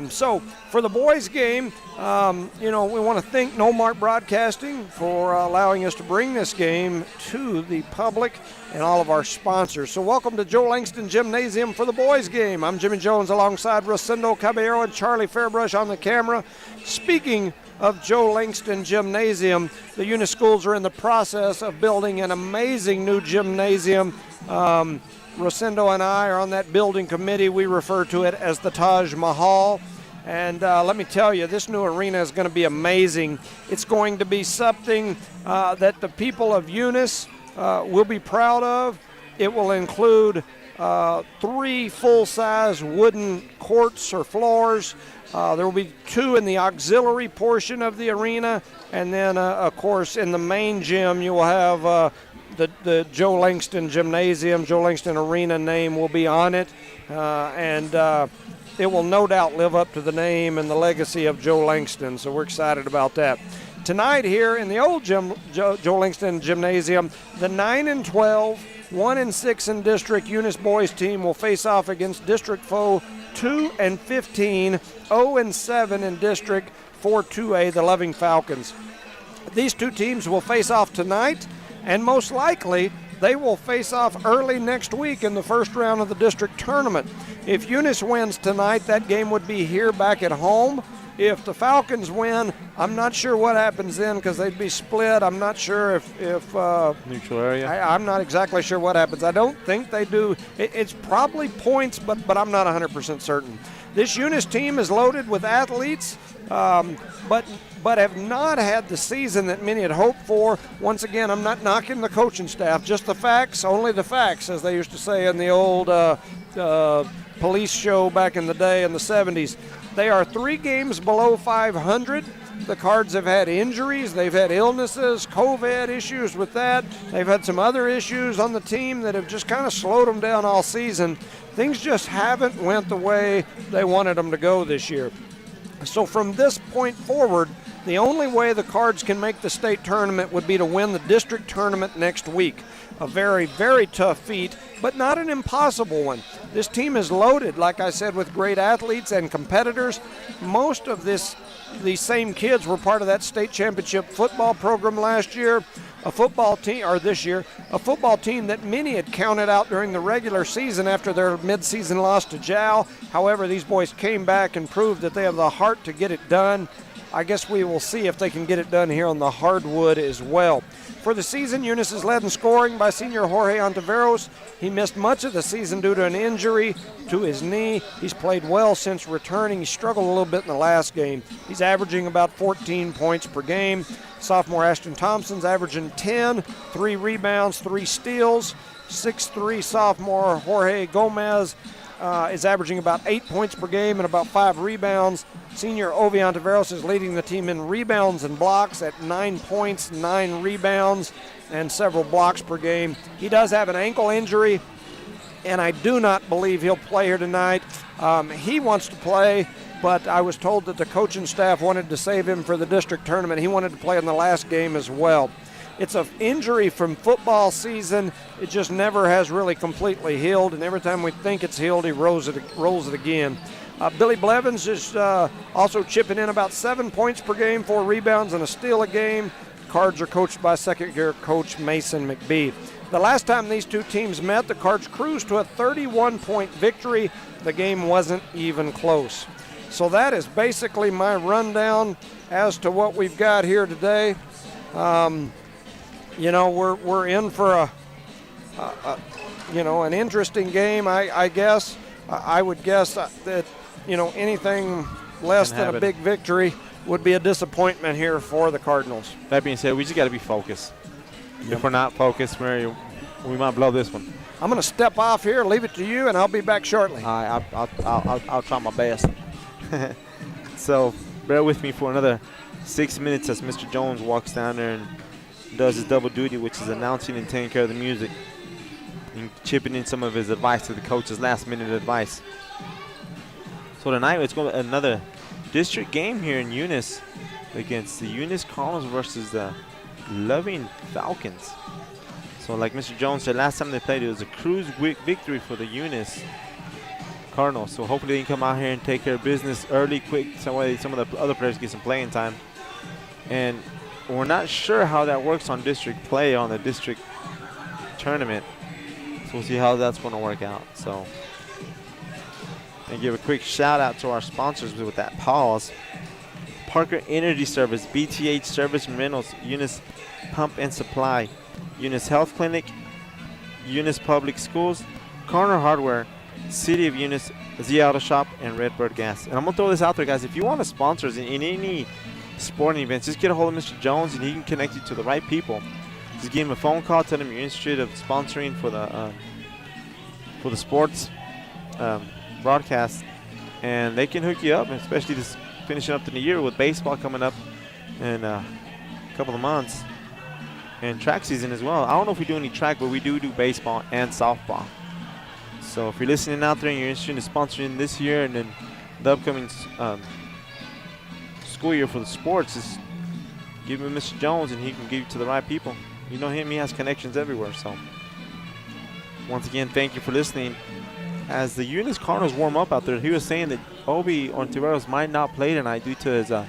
So for the boys' game, we want to thank No Mark Broadcasting for allowing us to bring this game to the public and all of our sponsors. So welcome to Joe Langston Gymnasium for the boys' game. I'm Jimmy Jones alongside Rosendo Caballero and Charlie Fairbrush on the camera. Speaking of Joe Langston Gymnasium, the Eunice schools are in the process of building an amazing new gymnasium. Rosendo and I are on that building committee. We refer to it as the Taj Mahal. And let me tell you, this new arena is going to be amazing. It's going to be something that the people of Eunice will be proud of. It will include 3 full-size wooden courts or floors. There will be 2 in the auxiliary portion of the arena. And then, of course, in the main gym, you will have the Joe Langston Gymnasium, Joe Langston Arena name will be on it, and it will no doubt live up to the name and the legacy of Joe Langston, so we're excited about that. Tonight here in the old Joe Langston Gymnasium, the 9-12, 1-6 in district Eunice boys team will face off against district foe 2-15, 0-7 in district 4-2A, the Loving Falcons. These 2 teams will face off tonight, and most likely they will face off early next week in the first round of the district tournament. If Eunice wins tonight, that game would be here back at home. If the Falcons win, I'm not sure what happens then, because they'd be split. I'm not sure if neutral area. I'm not exactly sure what happens. I don't think they do. It's probably points, but I'm not 100% certain. This Eunice team is loaded with athletes, but have not had the season that many had hoped for. Once again, I'm not knocking the coaching staff, just the facts, only the facts, as they used to say in the old police show back in the day in the 70s. They are 3 games below 500. The Cards have had injuries. They've had illnesses, COVID issues with that. They've had some other issues on the team that have just kind of slowed them down all season. Things just haven't went the way they wanted them to go this year. So from this point forward, the only way the Cards can make the state tournament would be to win the district tournament next week. A very, very tough feat, but not an impossible one. This team is loaded, like I said, with great athletes and competitors. Most of these same kids were part of that state championship football program last year. A football team that many had counted out during the regular season after their midseason loss to Jow. However, these boys came back and proved that they have the heart to get it done. I guess we will see if they can get it done here on the hardwood as well. For the season, Eunice is led in scoring by senior Jorge Ontiveros. He missed much of the season due to an injury to his knee. He's played well since returning. He struggled a little bit in the last game. He's averaging about 14 points per game. Sophomore Ashton Thompson's averaging 10, 3 rebounds, 3 steals. 6'3" sophomore Jorge Gomez is averaging about 8 points per game and about 5 rebounds. Senior Ovi Ontiveros is leading the team in rebounds and blocks at 9 points, 9 rebounds, and several blocks per game. He does have an ankle injury, and I do not believe he'll play here tonight. He wants to play, but I was told that the coaching staff wanted to save him for the district tournament. He wanted to play in the last game as well. It's an injury from football season. It just never has really completely healed, and every time we think it's healed, he rolls it again. Billy Blevins is also chipping in about 7 points per game, 4 rebounds, and a steal a game. Cards are coached by second-year coach Mason McBee. The last time these two teams met, the Cards cruised to a 31-point victory. The game wasn't even close. So that is basically my rundown as to what we've got here today. You know, we're in for an interesting game, I guess. I would guess that, anything less than a big victory would be a disappointment here for the Cardinals. That being said, we just got to be focused. Yep. If we're not focused, we might blow this one. I'm going to step off here, leave it to you, and I'll be back shortly. I'll try my best. So bear with me for another 6 minutes as Mr. Jones walks down there and does his double duty, which is announcing and taking care of the music and chipping in some of his advice to the coaches, last-minute advice. So tonight it's going to be another district game here in Eunice against the Eunice Cardinals versus the Loving Falcons. So like Mr. Jones said, last time they played, it was a cruise victory for the Eunice Cardinals. So hopefully they can come out here and take care of business early, quick, so way some of the other players get some playing time. And we're not sure how that works on district play on the district tournament. So we'll see how that's going to work out. So, and give a quick shout out to our sponsors with that pause. Parker Energy Service, BTH Service and Rentals, Eunice Pump and Supply, Eunice Health Clinic, Eunice Public Schools, Corner Hardware, City of Eunice, Z Auto Shop, and Redbird Gas. And I'm going to throw this out there, guys. If you want to sponsor us in any sporting events, just get a hold of Mr. Jones and he can connect you to the right people. Just give him a phone call, tell him you're interested of sponsoring for the sports broadcast, and they can hook you up, especially this finishing up in the year with baseball coming up in a couple of months and track season as well. I don't know if we do any track, but we do baseball and softball. So if you're listening out there and you're interested in sponsoring this year and then the upcoming school year for the sports, just give him Mr. Jones and he can give you to the right people. You know him, he has connections everywhere. So once again, thank you for listening. As the Eunice Cardinals warm up out there, he was saying that Obi Ontiveros might not play tonight due to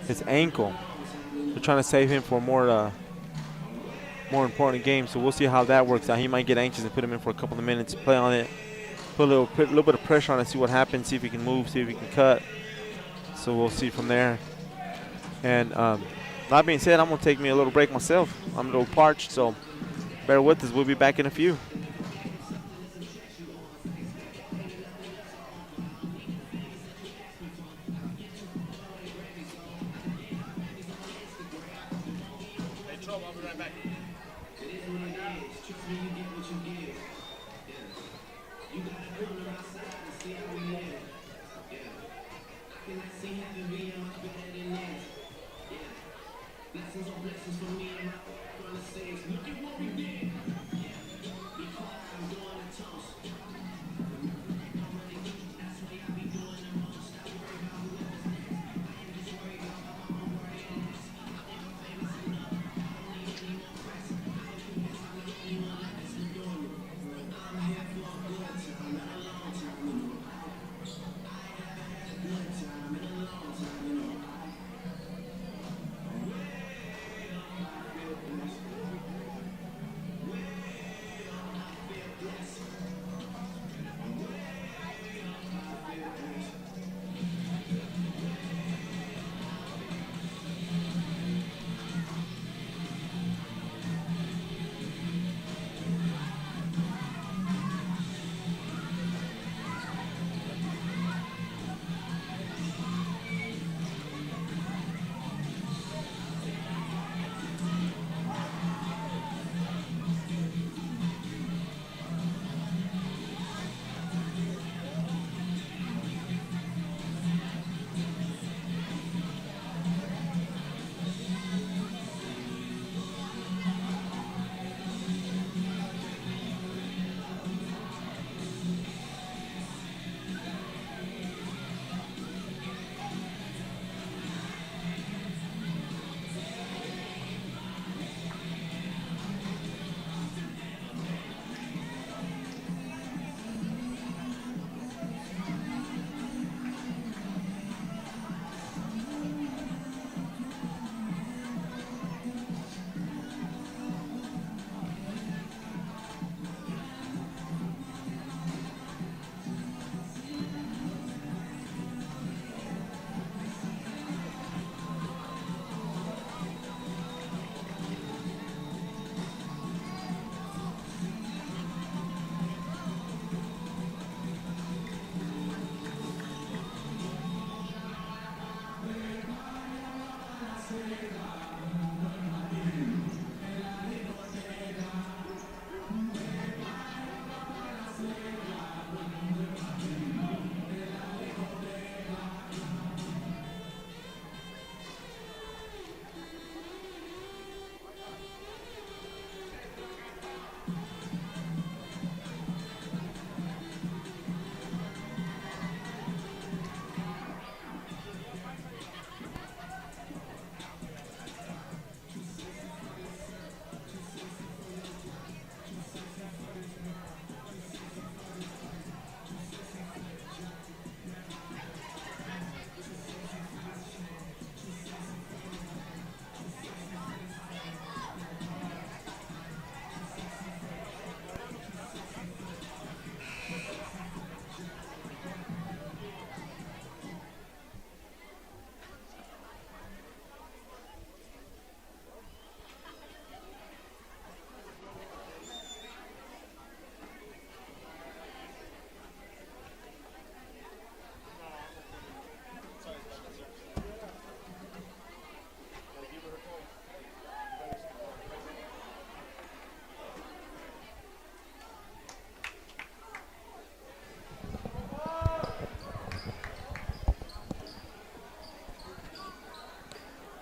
his ankle. They're trying to save him for more important game. So we'll see how that works out. He might get anxious and put him in for a couple of minutes, play on it, put a little bit of pressure on it, see what happens, see if he can move, see if he can cut. So we'll see from there. And that being said, I'm going to take me a little break myself. I'm a little parched, so bear with us. We'll be back in a few.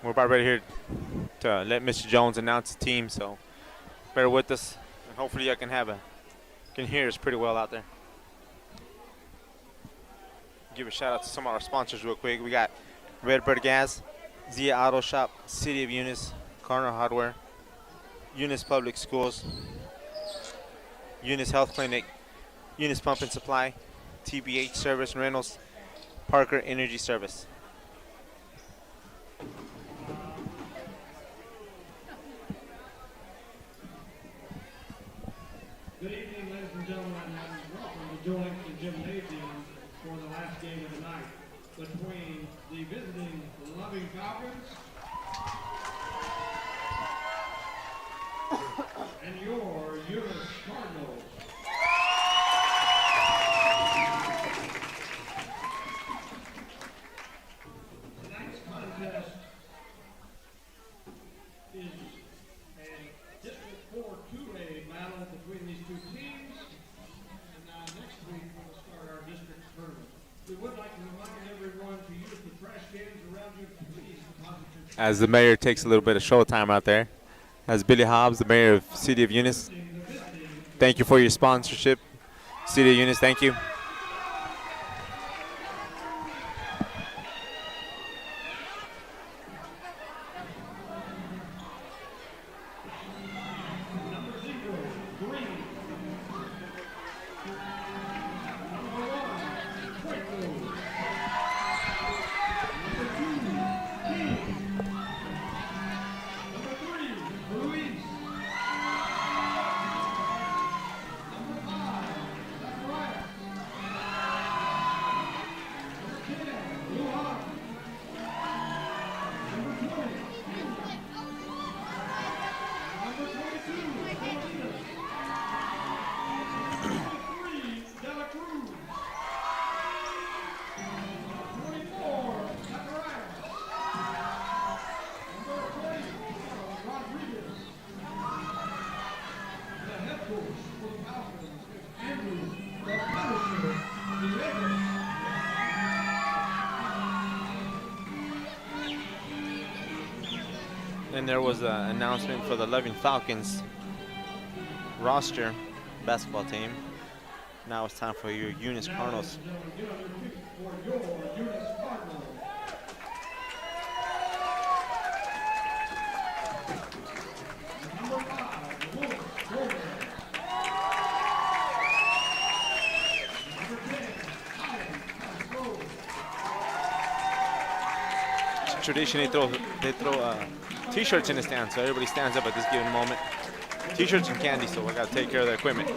We're about ready here to let Mr. Jones announce the team, so bear with us, and hopefully you can hear us pretty well out there. Give a shout out to some of our sponsors real quick. We got Redbird Gas, Zia Auto Shop, City of Eunice, Corner Hardware, Eunice Public Schools, Eunice Health Clinic, Eunice Pump and Supply, TBH Service and Rentals, Parker Energy Service. Good evening, ladies and gentlemen, and welcome to Joel Gymnasium for the last game of the night between the visiting Loving Falcons and your Eunice Cardinals. Tonight's contest is a District 4 2A battle between these two teams. And next week we'll start our district tournament. We would like to remind everyone to use the trash cans around you. Please deposit your As the mayor takes a little bit of show time out there, as Billy Hobbs, the mayor of City of Eunice, thank you for your sponsorship. City of Eunice, thank you. And there was an announcement for the Loving Falcons roster basketball team. Now it's time for your Eunice Cardinals. Traditionally, they throw T-shirts in the stand, so everybody stands up at this given moment. T-shirts and candy, so we got to take care of the equipment.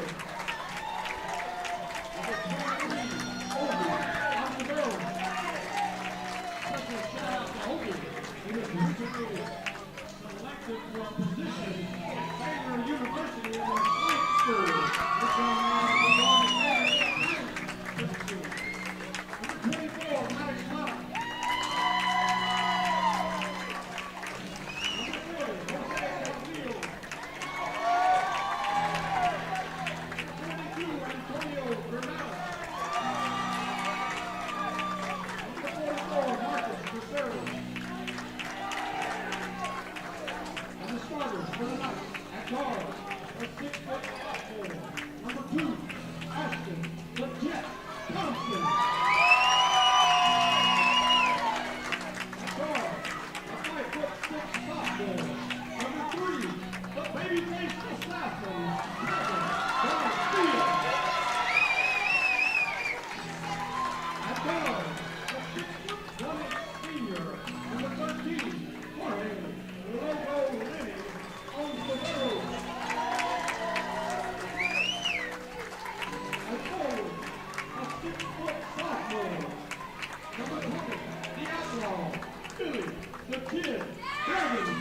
kid, Kevin.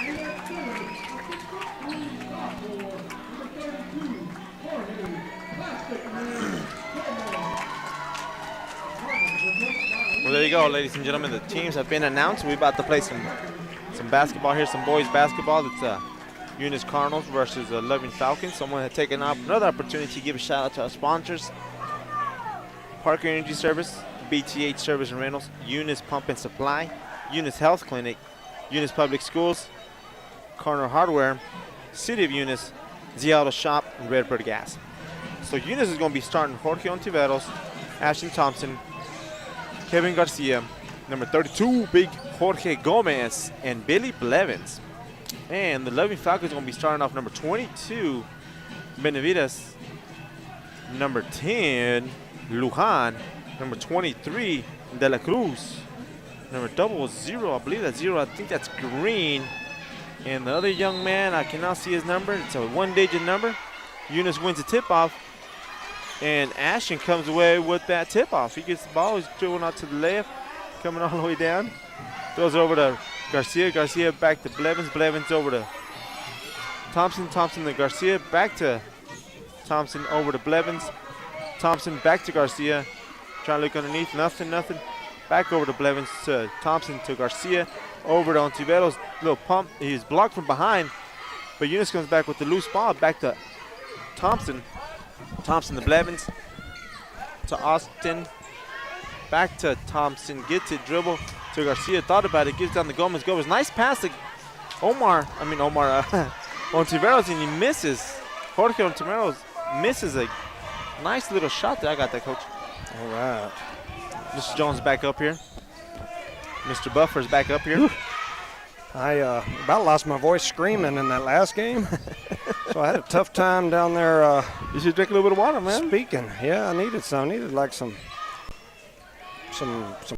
And at center, a 6'3" sophomore, number 32, Jorge Plastic Man Gomez. Well, there you go, ladies and gentlemen. The teams have been announced. We're about to play some basketball here, some boys basketball. It's Eunice Cardinals versus Loving Falcons. So I'm going to take another opportunity to give a shout out to our sponsors: Parker Energy Service, BTH Service and Rentals, Eunice Pump and Supply, Eunice Health Clinic, Eunice Public Schools, Corner Hardware, City of Eunice, Z Auto Shop, and Redbird Gas. So Eunice is going to be starting Jorge Ontiveros, Ashton Thompson, Kevin Garcia, number 32, Big Jorge Gomez, and Billy Blevins. And the Loving Falcons are going to be starting off number 22, Benavides, number 10, Lujan, number 23, De La Cruz, number 00, I believe that's 0, I think that's Green. And the other young man, I cannot see his number, it's a one-digit number. Eunice wins the tip-off, and Ashton comes away with that tip-off. He gets the ball, he's dribbling out to the left, coming all the way down. Throws it over to Garcia, Garcia back to Blevins, Blevins over to Thompson, Thompson to Garcia, back to Thompson, over to Blevins, Thompson back to Garcia, trying to look underneath, nothing, back over to Blevins to Thompson to Garcia, over to Ontiveros, little pump, he's blocked from behind, but Eunice comes back with the loose ball, back to Thompson, Thompson to Blevins, to Austin, back to Thompson, gets it, dribble to Garcia, thought about it, gives down to Gomez, nice pass to Ontiveros, and he misses. Jorge Ontiveros misses a nice little shot there. I got that, Coach. All right. Mr. Jones back up here. Mr. Buffer's back up here. Whew. I about lost my voice screaming in that last game. So I had a tough time down there. You should drink a little bit of water, man. Speaking. Yeah, I needed some. I needed like some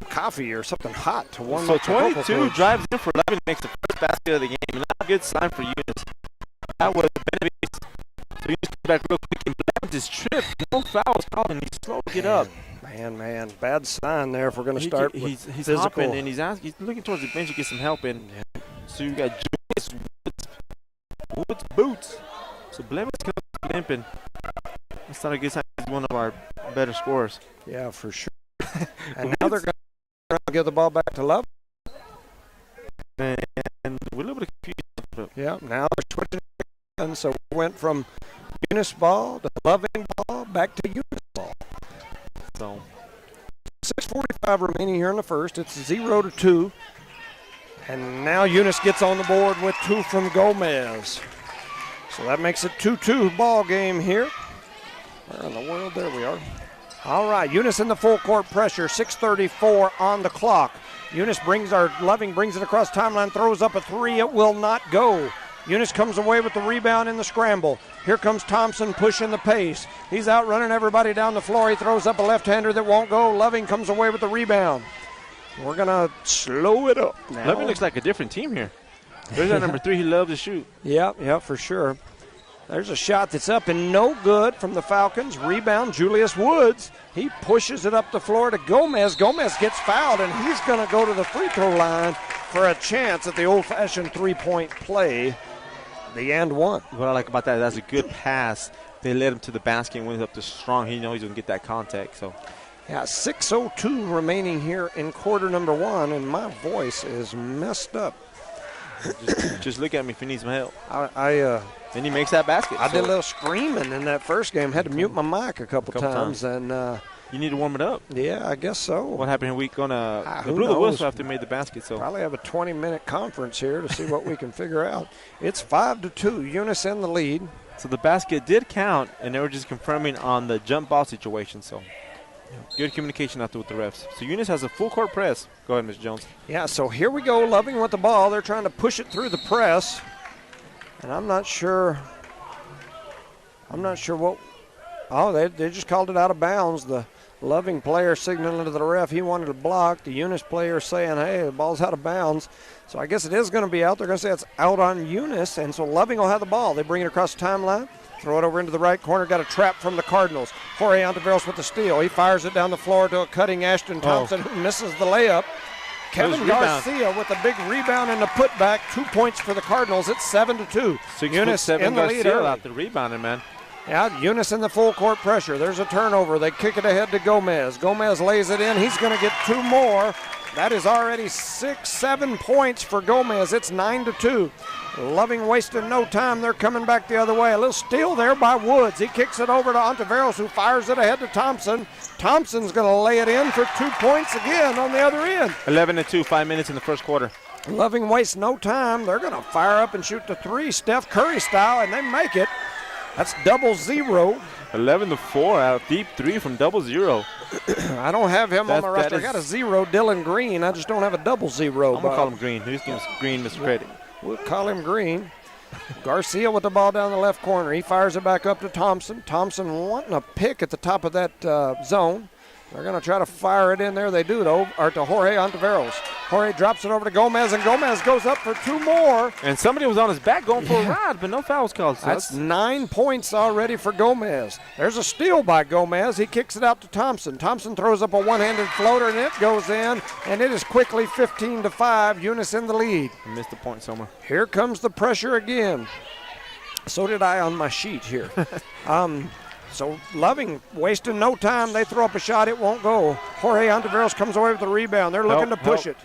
coffee or something hot to warm up. So 22 drives in for 11, makes the first basket of the game. Not a good sign for Eunice. That was Benavides. So Eunice comes back real quick, and Blevins is tripped. No fouls called, and he's slow to get up. Man, bad sign there if we're going to start with he's physical. Hopping, and he's looking towards the bench to get some help in. Yeah. So you got Julius Woods boots. So Blevins comes limping. That's not a good sign. He's one of our better scorers. Yeah, for sure. And now they're going to give the ball back to Love. And we're a little bit confused. Yeah, now they're switching. And so we went from Eunice ball to Loving ball back to Eunice ball. So 6:45 remaining here in the first. It's 0-2. And now Eunice gets on the board with 2 from Gomez. So that makes it 2-2 ball game here. Where in the world? There we are. All right, Eunice in the full court pressure, 6:34 on the clock. Loving brings it across timeline, throws up a 3, it will not go. Eunice comes away with the rebound in the scramble. Here comes Thompson pushing the pace. He's outrunning everybody down the floor. He throws up a left-hander that won't go. Loving comes away with the rebound. We're going to slow it up now. Loving looks like a different team here. There's that number 3, he loves to shoot. Yeah, for sure. There's a shot that's up and no good from the Falcons. Rebound, Julius Woods. He pushes it up the floor to Gomez. Gomez gets fouled, and he's going to go to the free throw line for a chance at the old-fashioned three-point play, the and one. What I like about that, that's a good pass. They led him to the basket and went up to strong. He knows he's going to get that contact. So, yeah, 6:02 remaining here in quarter number 1, and my voice is messed up. just look at me if you need some help. Then he makes that basket. I did a little screaming in that first game. Had to mute my mic a couple times. And you need to warm it up. Yeah, I guess so. What happened? We gonna blew the whistle after they made the basket. So probably have a 20-minute conference here to see what we can figure out. It's 5-2. Eunice in the lead. So the basket did count, and they were just confirming on the jump ball situation. So good communication out there with the refs. So Eunice has a full court press. Go ahead, Ms. Jones. Yeah. So here we go. Loving with the ball. They're trying to push it through the press. And I'm not sure what. Oh, they just called it out of bounds. The Loving player signaling to the ref he wanted to block. The Eunice player saying, hey, the ball's out of bounds. So I guess it is going to be out. They're going to say it's out on Eunice. And so Loving will have the ball. They bring it across the timeline. Throw it over into the right corner. Got a trap from the Cardinals. Jorge Ontiveros with the steal. He fires it down the floor to a cutting Ashton Thompson who misses the layup. Kevin Garcia with a big rebound and a putback. 2 points for the Cardinals. It's 7-2. Eunice in the lead early. Out the rebounding, man. Yeah, Eunice in the full court pressure. There's a turnover. They kick it ahead to Gomez. Gomez lays it in. He's going to get 2 more. That is already 6-7 points for Gomez. It's 9-2. Loving wasting no time. They're coming back the other way. A little steal there by Woods. He kicks it over to Ontiveros, who fires it ahead to Thompson. Thompson's going to lay it in for 2 points again on the other end. 11-2, 5 minutes in the first quarter. Loving wastes no time. They're going to fire up and shoot the 3, Steph Curry style, and they make it. That's 0-0. 11-4, a deep 3 from 0-0. I don't have him on my roster. I got a 0, Dylan Green. I just don't have a 0-0. I'm going to call him Green. Who's gives Green Mr. Credit? We'll call him Green. Garcia with the ball down the left corner. He fires it back up to Thompson. Thompson wanting a pick at the top of that zone. They're going to try to fire it in there. They do, though, or to Jorge Ontiveros. Jorge drops it over to Gomez, and Gomez goes up for 2 more. And somebody was on his back going for a ride, but no fouls called. So that's 9 points already for Gomez. There's a steal by Gomez. He kicks it out to Thompson. Thompson throws up a one-handed floater, and it goes in, and it is quickly 15-5. Eunice in the lead. I missed the point somewhere. Here comes the pressure again. So did I on my sheet here. So Loving wasting no time. They throw up a shot. It won't go. Jorge Ontiveros comes away with the rebound. They're looking to push it.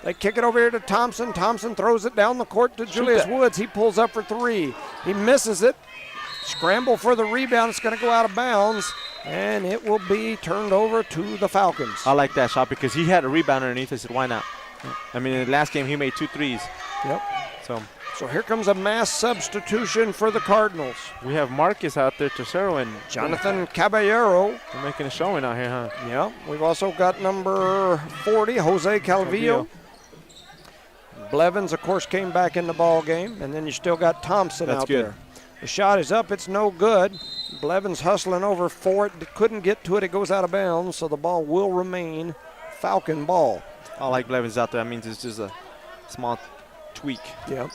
They kick it over here to Thompson. Thompson throws it down the court to Julius Woods. He pulls up for 3. He misses it. Scramble for the rebound. It's going to go out of bounds, and it will be turned over to the Falcons. I like that shot because he had a rebound underneath. I said, why not? I mean, in the last game, he made 2 threes. Yep. So here comes a mass substitution for the Cardinals. We have Marcus out there, Tercero, and Jonathan Caballero. We're making a showing out here, huh? Yeah. We've also got number 40, Jose Calvillo. Blevins, of course, came back in the ball game, and then you still got Thompson out there. The shot is up. It's no good. Blevins hustling over for it. Couldn't get to it. It goes out of bounds, so the ball will remain Falcon ball. I like Blevins out there. That means it's just a small tweak. Yep.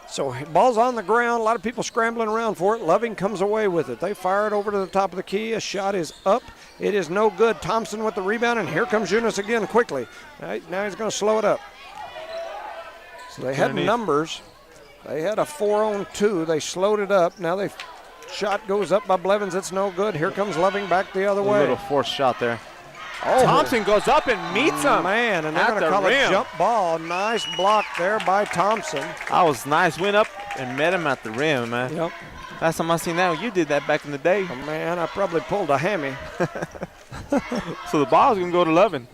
So ball's on the ground. A lot of people scrambling around for it. Loving comes away with it. They fire it over to the top of the key. A shot is up. It is no good. Thompson with the rebound, and here comes Eunice again quickly. Now he's going to slow it up. So they had numbers. They had a 4-on-2. They slowed it up. Now shot goes up by Blevins. It's no good. Here comes Loving back the other way. A little forced shot there. Oh, Thompson goes up and meets him. Man, and they're going to call a jump ball. Nice block there by Thompson. That was nice. Went up and met him at the rim, man. Yep. Last time I seen that, you did that back in the day. Oh, man, I probably pulled a hammy. So the ball's going to go to Loving.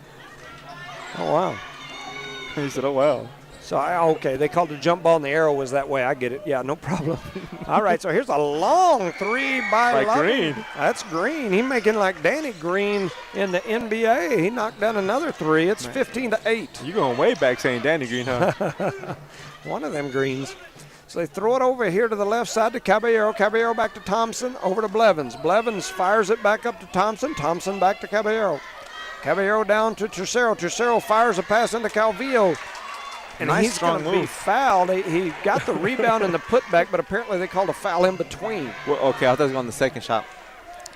Oh, wow. He said, oh, wow. So, okay, they called the jump ball, and the arrow was that way. I get it. Yeah, no problem. All right, so here's a long 3 by Green. That's Green. He's making like Danny Green in the NBA. He knocked down another 3. It's 15-8. You're going way back saying Danny Green, huh? One of them Greens. So they throw it over here to the left side to Caballero. Caballero back to Thompson, over to Blevins. Blevins fires it back up to Thompson. Thompson back to Caballero. Caballero down to Tercero. Tercero fires a pass into Calvillo. And nice, he's going to be fouled. He got the rebound and the putback, but apparently they called a foul in between. Well, okay, I thought he was on the second shot.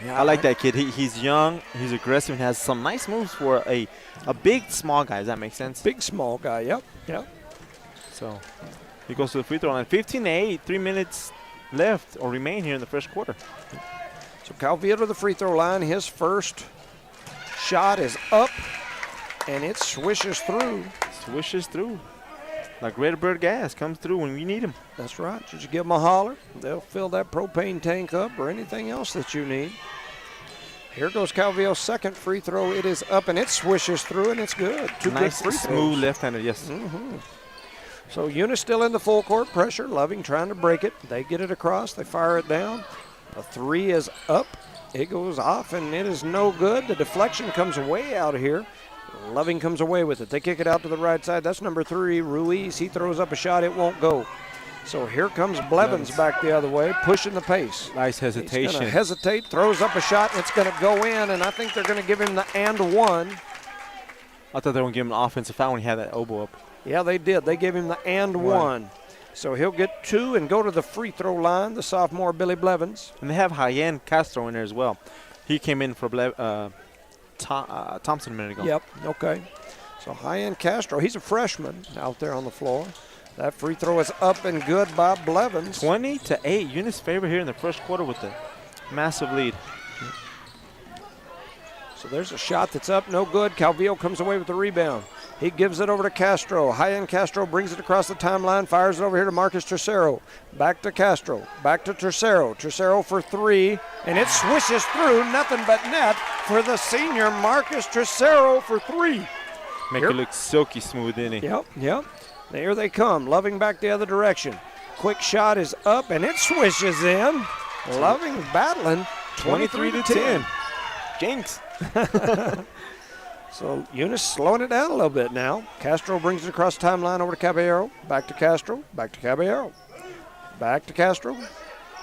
Yeah, I like that kid. He's young, he's aggressive, and has some nice moves for a big, small guy. Does that make sense? Big, small guy, yep. So he goes to the free throw line. 15-8, 3 minutes left or remain here in the first quarter. So Calvillo to the free throw line. His first shot is up, and it swishes through. Swishes through. Like Redbird gas comes through when we need him. That's right. Just give them a holler. They'll fill that propane tank up or anything else that you need. Here goes Calvillo's second free throw. It is up, and it swishes through, and it's good. Two nice, good free smooth throws. left-handed, yes. Mm-hmm. So Eunice still in the full court pressure. Loving trying to break it. They get it across. They fire it down. A 3 is up. It goes off, and it is no good. The deflection comes way out of here. Loving comes away with it. They kick it out to the right side. That's number 3, Ruiz. He throws up a shot. It won't go. So here comes Blevins back the other way, pushing the pace. Nice hesitation. He's going to hesitate, throws up a shot, and it's going to go in, and I think they're going to give him the and one. I thought they were going to give him an offensive foul when he had that elbow up. Yeah, they did. They gave him the and one. So he'll get 2 and go to the free throw line, the sophomore Billy Blevins. And they have Hyen Castro in there as well. He came in for Thompson a minute ago. Yep, okay. So high-end Castro, he's a freshman out there on the floor. That free throw is up and good by Blevins. 20-8. Eunice favorite here in the first quarter with a massive lead. So there's a shot that's up, no good. Calvillo comes away with the rebound. He gives it over to Castro. High-end Castro brings it across the timeline, fires it over here to Marcus Tercero. Back to Castro, back to Tercero. Tercero for three, and it swishes through, nothing but net for the senior Marcus Tercero for three. Make it look silky smooth, didn't he? Yep. There they come. Loving back the other direction. Quick shot is up, and it swishes in. Loving battling 23-10. Jinx. So Eunice slowing it down a little bit now. Castro brings it across the timeline over to Caballero. Back to Castro. Back to Caballero. Back to Castro.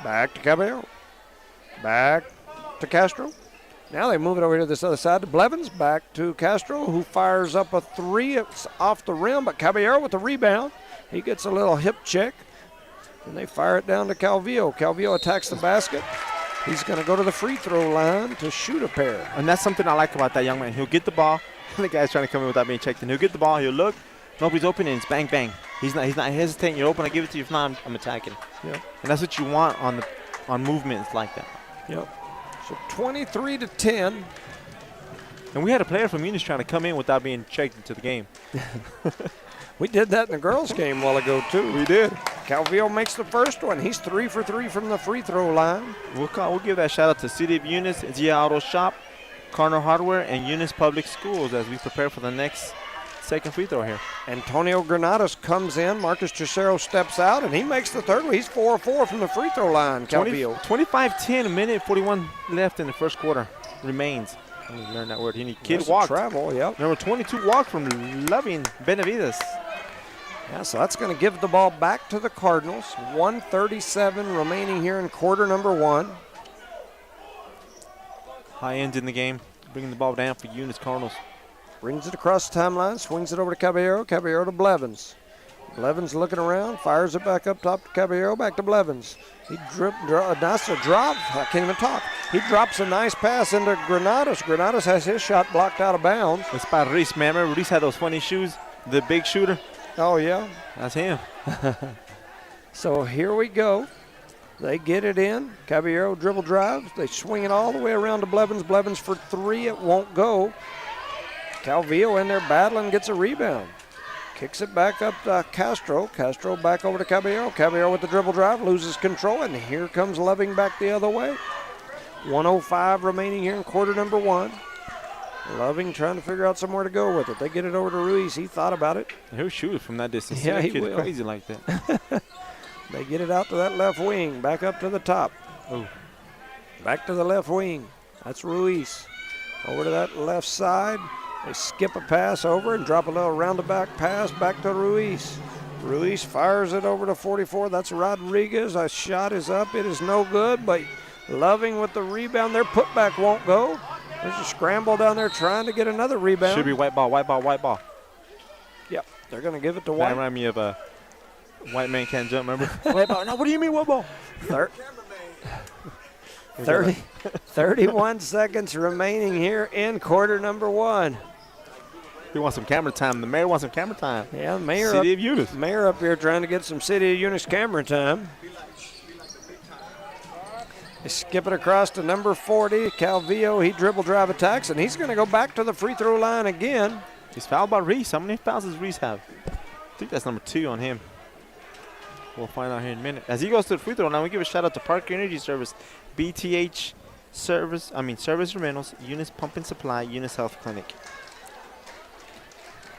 Back to Caballero. Back to Castro. Now they move it over here to this other side to Blevins. Back to Castro, who fires up a three. It's off the rim, but Caballero with the rebound. He gets a little hip check, and they fire it down to Calvillo. Calvillo attacks the basket. He's going to go to the free throw line to shoot a pair. And that's something I like about that young man. He'll get the ball. The guy's trying to come in without being checked in. He'll get the ball. He'll look. Nobody's open, and it's bang, bang. He's not hesitating. You're open. I give it to you. If not, I'm attacking. Yep. And that's what you want on movements like that. Yep. So 23-10. And we had a player from Eunice trying to come in without being checked into the game. We did that in the girls' game a while ago, too. We did. Calvillo makes the first one. He's 3 for 3 from the free throw line. We'll give that shout out to City of Eunice, Zia Auto Shop, Cardinal Hardware, and Eunice Public Schools as we prepare for the next second free throw here. Antonio Granados comes in. Marcus Tercero steps out, and he makes the third one. He's 4 4 from the free throw line, Calvillo. 25-10, a minute 41 left in the first quarter remains. Let me learn that word. Kid That's walked. Travel, yep. Number 22 walked from Loving Benavides. Yeah, so that's going to give the ball back to the Cardinals. 1:37 remaining here in quarter number one. High end in the game, bringing the ball down for Eunice Cardinals. Brings it across the timeline, swings it over to Caballero. Caballero to Blevins. Blevins looking around, fires it back up top to Caballero, back to Blevins. He drop. I can't even talk. He drops a nice pass into Granados. Granados has his shot blocked out of bounds. It's by Reese, man. Remember Reese had those funny shoes? The big shooter? Oh, yeah. That's him. So here we go. They get it in. Caballero dribble drives. They swing it all the way around to Blevins. Blevins for three. It won't go. Calvillo in there battling, gets a rebound. Kicks it back up to Castro. Castro back over to Caballero. Caballero with the dribble drive, loses control, and here comes Loving back the other way. 1:05 remaining here in quarter number one. Loving trying to figure out somewhere to go with it. They get it over to Ruiz. He thought about it. He'll shoot it from that distance. Yeah, he kid will. Crazy like that. They get it out to that left wing, back up to the top. Oh, Back to the left wing. That's Ruiz. Over to that left side. They skip a pass over and drop a little roundabout pass back to Ruiz. Ruiz fires it over to 44. That's Rodriguez. A shot is up. It is no good, but Loving with the rebound. Their putback won't go. There's a scramble down there trying to get another rebound. should be white ball, white ball, white ball. Yep, they're going to give it to That White. reminds me of a white man can't jump, remember? White ball. No, what do you mean white ball? 31 seconds remaining here in quarter number one. He wants some camera time. The mayor wants some camera time. Yeah, Mayor City of Eunice. Mayor up here trying to get some City of Eunice camera time. They skip it across to number 40, Calvillo. He dribble drive attacks, and he's going to go back to the free throw line again. He's fouled by Reese. How many fouls does Reese have? I think that's number 2 on him. We'll find out here in a minute. As he goes to the free throw line, we give a shout out to Parker Energy Service, BTH Service and Rentals, Eunice Pump and Supply, Eunice Health Clinic.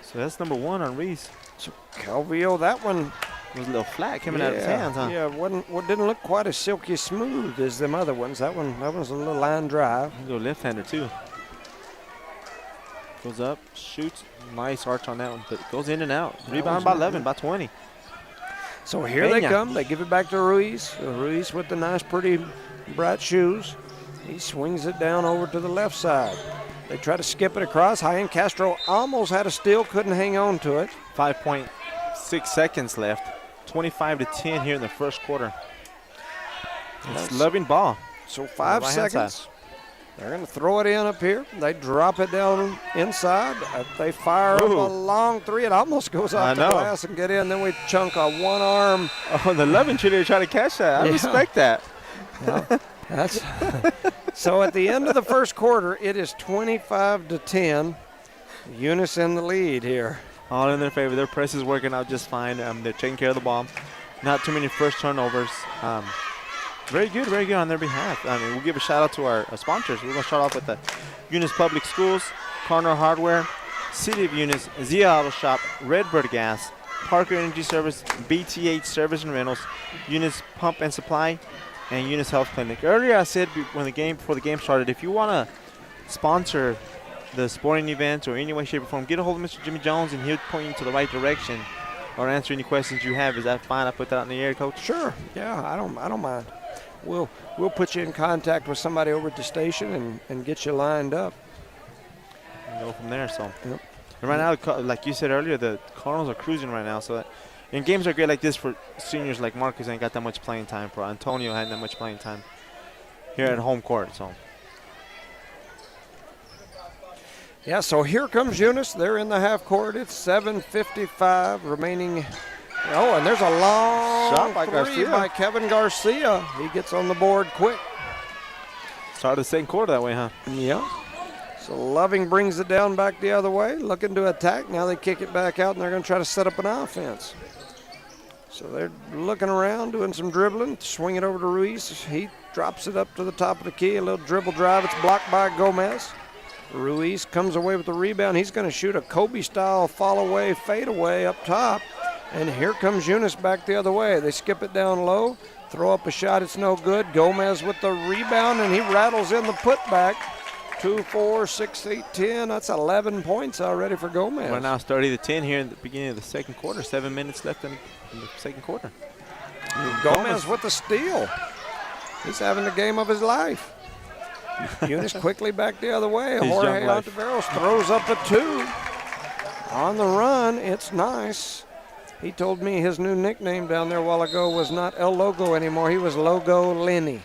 So that's number 1 on Reese. So Calvillo, that one It was a little flat coming out of his hands, huh? Yeah, didn't look quite as silky smooth as them other ones. That was a little line drive. He's a left-hander too. Goes up, shoots, nice arch on that one, but goes in and out. Rebound by 11, by 20. So here they Peña. come. They give it back to Ruiz. Ruiz with the nice, pretty, bright shoes. He swings it down over to the left side. They try to skip it across. High-end Castro almost had a steal, couldn't hang on to it. 5.6 seconds left. 25-10 here in the first quarter. It's Loving ball. So 5 right-hand seconds. They're going to throw it in up here. They drop it down inside. They fire up a long three. It almost goes off the glass and get in. Then we chunk a one arm. Oh, the Loving cheerleader trying to catch that. I respect that. Yeah, that's so at the end of the first quarter, it is 25-10. Eunice in the lead here. All in their favor. Their press is working out just fine. They're taking care of the ball. Not too many first turnovers. Very good on their behalf. I mean, we'll give a shout out to our sponsors. We're going to start off with the Eunice Public Schools, Cardinal Hardware, City of Eunice, Zia Auto Shop, Redbird Gas, Parker Energy Service, BTH Service and Rentals, Eunice Pump and Supply, and Eunice Health Clinic. Earlier I said before the game started, if you want to sponsor the sporting events or any way, shape, or form, get a hold of Mr. Jimmy Jones and he'll point you to the right direction or answer any questions you have. Is that fine? I put that out in the air, Coach? Sure. Yeah, I don't mind. We'll put you in contact with somebody over at the station and get you lined up. And go from there. So, yep. And right now, like you said earlier, the Cardinals are cruising right now. So, and games are great like this for seniors like Marcus ain't got that much playing time. For Antonio hadn't that much playing time here at home court. So. Yeah, so here comes Eunice. They're in the half court. It's 7:55 remaining. Oh, and there's a long shot by three Garcia. by Kevin Garcia. He gets on the board quick. Started the second quarter that way, huh? Yeah. So Loving brings it down back the other way, looking to attack. Now they kick it back out, and they're going to try to set up an offense. So they're looking around, doing some dribbling, swing it over to Ruiz. He drops it up to the top of the key, a little dribble drive. It's blocked by Gomez. Ruiz comes away with the rebound. He's going to shoot a Kobe-style fall-away, fade-away up top. And here comes Eunice back the other way. They skip it down low, throw up a shot. It's no good. Gomez with the rebound, and he rattles in the putback. 2, 4, 6, 8, 10. That's 11 points already for Gomez. Right now it's 30-10 here in the beginning of the second quarter. 7 minutes left in the second quarter. Gomez with the steal. He's having the game of his life. Eunice quickly back the other way. Jorge Ontiveros throws up a 2. On the run, it's nice. He told me his new nickname down there a while ago was not El Logo anymore. He was Logo Lenny.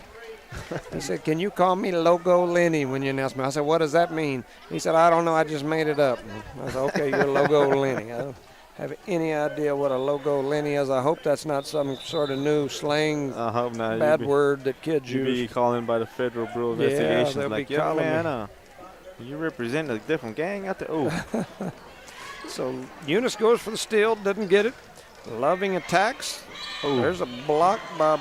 He said, "Can you call me Logo Lenny when you announce me?" I said, "What does that mean?" He said, "I don't know. I just made it up." I said, "Okay, you're Logo Lenny." I don't have any idea what a Logo Lenny is. I hope that's not some sort of new slang bad word that kids use. You'll be calling by the Federal Bureau of Investigations. They'll like, be calling man, you represent a different gang out there. Oh. So Eunice goes for the steal, doesn't get it. Loving attacks. Ooh. There's a block by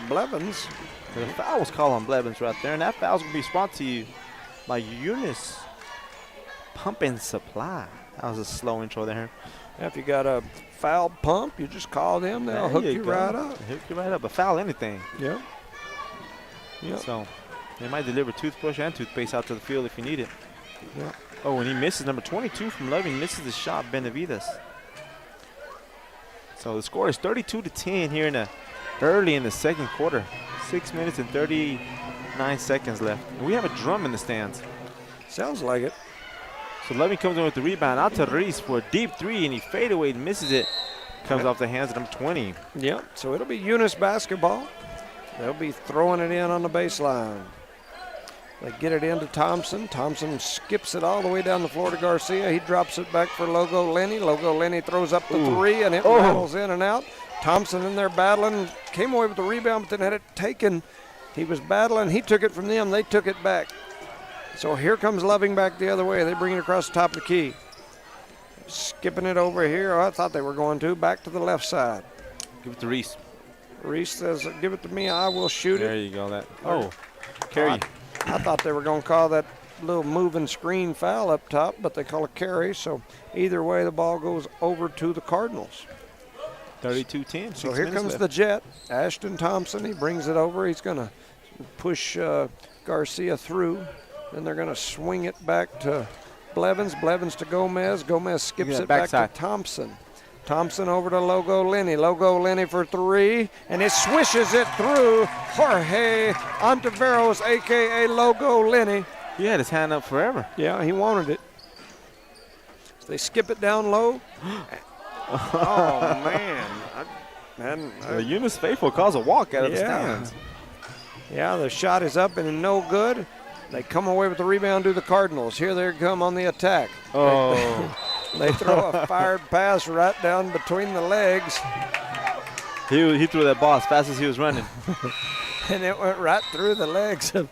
Blevins. The foul was called on Blevins right there, and that foul's going to be brought to you by Eunice Pump and Supply. That was a slow intro there. If you got a foul pump, you just call them. They'll hook you right up. Hook you right up. But foul anything. Yeah. Yeah. So they might deliver toothbrush and toothpaste out to the field if you need it. Yeah. Oh, and he misses. Number 22 from Loving misses the shot, Benavides. So the score is 32-10 here early in the second quarter. 6 minutes and 39 seconds left. And we have a drum in the stands. Sounds like it. So Loving comes in with the rebound out to Reese for a deep three, and he fade away and misses it. Comes off the hands of number 20. Yeah, so it'll be Eunice basketball. They'll be throwing it in on the baseline. They get it into Thompson. Thompson skips it all the way down the floor to Garcia. He drops it back for Logo Lenny. Logo Lenny throws up the three, and it rattles in and out. Thompson in there battling, came away with the rebound, but then had it taken. He was battling. He took it from them. They took it back. So here comes Loving back the other way. They bring it across the top of the key. Skipping it over here. Oh, I thought they were going to. Back to the left side. Give it to Reese. Reese says, "Give it to me. I will shoot it." There you go. Carry. I thought they were going to call that little moving screen foul up top, but they call a carry. So either way, the ball goes over to the Cardinals. 32-10. So here comes the Jet. Ashton Thompson. He brings it over. He's going to push Garcia through. Then they're going to swing it back to Blevins. Blevins to Gomez. Gomez skips it back to Thompson. Thompson over to Logo Lenny. Logo Lenny for three, and it swishes it through Jorge Ontiveros, a.k.a. Logo Lenny. He had his hand up forever. Yeah, he wanted it. So they skip it down low. Oh, man. The Eunice faithful calls a walk out of the stands. Yeah, the shot is up and no good. They come away with the rebound to the Cardinals. Here they come on the attack. Oh. They throw a fired pass right down between the legs. He threw that ball as fast as he was running. And it went right through the legs of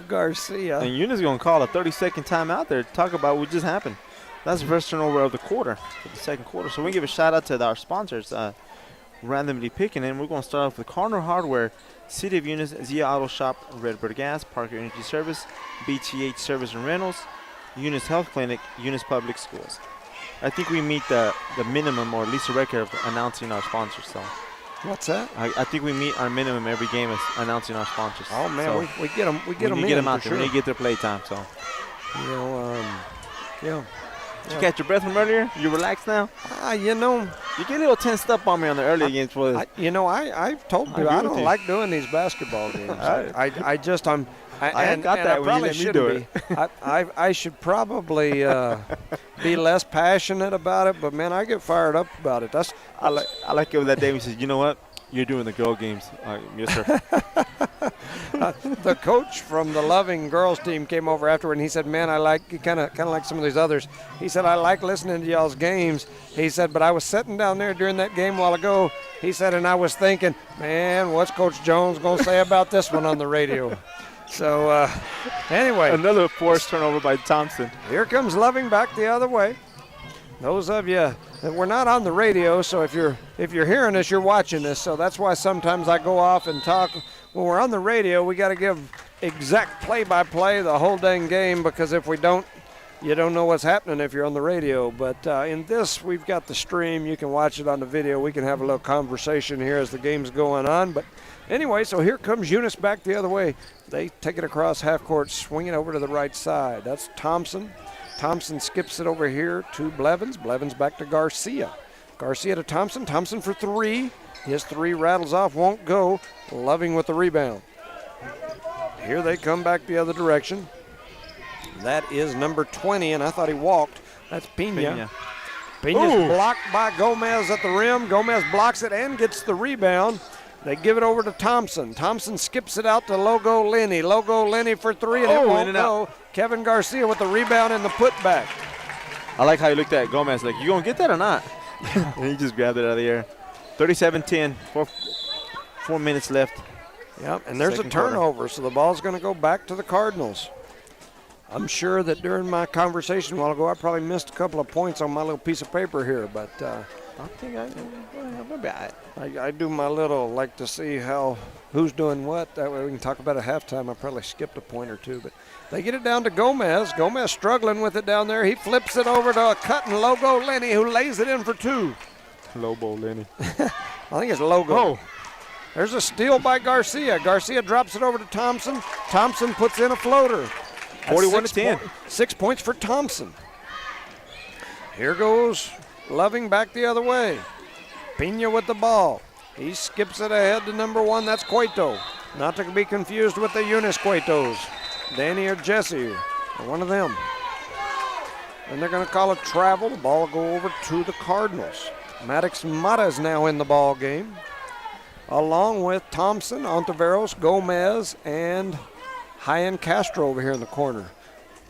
Garcia. And Eunice going to call a 30-second timeout there. Talk about what just happened. That's the first turnover of the quarter, for the second quarter. So we give a shout out to our sponsors, randomly picking. And we're going to start off with Corner Hardware, City of Eunice, Zia Auto Shop, Redbird Gas, Parker Energy Service, BTH Service and Rentals, Eunice Health Clinic, Eunice Public Schools. I think we meet the minimum, or at least the record, of announcing our sponsors. So what's that? I think we meet our minimum every game is announcing our sponsors. Oh man, so we get them. We get them in. Get them out there. Sure. We need to get their play time. So yeah. Did you catch your breath from earlier? You relaxed now? You know. You get a little tensed up on me on the early games for this. I told you I don't like doing these basketball games. I probably shouldn't be. I should probably be less passionate about it, but man, I get fired up about it. I like it with that Dave. He says, "You know what? You're doing the girl games." Yes, sir. The coach from the Loving girls team came over afterward, and he said, "Man, I like kind of like some of these others." He said, "I like listening to y'all's games." He said, "But I was sitting down there during that game a while ago." He said, "And I was thinking, man, what's Coach Jones gonna say about this one on the radio?" So anyway, another forced turnover by Thompson. Here comes Loving back the other way. Those of you that we're not on the radio, so if you're hearing us, you're watching this. So that's why sometimes I go off and talk. When we're on the radio, we got to give exact play-by-play the whole dang game, because if we don't, you don't know what's happening if you're on the radio. But in this, we've got the stream. You can watch it on the video. We can have a little conversation here as the game's going on. But anyway, so here comes Eunice back the other way. They take it across half court, swing it over to the right side. That's Thompson. Thompson skips it over here to Blevins. Blevins back to Garcia. Garcia to Thompson. Thompson for three. His three rattles off, won't go. Loving with the rebound. Here they come back the other direction. That is number 20, and I thought he walked. That's Pena. Pena's blocked by Gomez at the rim. Gomez blocks it and gets the rebound. They give it over to Thompson. Thompson skips it out to Logo Lenny. Logo Lenny for three, and it won't go. Kevin Garcia with the rebound and the putback. I like how he looked at Gomez like, you going to get that or not? And he just grabbed it out of the air. 37-10, 4 minutes left. Yep, and there's a turnover, so the ball's going to go back to the Cardinals. I'm sure that during my conversation a while ago, I probably missed a couple of points on my little piece of paper here, but I think I do my little, like to see who's doing what. That way we can talk about it at halftime. I probably skipped a point or two, but they get it down to Gomez. Gomez struggling with it down there. He flips it over to a cutting Logo Lenny, who lays it in for two. Lobo Lenny. I think it's Logo. Oh. There's a steal by Garcia. Garcia drops it over to Thompson. Thompson puts in a floater. 41-10. 6 points for Thompson. Here goes Loving back the other way. Pena with the ball. He skips it ahead to number one. That's Cueto. Not to be confused with the Eunice Cuetos. Danny or Jesse, or one of them. And they're going to call it travel. The ball will go over to the Cardinals. Maddox Mata is now in the ball game, along with Thompson, Ontiveros, Gomez, and Hyan Castro over here in the corner.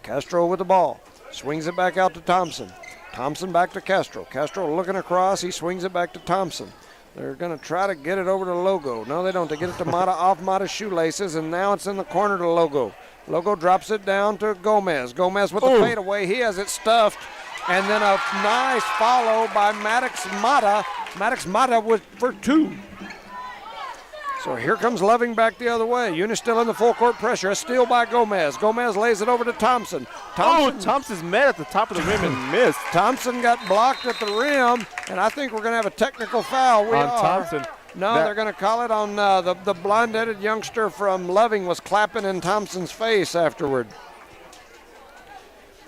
Castro with the ball. Swings it back out to Thompson. Thompson back to Castro. Castro looking across. He swings it back to Thompson. They're going to try to get it over to Logo. No, they don't. They get it to Mata off Mata's shoelaces, and now it's in the corner to Logo. Logo drops it down to Gomez. Gomez with the fadeaway. He has it stuffed. And then a nice follow by Maddox Mata. Maddox Mata for two. So here comes Loving back the other way. Eunice still in the full court pressure. A steal by Gomez. Gomez lays it over to Thompson. Thompson's met at the top of the rim and missed. Thompson got blocked at the rim, and I think we're going to have a technical foul. Thompson. No, they're going to call it on the blonde-headed youngster from Loving was clapping in Thompson's face afterward.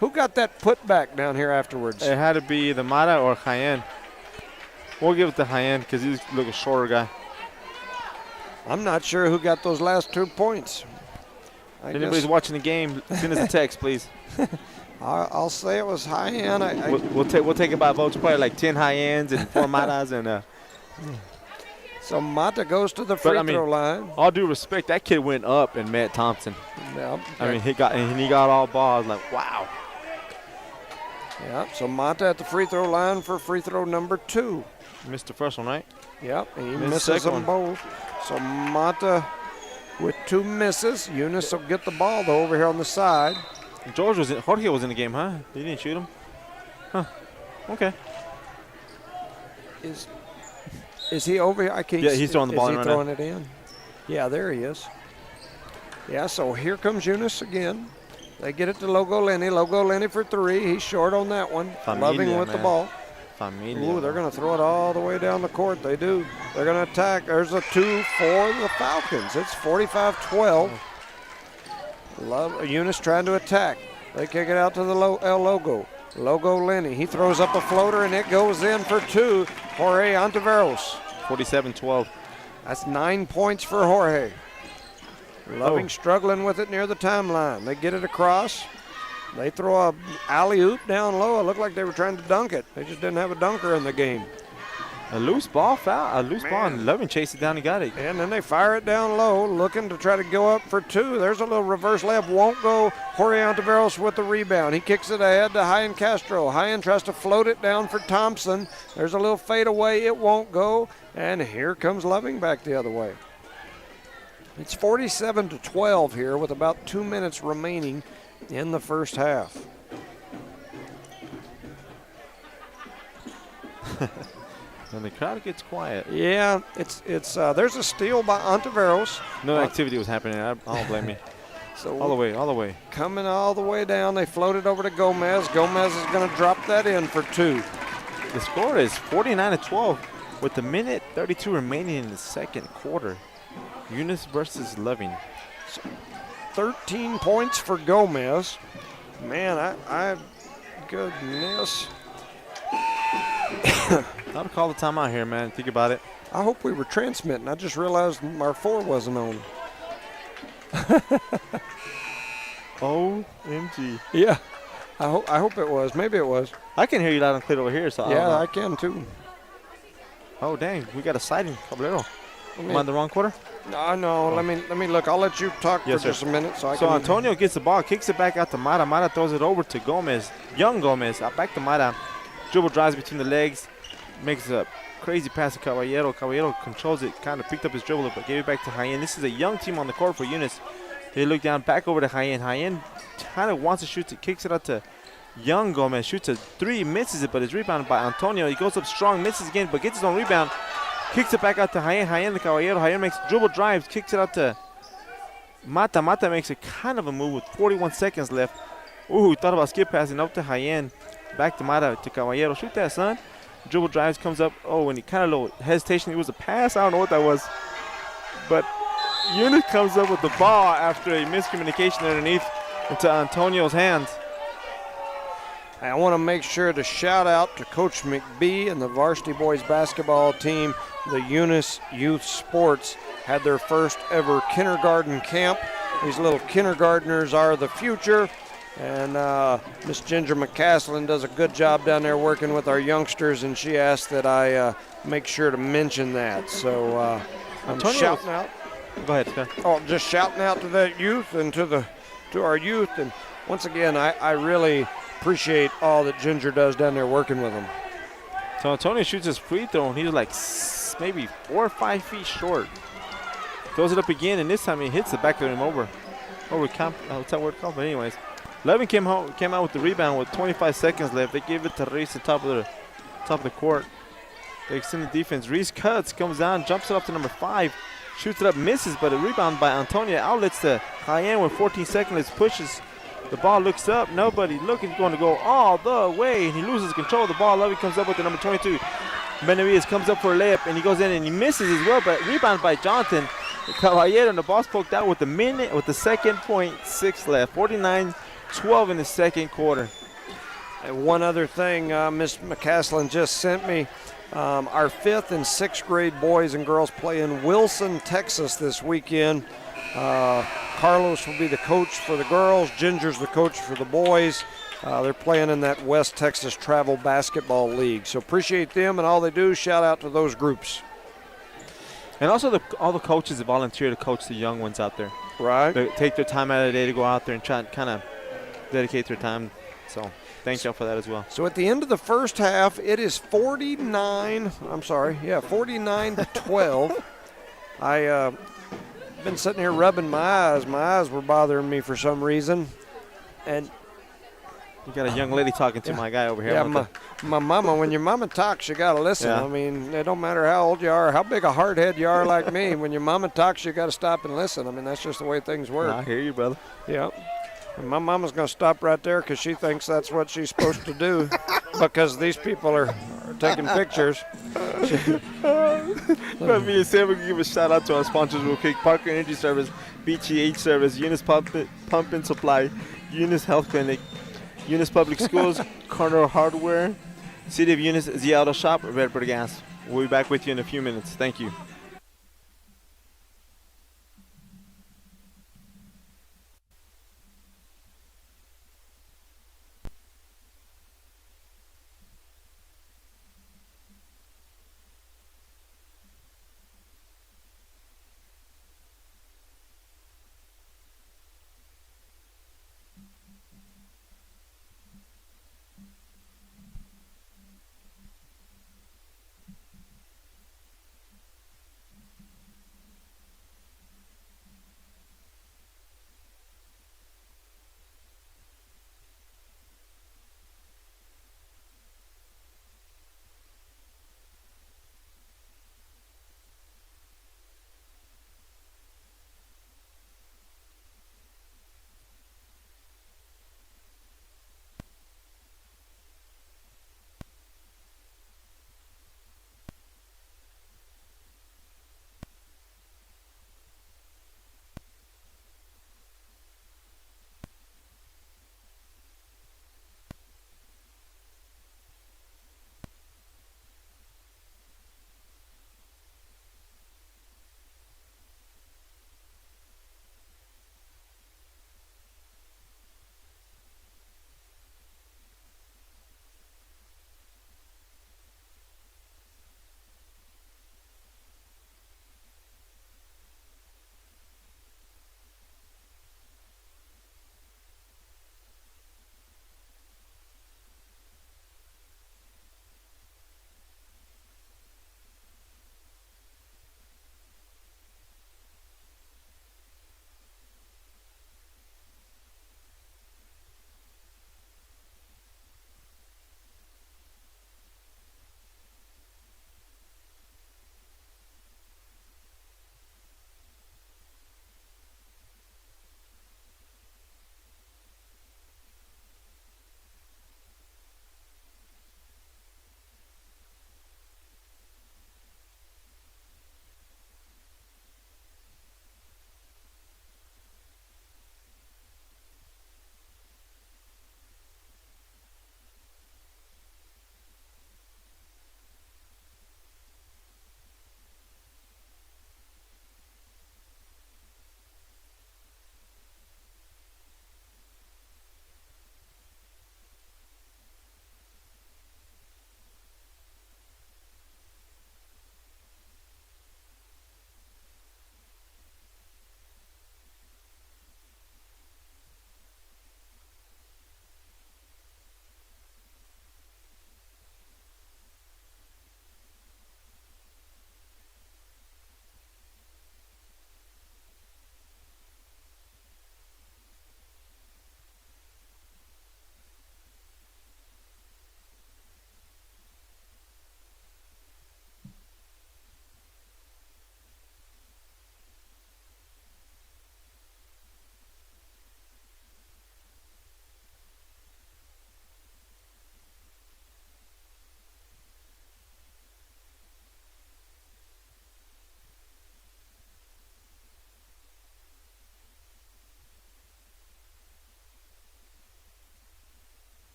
Who got that putback down here afterwards? It had to be the Mata or Hyan. We'll give it to Hyan because he's a shorter guy. I'm not sure who got those last 2 points. If anybody's watching the game, send us a text, please. I'll say it was Hyan. We'll take it by votes, probably like 10 Hyans and 4 Matas. And So Mata goes to the free throw line. All due respect, that kid went up and met Thompson. Yeah. I mean, he got all balls. Like, wow. Yeah, so Mata at the free throw line for free throw number 2. Missed the first one, right? Yep, and he Missed misses them both. So Mata with 2 misses. Eunice will get the ball, though, over here on the side. Jorge was in the game, huh? He didn't shoot him? Huh. Okay. Is he over here? I can't see. Yeah, he's throwing the ball in right now. Is he throwing it in? Yeah, there he is. Yeah, so here comes Eunice again. They get it to Logo Lenny. Logo Lenny for 3. He's short on that one. Loving with the ball. Ooh, they're going to throw it all the way down the court. They do. They're going to attack. There's a 2 for the Falcons. It's 45-12. Eunice trying to attack. They kick it out to the El Logo. Logo Lenny. He throws up a floater, and it goes in for 2. Jorge Ontiveros. 47-12. That's 9 points for Jorge. Loving struggling with it near the timeline. They get it across. They throw a alley-oop down low. It looked like they were trying to dunk it. They just didn't have a dunker in the game. A loose ball foul. A loose ball, and Loving chased it down and got it. And then they fire it down low, looking to try to go up for 2. There's a little reverse layup. Won't go. Jorge Ontiveros with the rebound. He kicks it ahead to Hyan Castro. Hyan tries to float it down for Thompson. There's a little fade away. It won't go. And here comes Loving back the other way. It's 47-12 here with about 2 minutes remaining in the first half. And the crowd gets quiet. Yeah, it's there's a steal by Ontiveros. No activity was happening. I don't blame me. So all the way. Coming all the way down. They float it over to Gomez. Gomez is going to drop that in for 2. The score is 49-12 with a minute 32 remaining in the second quarter. Eunice versus Loving. 13 points for Gomez. Man, goodness. Not to call the timeout here, man. Think about it. I hope we were transmitting. I just realized our 4 wasn't on. OMG. Yeah. I hope it was. Maybe it was. I can hear you loud and clear over here. So yeah, I can too. Oh, dang. We got a sighting. Caballero. Am I in the wrong quarter? No. Let me look. I'll let you talk for just a minute. So Antonio gets the ball, kicks it back out to Mata. Mata throws it over to Gomez. Young Gomez. Back to Mata. Dribble drives between the legs. Makes a crazy pass to Caballero. Caballero controls it. Kind of picked up his dribble, but gave it back to Hyan. This is a young team on the court for Eunice. They look down, back over to Hyan. Hyan kind of wants to shoot it. Kicks it out to Young Gomez. Shoots a 3, misses it, but is rebounded by Antonio. He goes up strong, misses again, but gets his own rebound. Kicks it back out to Hyan. Hyan to Caballero. Hyan makes dribble drives. Kicks it out to Mata. Mata makes a kind of a move with 41 seconds left. Ooh, thought about skip passing up to Hyan. Back to Mata to Caballero. Shoot that, son. Dribble drives, comes up. Oh, and he kind of little hesitation. It was a pass. I don't know what that was. But Eunice comes up with the ball after a miscommunication underneath into Antonio's hands. I want to make sure to shout out to Coach McBee and the varsity boys basketball team. The Eunice Youth Sports had their first ever kindergarten camp. These little kindergartners are the future. And Miss Ginger McCaslin does a good job down there working with our youngsters, and she asked that I make sure to mention that. So I'm shouting out. Go ahead, Scott. Oh, just shouting out to that youth and to our youth. And once again, I really appreciate all that Ginger does down there working with them. So Antonio shoots his free throw, and he's like maybe 4 or 5 feet short. Throws it up again, and this time he hits the back of him over comp. What's that word called? But anyways. Loving came out with the rebound with 25 seconds left. They gave it to Reese at top of the court. They extend the defense. Reese cuts, comes down, jumps it up to number 5, shoots it up, misses, but a rebound by Antonio. Outlets to Hyan with 14 seconds left, pushes. The ball looks up, nobody looking, going to go all the way, and he loses control of the ball. Loving comes up with the number 22. Benavides comes up for a layup, and he goes in and he misses as well, but rebound by Jonathan. Caballero, and the ball's poked out with the 2.6 left. 49-12 in the second quarter. And one other thing, Miss McCaslin just sent me. Our 5th and 6th grade boys and girls play in Wilson, Texas this weekend. Carlos will be the coach for the girls. Ginger's the coach for the boys. They're playing in that West Texas Travel Basketball League. So appreciate them and all they do. Shout out to those groups. And also all the coaches volunteer to coach the young ones out there. Right. They take their time out of the day to go out there and try kind of dedicate their time. So thank y'all for that as well. So at the end of the first half, it is 49 to 12. I been sitting here rubbing my eyes. My eyes were bothering me for some reason. And you got a young lady talking to my guy over here. Yeah, my mama, when your mama talks, you got to listen. Yeah. I mean, it don't matter how old you are, how big a hardhead you are like me. When your mama talks, you got to stop and listen. I mean, that's just the way things work. I hear you, brother. Yeah. And my mama's going to stop right there because she thinks that's what she's supposed to do because these people are taking pictures. Let me say we can give a shout out to our sponsors real quick. Parker Energy Service, BGH Service, Eunice Pump and Supply, Eunice Health Clinic, Eunice Public Schools, Corner Hardware, City of Eunice, The Auto Shop, Redbird Gas. We'll be back with you in a few minutes. Thank you.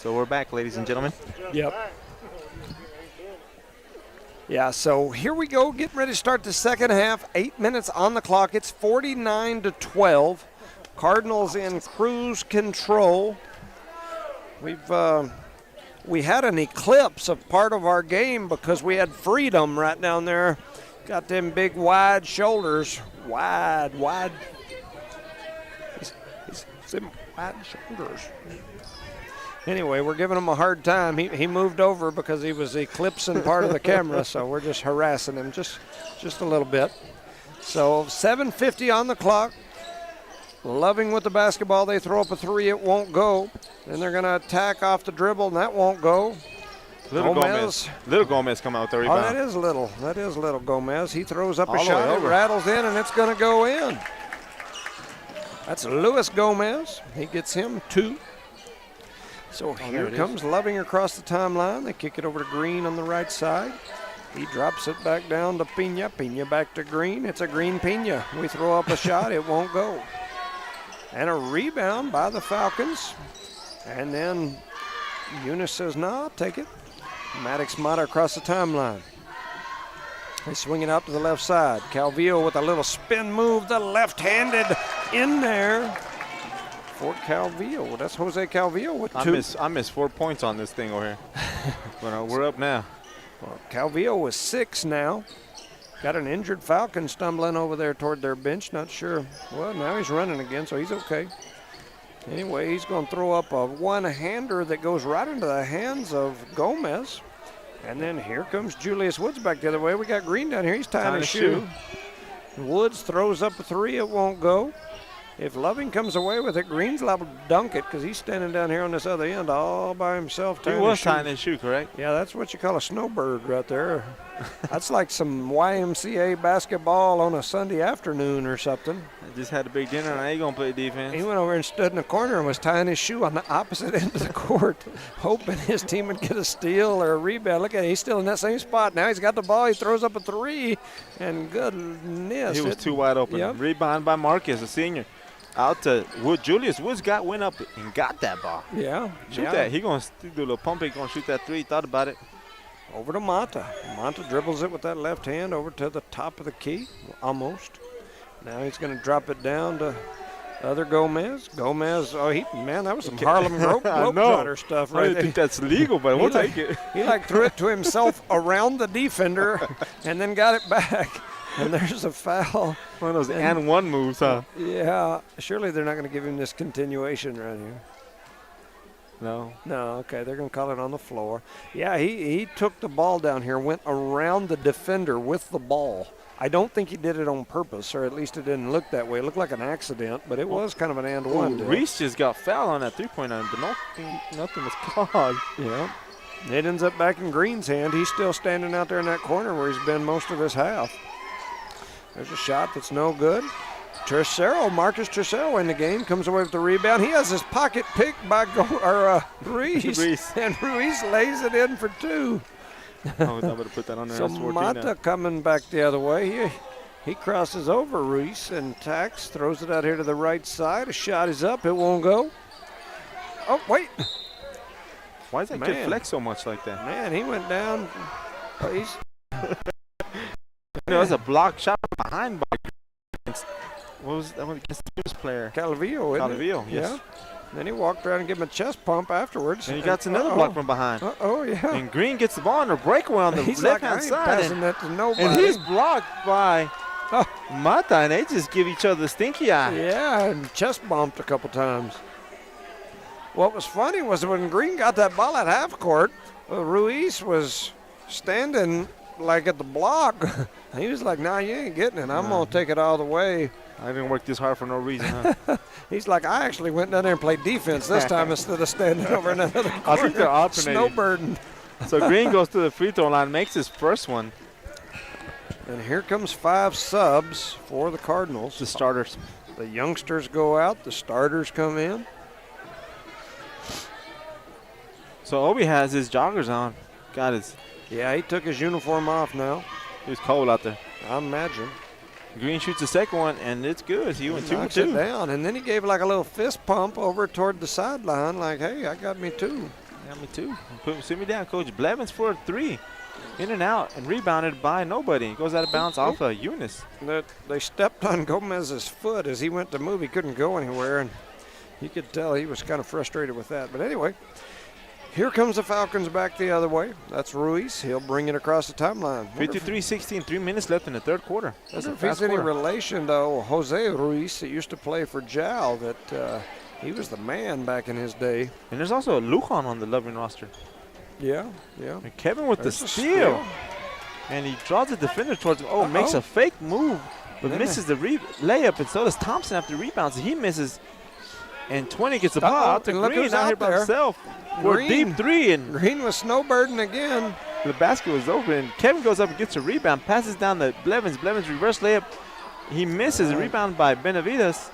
So we're back, ladies and gentlemen. Yep. Yeah, so here we go, getting ready to start the second half. 8 minutes on the clock. It's 49-12. Cardinals in cruise control. We had an eclipse of part of our game because we had Freedom right down there. Got them big wide shoulders. Wide. He's them wide shoulders. Anyway, we're giving him a hard time. He moved over because he was eclipsing part of the camera, so we're just harassing him just a little bit. So 7:50 on the clock. Loving with the basketball. They throw up a three. It won't go. Then they're going to attack off the dribble, and that won't go. Little Gomez come out with the rebound. Oh, that is little. That is little Gomez. He throws up All a the shot. way It over. rattles in, and it's going to go in. That's Luis Gomez. He gets him 2. So here comes Loving across the timeline. They kick it over to Green on the right side. He drops it back down to Pena. Pena back to Green. It's a Green Pena. We throw up a shot. It won't go. And a rebound by the Falcons. And then Eunice says, no, I'll take it. Maddox Mata across the timeline. They swing it out to the left side. Calvillo with a little spin move, the left-handed in there for Calvillo. That's Jose Calvillo with 2. I missed 4 points on this thing over here. But we're up now. Well, Calvillo with 6 now. Got an injured Falcon stumbling over there toward their bench. Not sure. Well, now he's running again, so he's okay. Anyway, he's going to throw up a one-hander that goes right into the hands of Gomez. And then here comes Julius Woods back the other way. We got Green down here. He's tying his shoe. Woods throws up a 3. It won't go. If Loving comes away with it, Green's liable to dunk it because he's standing down here on this other end all by himself. He was tying his shoe, correct? Yeah, that's what you call a snowbird right there. That's like some YMCA basketball on a Sunday afternoon or something. I just had a big dinner and I ain't going to play defense. He went over and stood in the corner and was tying his shoe on the opposite end of the court, hoping his team would get a steal or a rebound. Look at it, he's still in that same spot. Now he's got the ball, he throws up a 3, and goodness. He was too wide open. Yep. Rebound by Marquez, a senior. Out to Wood. Julius Woods went up and got that ball. Yeah. Shoot that. He going to do a little pump. He going to shoot that 3. Thought about it. Over to Mata. Mata dribbles it with that left hand over to the top of the key, almost. Now he's going to drop it down to other Gomez. Gomez, man, that was some Harlem Globetrotter stuff right I there. don't think that's legal, but we'll take it. He threw it to himself around the defender and then got it back. And there's a foul. One of those and one moves, huh? Yeah, surely they're not going to give him this continuation right here. No. No, okay, they're going to call it on the floor. Yeah, he took the ball down here, went around the defender with the ball. I don't think he did it on purpose, or at least it didn't look that way. It looked like an accident, but it was kind of an and one. Reese just got fouled on that three-point line, but nothing was called. Yeah. It ends up back in Green's hand. He's still standing out there in that corner where he's been most of this half. There's a shot that's no good. Marcus Tercero in the game, comes away with the rebound. He has his pocket picked by Ruiz. And Ruiz lays it in for 2. I would have put that on there. So Mata coming back the other way. He crosses over Ruiz and tacks, throws it out here to the right side. A shot is up. It won't go. Oh, wait. Why does that kid flex so much like that? Man, he went down. He's it was a block shot behind by what was that one against the first player? Calvillo, isn't it? Calvillo, yes. Yeah. Then he walked around and gave him a chest pump afterwards. And he got another block from behind. Yeah. And Green gets the ball on the breakaway on the left-hand side. Passing that to nobody. And he's blocked by Mata, and they just give each other the stinky eye. Yeah, and chest bumped a couple times. What was funny was when Green got that ball at half court, Ruiz was standing like at the block. He was like, nah, you ain't getting it. I'm going to take it all the way. I didn't work this hard for no reason, huh? He's like, I actually went down there and played defense this time instead of standing over in another corner. I think they're alternating. Snowbirding. So Green goes to the free throw line, makes his first one. And here comes 5 subs for the Cardinals. The starters. The youngsters go out. The starters come in. So Obi has his joggers on. Got his. Yeah, he took his uniform off now. It was cold out there. I imagine. Green shoots the second one, and it's good. He went 2 for 2. It down, and then he gave like a little fist pump over toward the sideline, like, hey, I got me 2. Yeah, me too. Sit me down, Coach. Blevins for a 3. In and out and rebounded by nobody. He goes out of bounds off of Eunice. They stepped on Gomez's foot as he went to move. He couldn't go anywhere, and you could tell he was kind of frustrated with that. But anyway, here comes the Falcons back the other way. That's Ruiz. He'll bring it across the timeline. 53-16, 3 minutes left in the third quarter. That's if he's any relation to Jose Ruiz that used to play for Jal, that he was the man back in his day. And there's also a Lujan on the Loving roster. Yeah. And Kevin with the steal. And he draws the defender towards him. Oh, makes a fake move, but misses the layup. And so does Thompson after rebounds. He misses. And 20 gets the ball out to Green out here by himself. For a deep 3. And Green was snowbirding again. The basket was open. Kevin goes up and gets a rebound. Passes down to Blevins. Blevins reverse layup. He misses. A rebound by Benavides.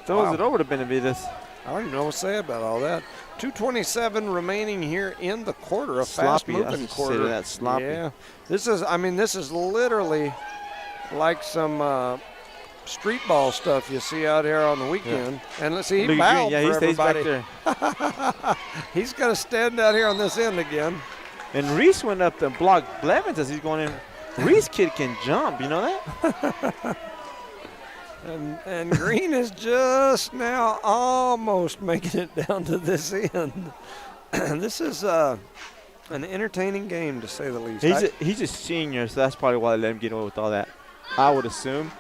Throws it over to Benavides. I don't even know what to say about all that. 2:27 remaining here in the quarter, a fast-moving quarter. That's sloppy. Yeah, this is literally like some street ball stuff you see out here on the weekend. Yeah. And let's see, he fouled for everybody. Back there. He's got to stand out here on this end again. And Reese went up and blocked Blevins as he's going in. Reese kid can jump, you know that? And Green is just now almost making it down to this end. This is an entertaining game, to say the least. He's a senior, so that's probably why they let him get away with all that, I would assume.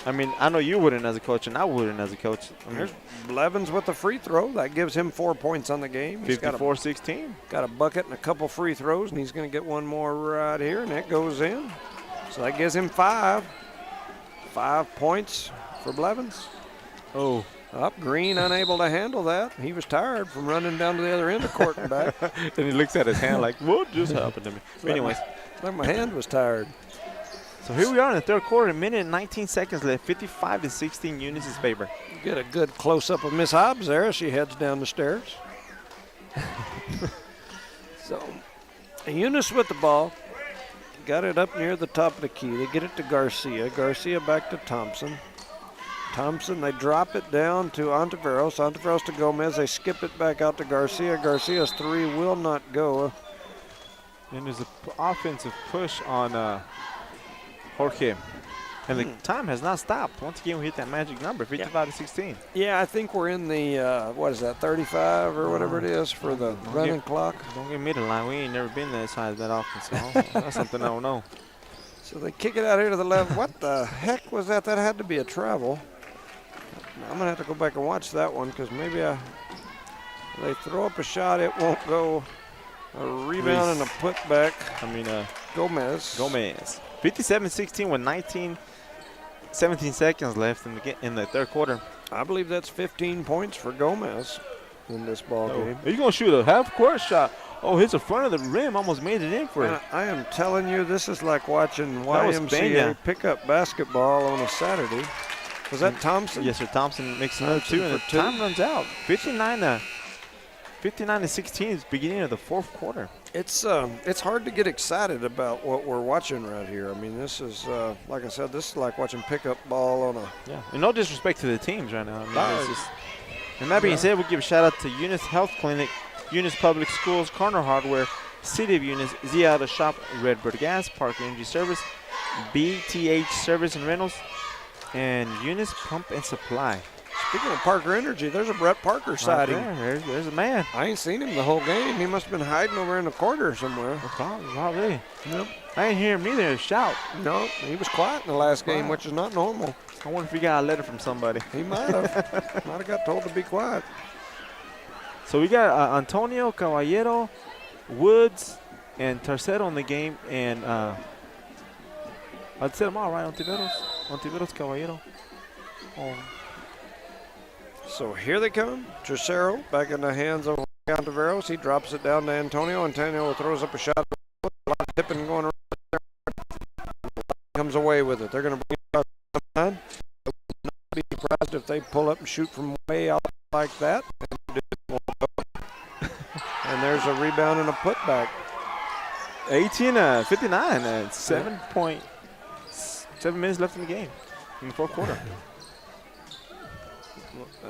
I mean, I know you wouldn't as a coach, and I wouldn't as a coach. There's Blevins with the free throw. That gives him 4 points on the game. 54-16. Got a bucket and a couple free throws, and he's going to get one more right here, and that goes in. So that gives him 5. 5 points for Blevins. Oh. Up, Green unable to handle that. He was tired from running down to the other end of the court and back. And he looks at his hand like, what just happened to me? But anyways. Like my hand was tired. So here we are in the third quarter, a minute and 19 seconds left, 55-16 Eunice's favor. Get a good close-up of Miss Hobbs there as she heads down the stairs. So, Eunice with the ball. Got it up near the top of the key. They get it to Garcia. Garcia back to Thompson. Thompson, they drop it down to Ontiveros. Ontiveros to Gomez. They skip it back out to Garcia. Garcia's 3 will not go. And there's an offensive push on Jorge. And the time has not stopped. Once again, we hit that magic number, 55-16. Yeah, I think we're in the, 35 or whatever it is for the running clock. Don't get me to lie. We ain't never been that size that often, so that's something I don't know. So they kick it out here to the left. What the heck was that? That had to be a travel. I'm going to have to go back and watch that one because maybe they throw up a shot, it won't go. A rebound and a putback. Gomez. 57-16 with 17 seconds left in the third quarter. I believe that's 15 points for Gomez in this ball game. He's going to shoot a half-court shot. Oh, hits the front of the rim, almost made it in for him. I am telling you, this is like watching YMCA pickup basketball on a Saturday. Was that Thompson? Yes, sir. Thompson makes another 2, and the time runs out. 59-16 is beginning of the fourth quarter. It's hard to get excited about what we're watching right here. I mean, this is, like I said, this is like watching pickup ball on a... Yeah, and no disrespect to the teams right now. And that being said, we'll give a shout-out to Eunice Health Clinic, Eunice Public Schools, Corner Hardware, City of Eunice, Z Auto Shop, Redbird Gas, Park Energy Service, BTH Service and Rentals, and Eunice Pump and Supply. Speaking of Parker Energy, there's a Brett Parker sighting. There's a man. I ain't seen him the whole game. He must have been hiding over in the corner somewhere. Probably. Yep. I ain't hear him either shout. No, he was quiet in the last game, which is not normal. I wonder if he got a letter from somebody. He might have. Might have got told to be quiet. So we got Antonio, Caballero, Woods, and Tercero in the game. And I'd say them all, right? Ontiveros, Caballero. So here they come. Tercero back in the hands of Ontiveros. He drops it down to Antonio. Antonio throws up a shot. A lot of tipping going around there. Comes away with it. They're going to bring it up sometime. I would not be surprised if they pull up and shoot from way out like that. And there's a rebound and a putback. 18-59. 7 minutes left in the game in the fourth quarter.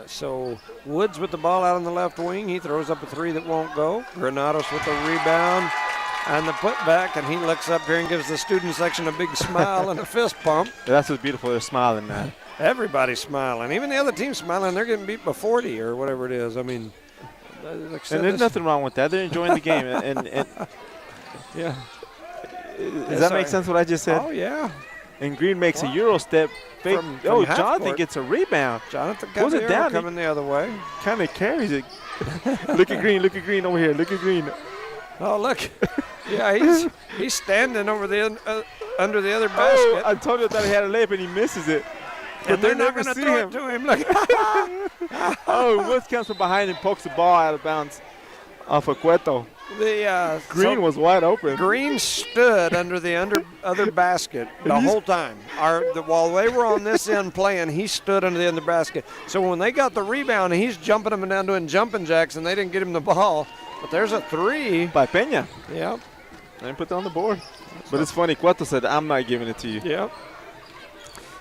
So Woods with the ball out on the left wing. He throws up a three that won't go. Granados with the rebound and the putback, and he looks up here and gives the student section a big smile and a fist pump. That's what's beautiful. They're smiling, man. Everybody's smiling. Even the other team's smiling. They're getting beat by 40 or whatever it is. I mean, like I said, And there's nothing wrong with that. They're enjoying the game. And yeah. Does that make sense what I just said? Oh, yeah. And Green makes a Euro step. From half Jonathan court. gets a rebound. Jonathan Was it down? coming the other way. Kind of carries it. Look at Green over here. Look at Green. Oh, look. Yeah, he's standing over the under the other basket. Oh, Antonio thought he had a layup and he misses it. But and they're not never going to see throw him. it to him. Look. Oh, Woods comes from behind and pokes the ball out of bounds off of Cueto. Green was wide open. Green stood under the other basket the whole time. While they were on this end playing, he stood under the other basket. So when they got the rebound, he's jumping them and down doing jumping jacks, and they didn't get him the ball. But there's a three. By Peña. Yep. And put that on the board. But it's funny, Cueto said, I'm not giving it to you. Yep.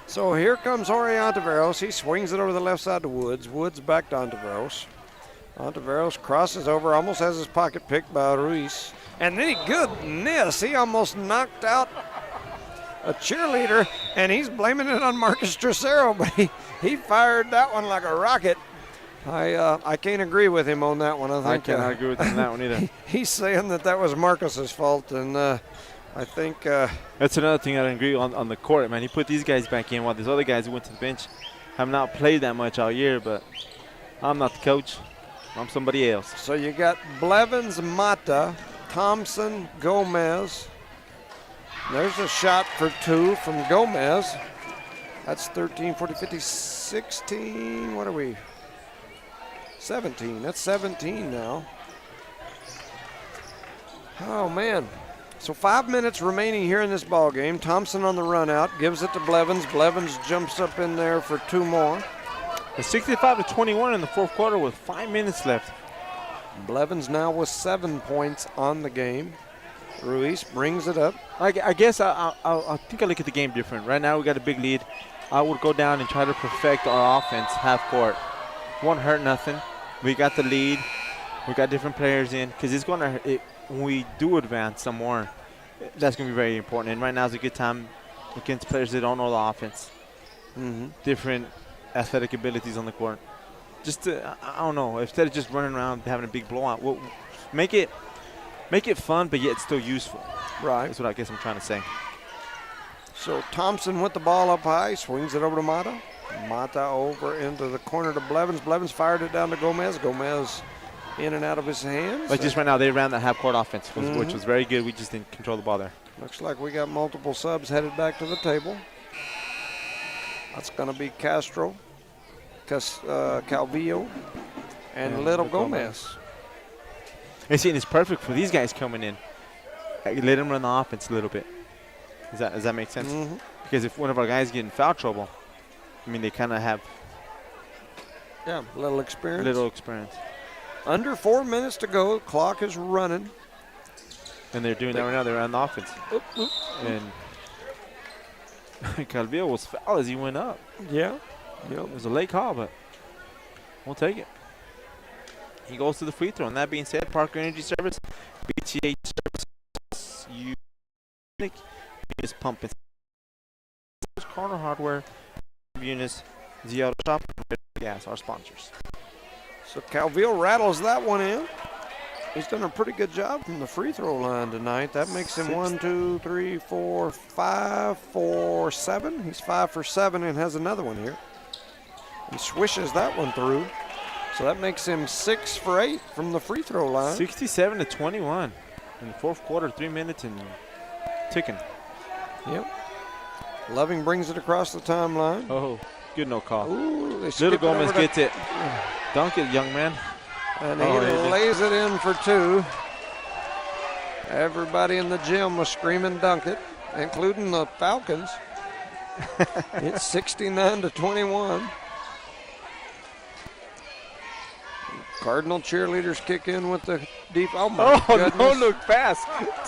So here comes Jorge Ontiveros. He swings it over the left side to Woods. Woods back to Ontiveros. Ontiveros crosses over, almost has his pocket picked by Ruiz. And then he almost knocked out a cheerleader, and he's blaming it on Marcus Trocero, but he fired that one like a rocket. I can't agree with him on that one. I cannot agree with him on that one either. He's saying that was Marcus's fault, and I think that's another thing I don't agree on the court, man. He put these guys back in while these other guys who went to the bench have not played that much all year, but I'm not the coach. I'm somebody else. So you got Blevins, Mata, Thompson, Gomez. There's a shot for two from Gomez. That's 13, 40, 50, 16. What are we? 17. That's 17 now. Oh, man. So 5 minutes remaining here in this ball game. Thompson on the run out, gives it to Blevins. Blevins jumps up in there for two more. It's 65-21 in the fourth quarter with 5 minutes left. Blevins now with 7 points on the game. Ruiz brings it up. I guess I think I look at the game different. Right now we got a big lead. I would go down and try to perfect our offense half court. Won't hurt nothing. We got the lead. We got different players in because it's going to when we do advance some more, that's going to be very important. And right now is a good time against players that don't know the offense. Different athletic abilities on the court. Just to, I don't know, instead of just running around having a big blowout, we'll make it fun but yet still useful. Right. That's what I guess I'm trying to say. So Thompson with the ball up high, swings it over to Mata. Mata over into the corner to Blevins. Blevins fired it down to Gomez. Gomez in and out of his hands. But just right now they ran that half-court offense, which was very good. We just didn't control the ball there. Looks like we got multiple subs headed back to the table. That's going to be Castro, Calvillo, and Little Gomez. And see, it's perfect for these guys coming in. Let them run the offense a little bit. Does that make sense? Because if one of our guys get in foul trouble, I mean, they kind of have a little experience. Under 4 minutes to go. Clock is running. And they're doing that right now. They're on the offense. And Calvillo was fouled as he went up. Yeah. It was a late call, but we'll take it. He goes to the free throw. And that being said, Parker Energy Service, BTA Service, Eunice Pump and Corner Hardware, Eunice, the Auto Shop, and Gas, our sponsors. So Calvillo rattles that one in. He's done a pretty good job from the free throw line tonight. That makes him 1, 2, 3, 4, 5 for 7. He's 5 for 7 and has another one here. He swishes that one through. So that makes him 6 for 8 from the free throw line. 67-21 in the fourth quarter, 3 minutes and ticking. Yep. Loving brings it across the timeline. Oh, good no call. Ooh, Little Gomez gets it. Dunk it, young man. And he lays it in for 2. Everybody in the gym was screaming dunk it, including the Falcons. It's 69-21. Cardinal cheerleaders kick in with the deep. Oh, my goodness. No look pass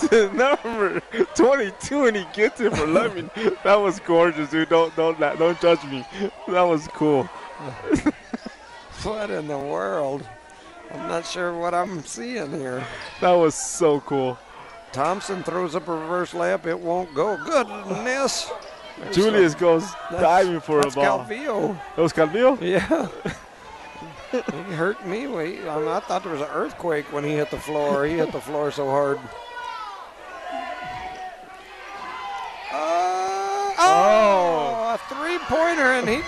to number 22, and he gets it for Loving. That was gorgeous, dude. Don't judge me. That was cool. What in the world? I'm not sure what I'm seeing here. That was so cool. Thompson throws up a reverse layup. It won't go. Goodness. Julius goes diving for a ball. Calvillo. That was Calvillo? Yeah. He hurt me. I thought there was an earthquake when he hit the floor. He hit the floor so hard. A three-pointer, and he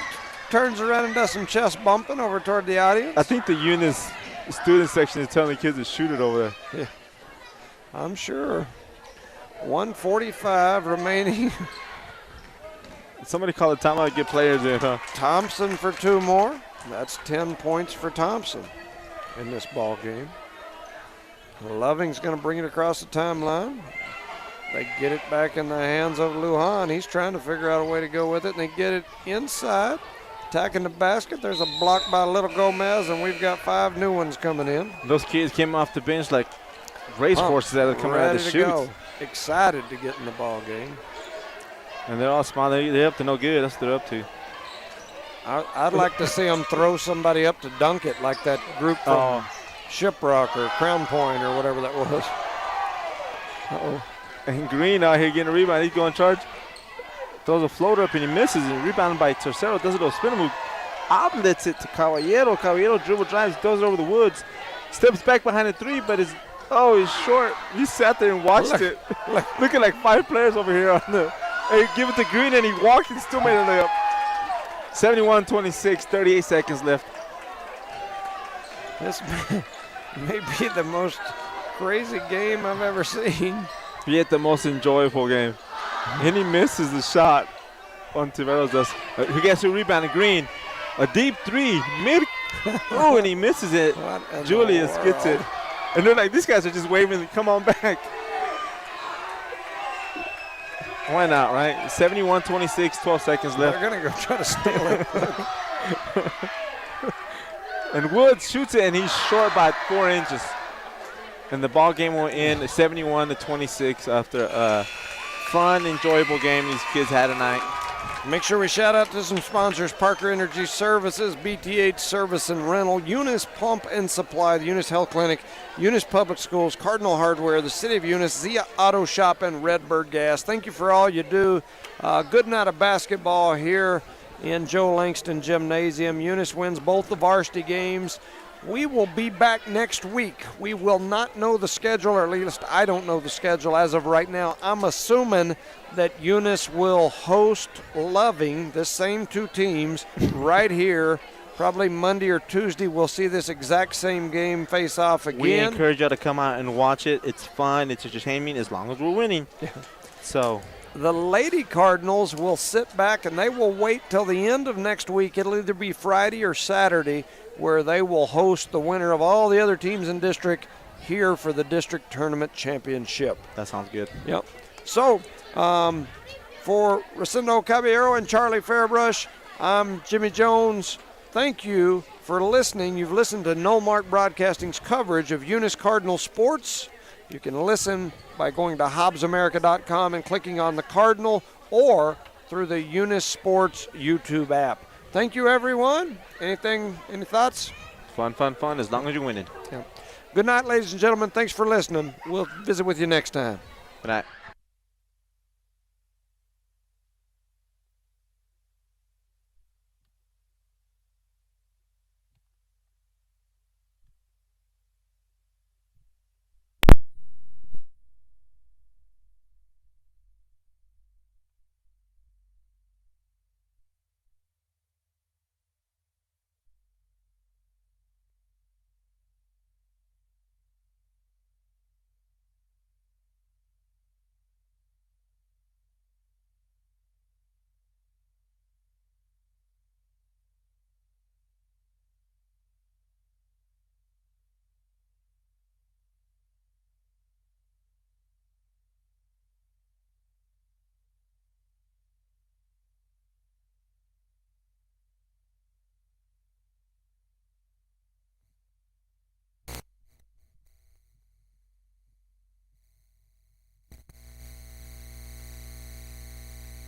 turns around and does some chest bumping over toward the audience. I think the Eunice student section is telling the kids to shoot it over there. Yeah, I'm sure. 1:45 remaining. Somebody call a timeout to get players in, huh? Thompson for 2 more. That's 10 points for Thompson in this ball game. Loving's going to bring it across the timeline. They get it back in the hands of Lujan. He's trying to figure out a way to go with it, and they get it inside. Attacking the basket. There's a block by Little Gomez, and we've got 5 new ones coming in. Those kids came off the bench like racehorses that are coming out of the chute. Go. Excited to get in the ball game. And they're all smiling. They're up to no good. That's what they're up to. I'd like to see them throw somebody up to dunk it like that group from Shiprock or Crown Point or whatever that was. Uh-oh. And Green out here getting a rebound. He's going charge. Throws a floater up and he misses it. Rebounded by Tercero. Does a little spin move. Outlets it to Caballero. Caballero dribble drives. Throws it over the woods. Steps back behind the 3, but he's short. He sat there and watched it. Looking like 5 players over here on the. Hey, give it to Green and he walked and still made a layup. 71-26, 38 seconds left. This may be the most crazy game I've ever seen. Yet the most enjoyable game. And he misses the shot on Tiveros does. He gets a rebound, Green. A deep 3, mid. Oh, and he misses it. Julius gets it. And they're like, these guys are just waving, come on back. Why not, right? 71-26, 12 seconds left. They're going to go try to steal it. And Woods shoots it, and he's short by 4 inches. And the ball game will end 71-26 after a fun, enjoyable game these kids had tonight. Make sure we shout out to some sponsors: Parker Energy Services, BTH Service and Rental, Eunice Pump and Supply, the Eunice Health Clinic, Eunice Public Schools, Cardinal Hardware, the City of Eunice, Zia Auto Shop, and Redbird Gas. Thank you for all you do. Good night of basketball here in Joe Langston Gymnasium. Eunice wins both the varsity games. We will be back next week. We will not know the schedule, or at least I don't know the schedule as of right now. I'm assuming that Eunice will host Loving, the same 2 teams, right here. Probably Monday or Tuesday we'll see this exact same game face off again. We encourage you to come out and watch it. It's fun. It's entertainment as long as we're winning. Yeah. So the Lady Cardinals will sit back and they will wait till the end of next week. It'll either be Friday or Saturday, where they will host the winner of all the other teams in district here for the district tournament championship. That sounds good. Yep. So, for Rosendo Caballero and Charlie Fairbrush, I'm Jimmy Jones. Thank you for listening. You've listened to No Mark Broadcasting's coverage of Eunice Cardinal sports. You can listen by going to HobbsAmerica.com and clicking on the Cardinal, or through the Eunice Sports YouTube app. Thank you, everyone. Any thoughts? Fun, as long as you're winning. Yeah. Good night, ladies and gentlemen. Thanks for listening. We'll visit with you next time. Good night.